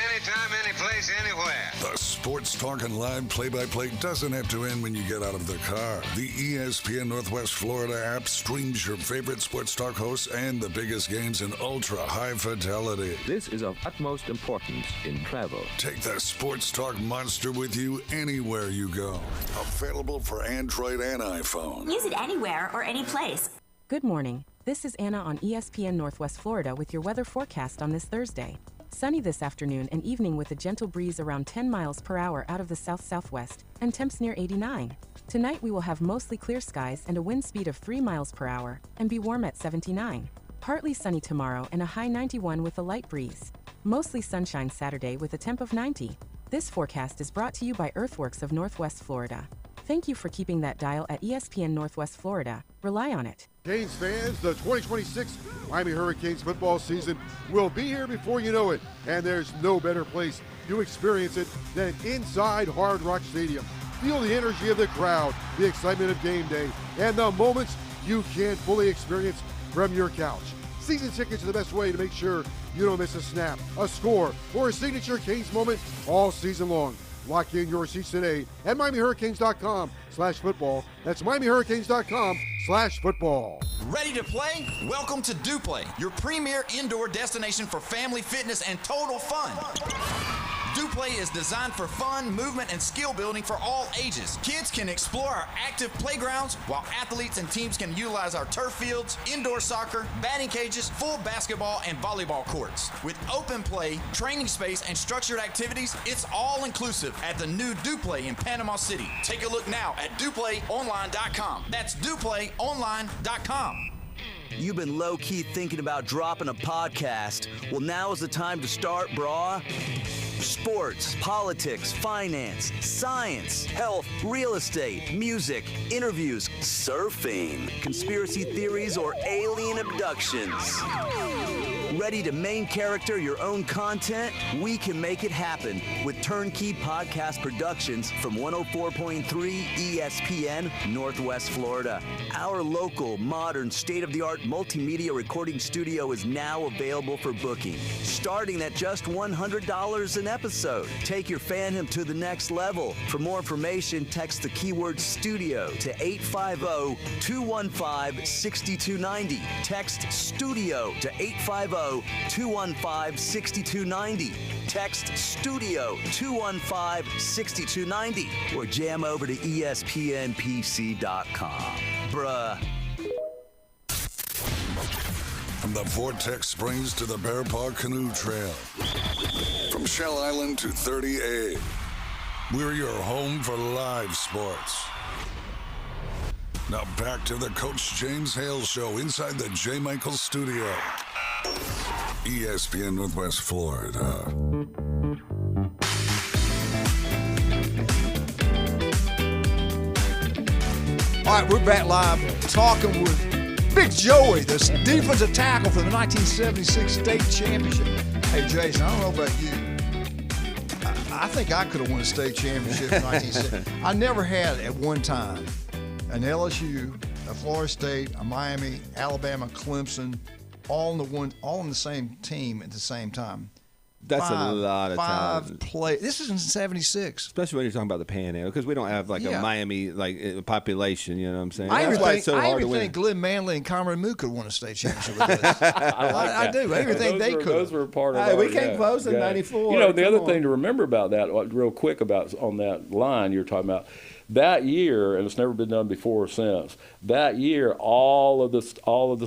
S5: Anytime, anyplace, anywhere.
S1: The sports talk and live play-by-play doesn't have to end when you get out of the car. The ESPN Northwest Florida app streams your favorite sports talk hosts and the biggest games in ultra-high fidelity.
S6: This is of utmost importance in travel.
S1: Take the sports talk monster with you anywhere you go. Available for Android and iPhone.
S15: Use it anywhere or any place.
S20: Good morning. This is Anna on ESPN Northwest Florida with your weather forecast on this Thursday. Sunny this afternoon and evening with a gentle breeze around 10 miles per hour out of the south-southwest and temps near 89. Tonight we will have mostly clear skies and a wind speed of 3 miles per hour and be warm at 79. Partly sunny tomorrow and a high 91 with a light breeze. Mostly sunshine Saturday with a temp of 90. This forecast is brought to you by Earthworks of Northwest Florida. Thank you for keeping that dial at ESPN Northwest Florida. Rely on it.
S14: Canes fans, the 2026 Miami Hurricanes football season will be here before you know it, and there's no better place to experience it than inside Hard Rock Stadium. Feel the energy of the crowd, the excitement of game day, and the moments you can't fully experience from your couch. Season tickets are the best way to make sure you don't miss a snap, a score, or a signature Canes moment all season long. Lock in your seats today at MiamiHurricanes.com/football. That's MiamiHurricanes.com/football.
S19: Ready to play? Welcome to DuPlay, your premier indoor destination for family fitness and total fun. DuPlay is designed for fun, movement, and skill building for all ages. Kids can explore our active playgrounds, while athletes and teams can utilize our turf fields, indoor soccer, batting cages, full basketball, and volleyball courts. With open play, training space, and structured activities, it's all inclusive at the new DuPlay in Panama City. Take a look now at DuPlayOnline.com. That's DuPlayOnline.com.
S25: You've been low-key thinking about dropping a podcast. Well, now is the time to start, brah. Sports, politics, finance, science, health, real estate, music, interviews, surfing, conspiracy theories, or alien abductions. Ready to main character your own content? We can make it happen with Turnkey Podcast Productions from 104.3 ESPN Northwest Florida. Our local, modern, state-of-the-art multimedia recording studio is now available for booking, starting at just $100 an episode. Take your fandom to the next level. For more information, text the keyword studio to 850-215-6290. Text studio to 850-215-6290. Text studio 215-6290 or jam over to ESPNPC.com. Bruh.
S1: From the Vortex Springs to the Bear Paw Canoe Trail. From Shell Island to 30A. We're your home for live sports. Now back to the Coach James Hale Show inside the J. Michaels studio. ESPN Northwest Florida.
S16: All right, we're back live talking with Big Joey, the defensive tackle for the 1976 state championship. Hey, Jason, I don't know about you. I think I could have won a state championship in 1970. I never had at one time an LSU, a Florida State, a Miami, Alabama, Clemson, all in the same team at the same time.
S18: That's a lot of
S16: five
S18: time.
S16: Play. This is in '76.
S18: Especially when you're talking about the Panhandle, because we don't have like a Miami population. You know what I'm saying?
S16: I
S18: That's why it's so hard to
S16: even
S18: win.
S16: think Glenn Manley and Cameron Moo could have won a state championship with us. I do. I even think they could.
S3: Those were part of
S18: we came close in '94.
S3: You know, the other thing to remember about that, real quick about on that line you're talking about, that year, and it's never been done before or since. That year, all of the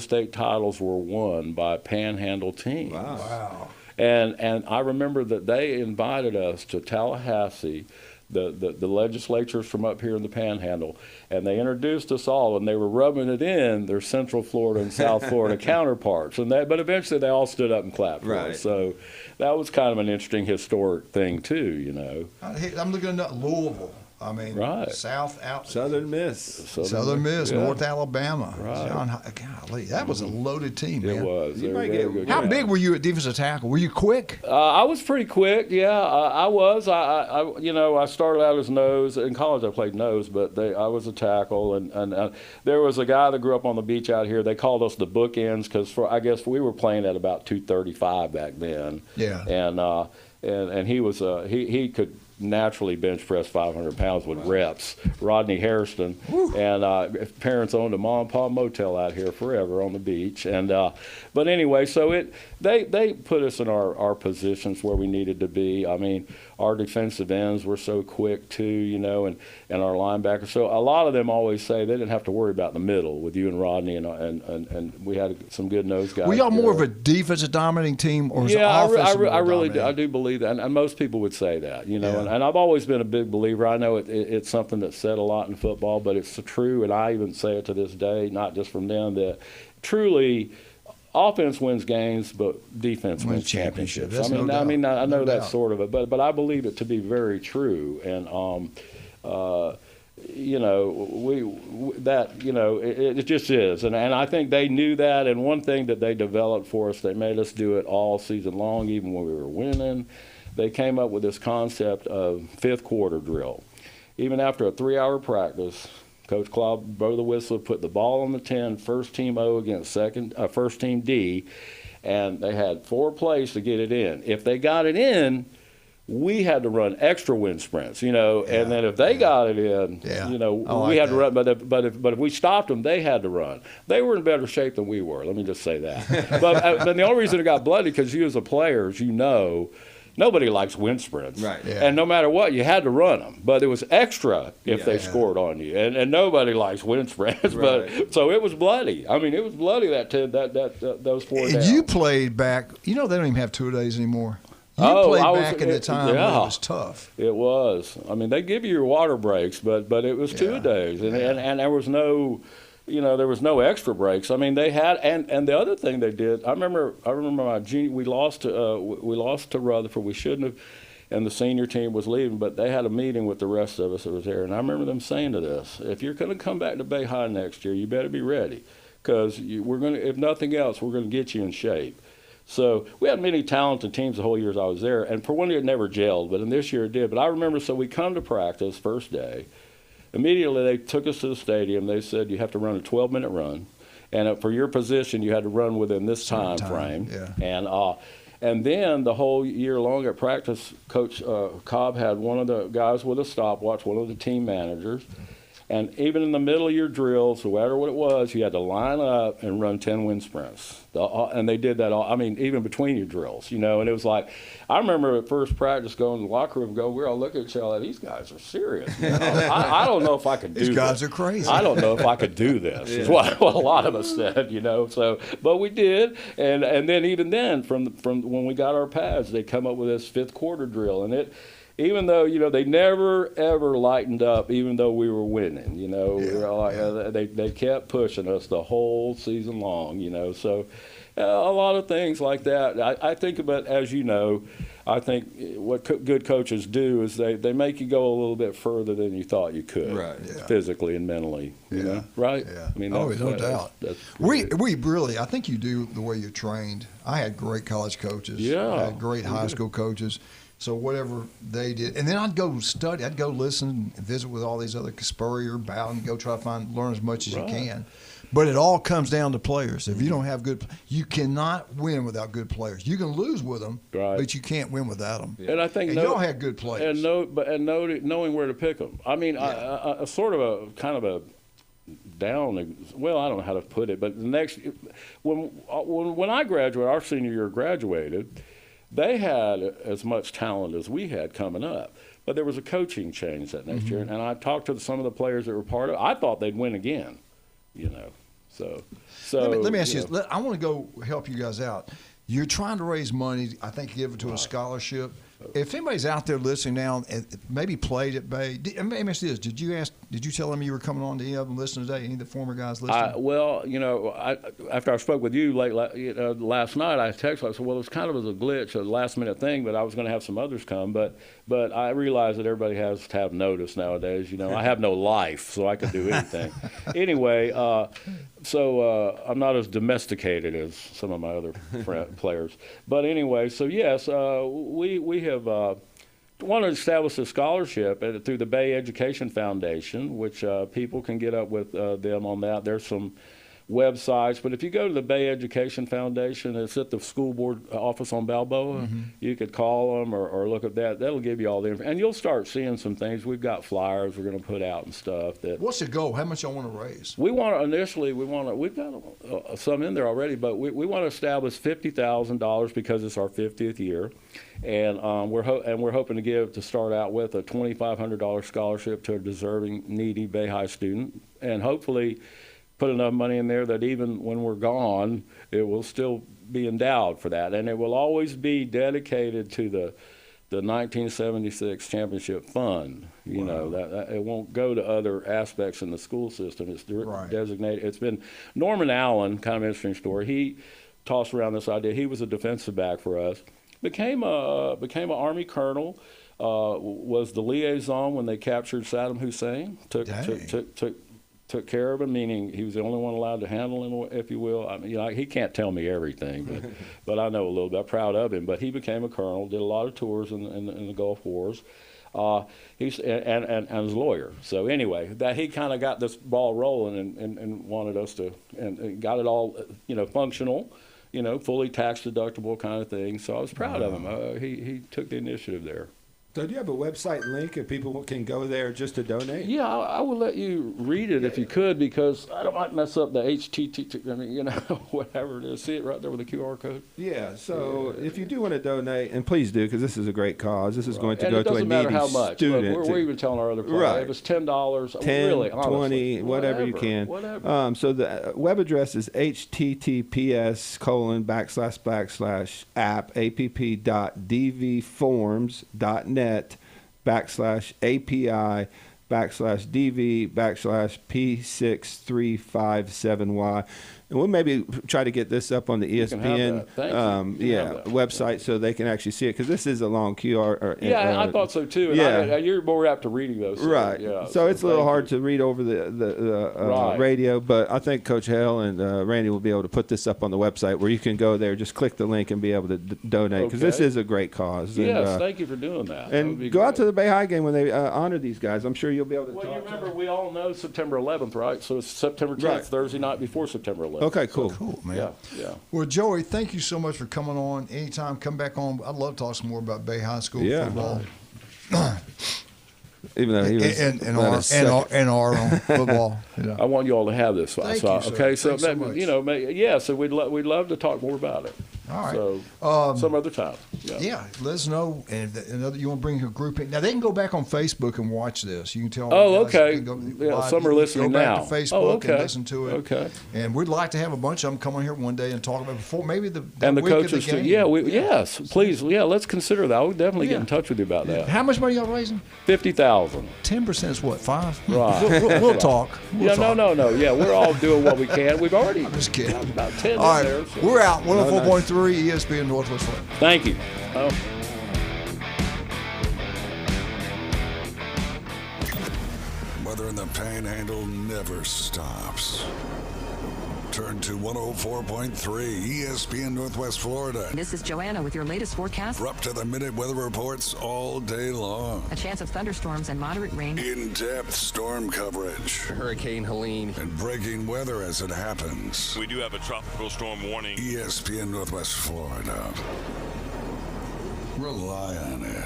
S3: state titles were won by Panhandle teams.
S18: Wow.
S3: And I remember that they invited us to Tallahassee, the legislatures from up here in the Panhandle, and they introduced us all, and they were rubbing it in their Central Florida and South Florida counterparts. But eventually they all stood up and clapped for us. So that was kind of an interesting historic thing too, you know.
S16: I'm looking at Louisville. I mean,
S3: right.
S18: Southern Miss,
S16: North Alabama.
S3: Right.
S16: Golly, that was a loaded team, man.
S3: It was.
S18: You might get
S16: How big were you at defensive tackle? Were you quick?
S3: I was pretty quick. Yeah, I was. I started out as nose. In college, I played nose, but I was a tackle. And there was a guy that grew up on the beach out here. They called us the bookends because I guess we were playing at about 235 back then.
S16: Yeah.
S3: And he was he could naturally bench press 500 pounds with reps. Rodney Hairston. And parents owned a mom and pop motel out here forever on the beach. And but anyway, so they put us in our positions where we needed to be. I mean, our defensive ends were so quick too, and our linebackers. So a lot of them always say they didn't have to worry about the middle with you and Rodney, and we had some good nose guys.
S16: Were y'all more of a defensive dominating team, or was
S3: I do believe that, and most people would say that, And I've always been a big believer. I know it's something that's said a lot in football, but it's true, and I even say it to this day, not just from them, that truly offense wins games, but defense wins championships. I know that's sort of it, but I believe it to be very true, and it just is, and I think they knew that. And one thing that they developed for us, they made us do it all season long, even when we were winning. They came up with this concept of fifth quarter drill. Even after a 3-hour practice, Coach Claude blow the whistle, put the ball on the 10, first team O against first team D, and they had 4 plays to get it in. If they got it in, we had to run extra wind sprints, and then if they got it in, we had to run. But if we stopped them, they had to run. They were in better shape than we were. Let me just say that. but the only reason it got bloody because you as a player, as nobody likes wind sprints.
S18: Right.
S16: Yeah.
S3: And no matter what, you had to run them. But it was extra if they scored on you. And nobody likes wind sprints.
S18: Right.
S3: But so it was bloody. I mean, it was bloody those 4
S16: And
S3: downs.
S16: you played back. They don't even have 2-a-days anymore. You played back in the time when it was tough.
S3: It was. I mean, they give you your water breaks, but it was 2-a-days. And there was no... there was no extra breaks. I mean, they had, and the other thing they did. I remember my junior. We lost to Rutherford. We shouldn't have, and the senior team was leaving. But they had a meeting with the rest of us that was there, and I remember them saying to us, "If you're going to come back to Bay High next year, you better be ready, because we're going to. If nothing else, we're going to get you in shape." So we had many talented teams the whole years I was there, and for one year it never gelled, but in this year it did. But I remember, so we come to practice first day. Immediately, they took us to the stadium. They said, you have to run a 12-minute run. And for your position, you had to run within this time frame.
S16: Yeah.
S3: And then the whole year long at practice, Coach Cobb had one of the guys with a stopwatch, one of the team managers. And even in the middle of your drills, no matter what it was, you had to line up and run 10 wind sprints. And they did that even between your drills, And it was like, I remember at first practice going to the locker room, we're all looking at each other, these guys are serious. I don't know if I could do this.
S16: These guys are crazy.
S3: I don't know if I could do this, is what a lot of us said, So, but we did. And then even then, from when we got our pads, they come up with this fifth quarter drill. And even though, they never, ever lightened up, even though we were winning, We were like, they kept pushing us the whole season long, So a lot of things like that. I think about, as you know, I think what good coaches do is they make you go a little bit further than you thought you could, physically and mentally, right?
S16: Yeah.
S3: I mean,
S16: no doubt. We really, I think you do the way you're trained. I had great college coaches.
S3: Yeah.
S16: I had great high school coaches. So whatever they did, and then I'd go study, I'd go listen and visit with all these other Spurrier, Bowden, go try to learn as much as you can. But it all comes down to players. If you don't have you cannot win without good players. You can lose with them, but you can't win without them.
S3: And I think
S16: y'all had good players.
S3: Knowing where to pick them. I mean, a sort of a kind of a down. Well, I don't know how to put it, but the next when I graduated, our senior year graduated. They had as much talent as we had coming up, but there was a coaching change that next year, and I talked to some of the players that were part of it. I thought they'd win again, So
S16: let me ask you this. I want to go help you guys out. You're trying to raise money, I think, give it to a scholarship. If anybody's out there listening now and maybe played at Bay, let me ask you this: Did you tell them you were coming on to any of them listening today? Any of the former guys listening?
S3: Well, after I spoke with you last night, I texted. I said, well, it was kind of as a glitch, a last minute thing, but I was going to have some others come. But I realize that everybody has to have notice nowadays. I have no life, so I can do anything. Anyway, so I'm not as domesticated as some of my other players. But anyway, so yes, we have want to establish a scholarship through the Bay Education Foundation, which people can get up with them on that. There's some websites, but if you go to the Bay Education Foundation, it's at the school board office on Balboa.
S16: Mm-hmm.
S3: You could call them or look at that. That'll give you all the information, and you'll start seeing some things. We've got flyers we're going to put out and stuff.
S16: What's the goal? How much y'all want to raise?
S3: We've got some in there already, but we want to establish $50,000 because it's our 50th year. And we're hoping to start out with a $2,500 scholarship to a deserving, needy Bay High student, and hopefully put enough money in there that even when we're gone, it will still be endowed for that, and it will always be dedicated to the 1976 championship fund. That it won't go to other aspects in the school system. It's designated. It's been Norman Allen, kind of interesting story. He tossed around this idea. He was a defensive back for us. Became an Army colonel, was the liaison when they captured Saddam Hussein. Took care of him, meaning he was the only one allowed to handle him, if you will. I mean, he can't tell me everything, but I know a little bit. I'm proud of him. But he became a colonel, did a lot of tours in the Gulf Wars. He's and was a lawyer. So anyway, that he kind of got this ball rolling and wanted us to, and got it all functional. Fully tax deductible kind of thing. So I was proud of him. He took the initiative there.
S18: So do you have a website link if people can go there just to donate?
S3: Yeah, I will let you read it if you could, because I don't want to mess up the HTTP, whatever it is. See it right there with the QR code?
S18: Yeah, so if you do want to donate, and please do, because this is a great cause. This is going to go to a needy student.
S3: And it doesn't matter how much. Look, we're even telling our other players,
S18: right.
S3: If it's $10,
S18: 10,
S3: really,
S18: 20, whatever you can.
S3: Whatever.
S18: So the web address is https://app.dvforms.net/API/DV/P6357Y. And we'll maybe try to get this up on the ESPN website so they can actually see it, because this is a long QR.
S3: I thought so too. And you're more apt to reading those.
S18: Right.
S3: Yeah,
S18: so it's a little hard to read over the radio, but I think Coach Hale and Randy will be able to put this up on the website where you can go there, just click the link and be able to donate, because this is a great cause.
S3: Yes, thank you for doing that.
S18: And go out to the Bay High game when they honor these guys. I'm sure you'll be able to talk.
S3: Well, you remember, we all know September 11th, right? So it's September 10th, Thursday night before September 11th.
S18: Okay, cool.
S16: So cool, man.
S3: Yeah.
S16: Well, Joey, thank you so much for coming on. Anytime, come back on. I'd love to talk some more about Bay High School football.
S18: Even though he was
S16: and our own football.
S3: I want you all to have this.
S16: Thank you,
S3: okay,
S16: sir.
S3: so
S16: much.
S3: So we'd love to talk more about it.
S16: All right.
S3: So some other time.
S16: Yeah, let us know. And if you want to bring a group in. Now, they can go back on Facebook and watch this. You can tell
S3: okay. Some are listening now.
S16: Go back to Facebook and listen to it.
S3: Okay.
S16: And we'd like to have a bunch of them come on here one day and talk about it before maybe the
S3: week coaches
S16: of the game.
S3: Yes, please. Yeah, let's consider that. We'll definitely get in touch with you about that.
S16: How much money y'all raising?
S3: $50,000.
S16: 10% is what, 5?
S3: Right.
S16: We'll talk.
S3: No. Yeah, we're all doing what we can. We've already.
S16: I'm just kidding.
S3: About 10
S16: all right,
S3: there. So.
S16: We're out. 104.3 ESPN Northwest Florida.
S3: Thank you.
S1: Weather in the Panhandle never stops. Turn to 104.3 ESPN Northwest Florida.
S7: This is Joanna with your latest forecast.
S1: We're up to the minute weather reports all day long.
S7: A chance of thunderstorms and moderate rain.
S1: In-depth storm coverage.
S8: Hurricane Helene.
S1: And breaking weather as it happens.
S21: We do have a tropical storm warning.
S1: ESPN Northwest Florida. Rely on it.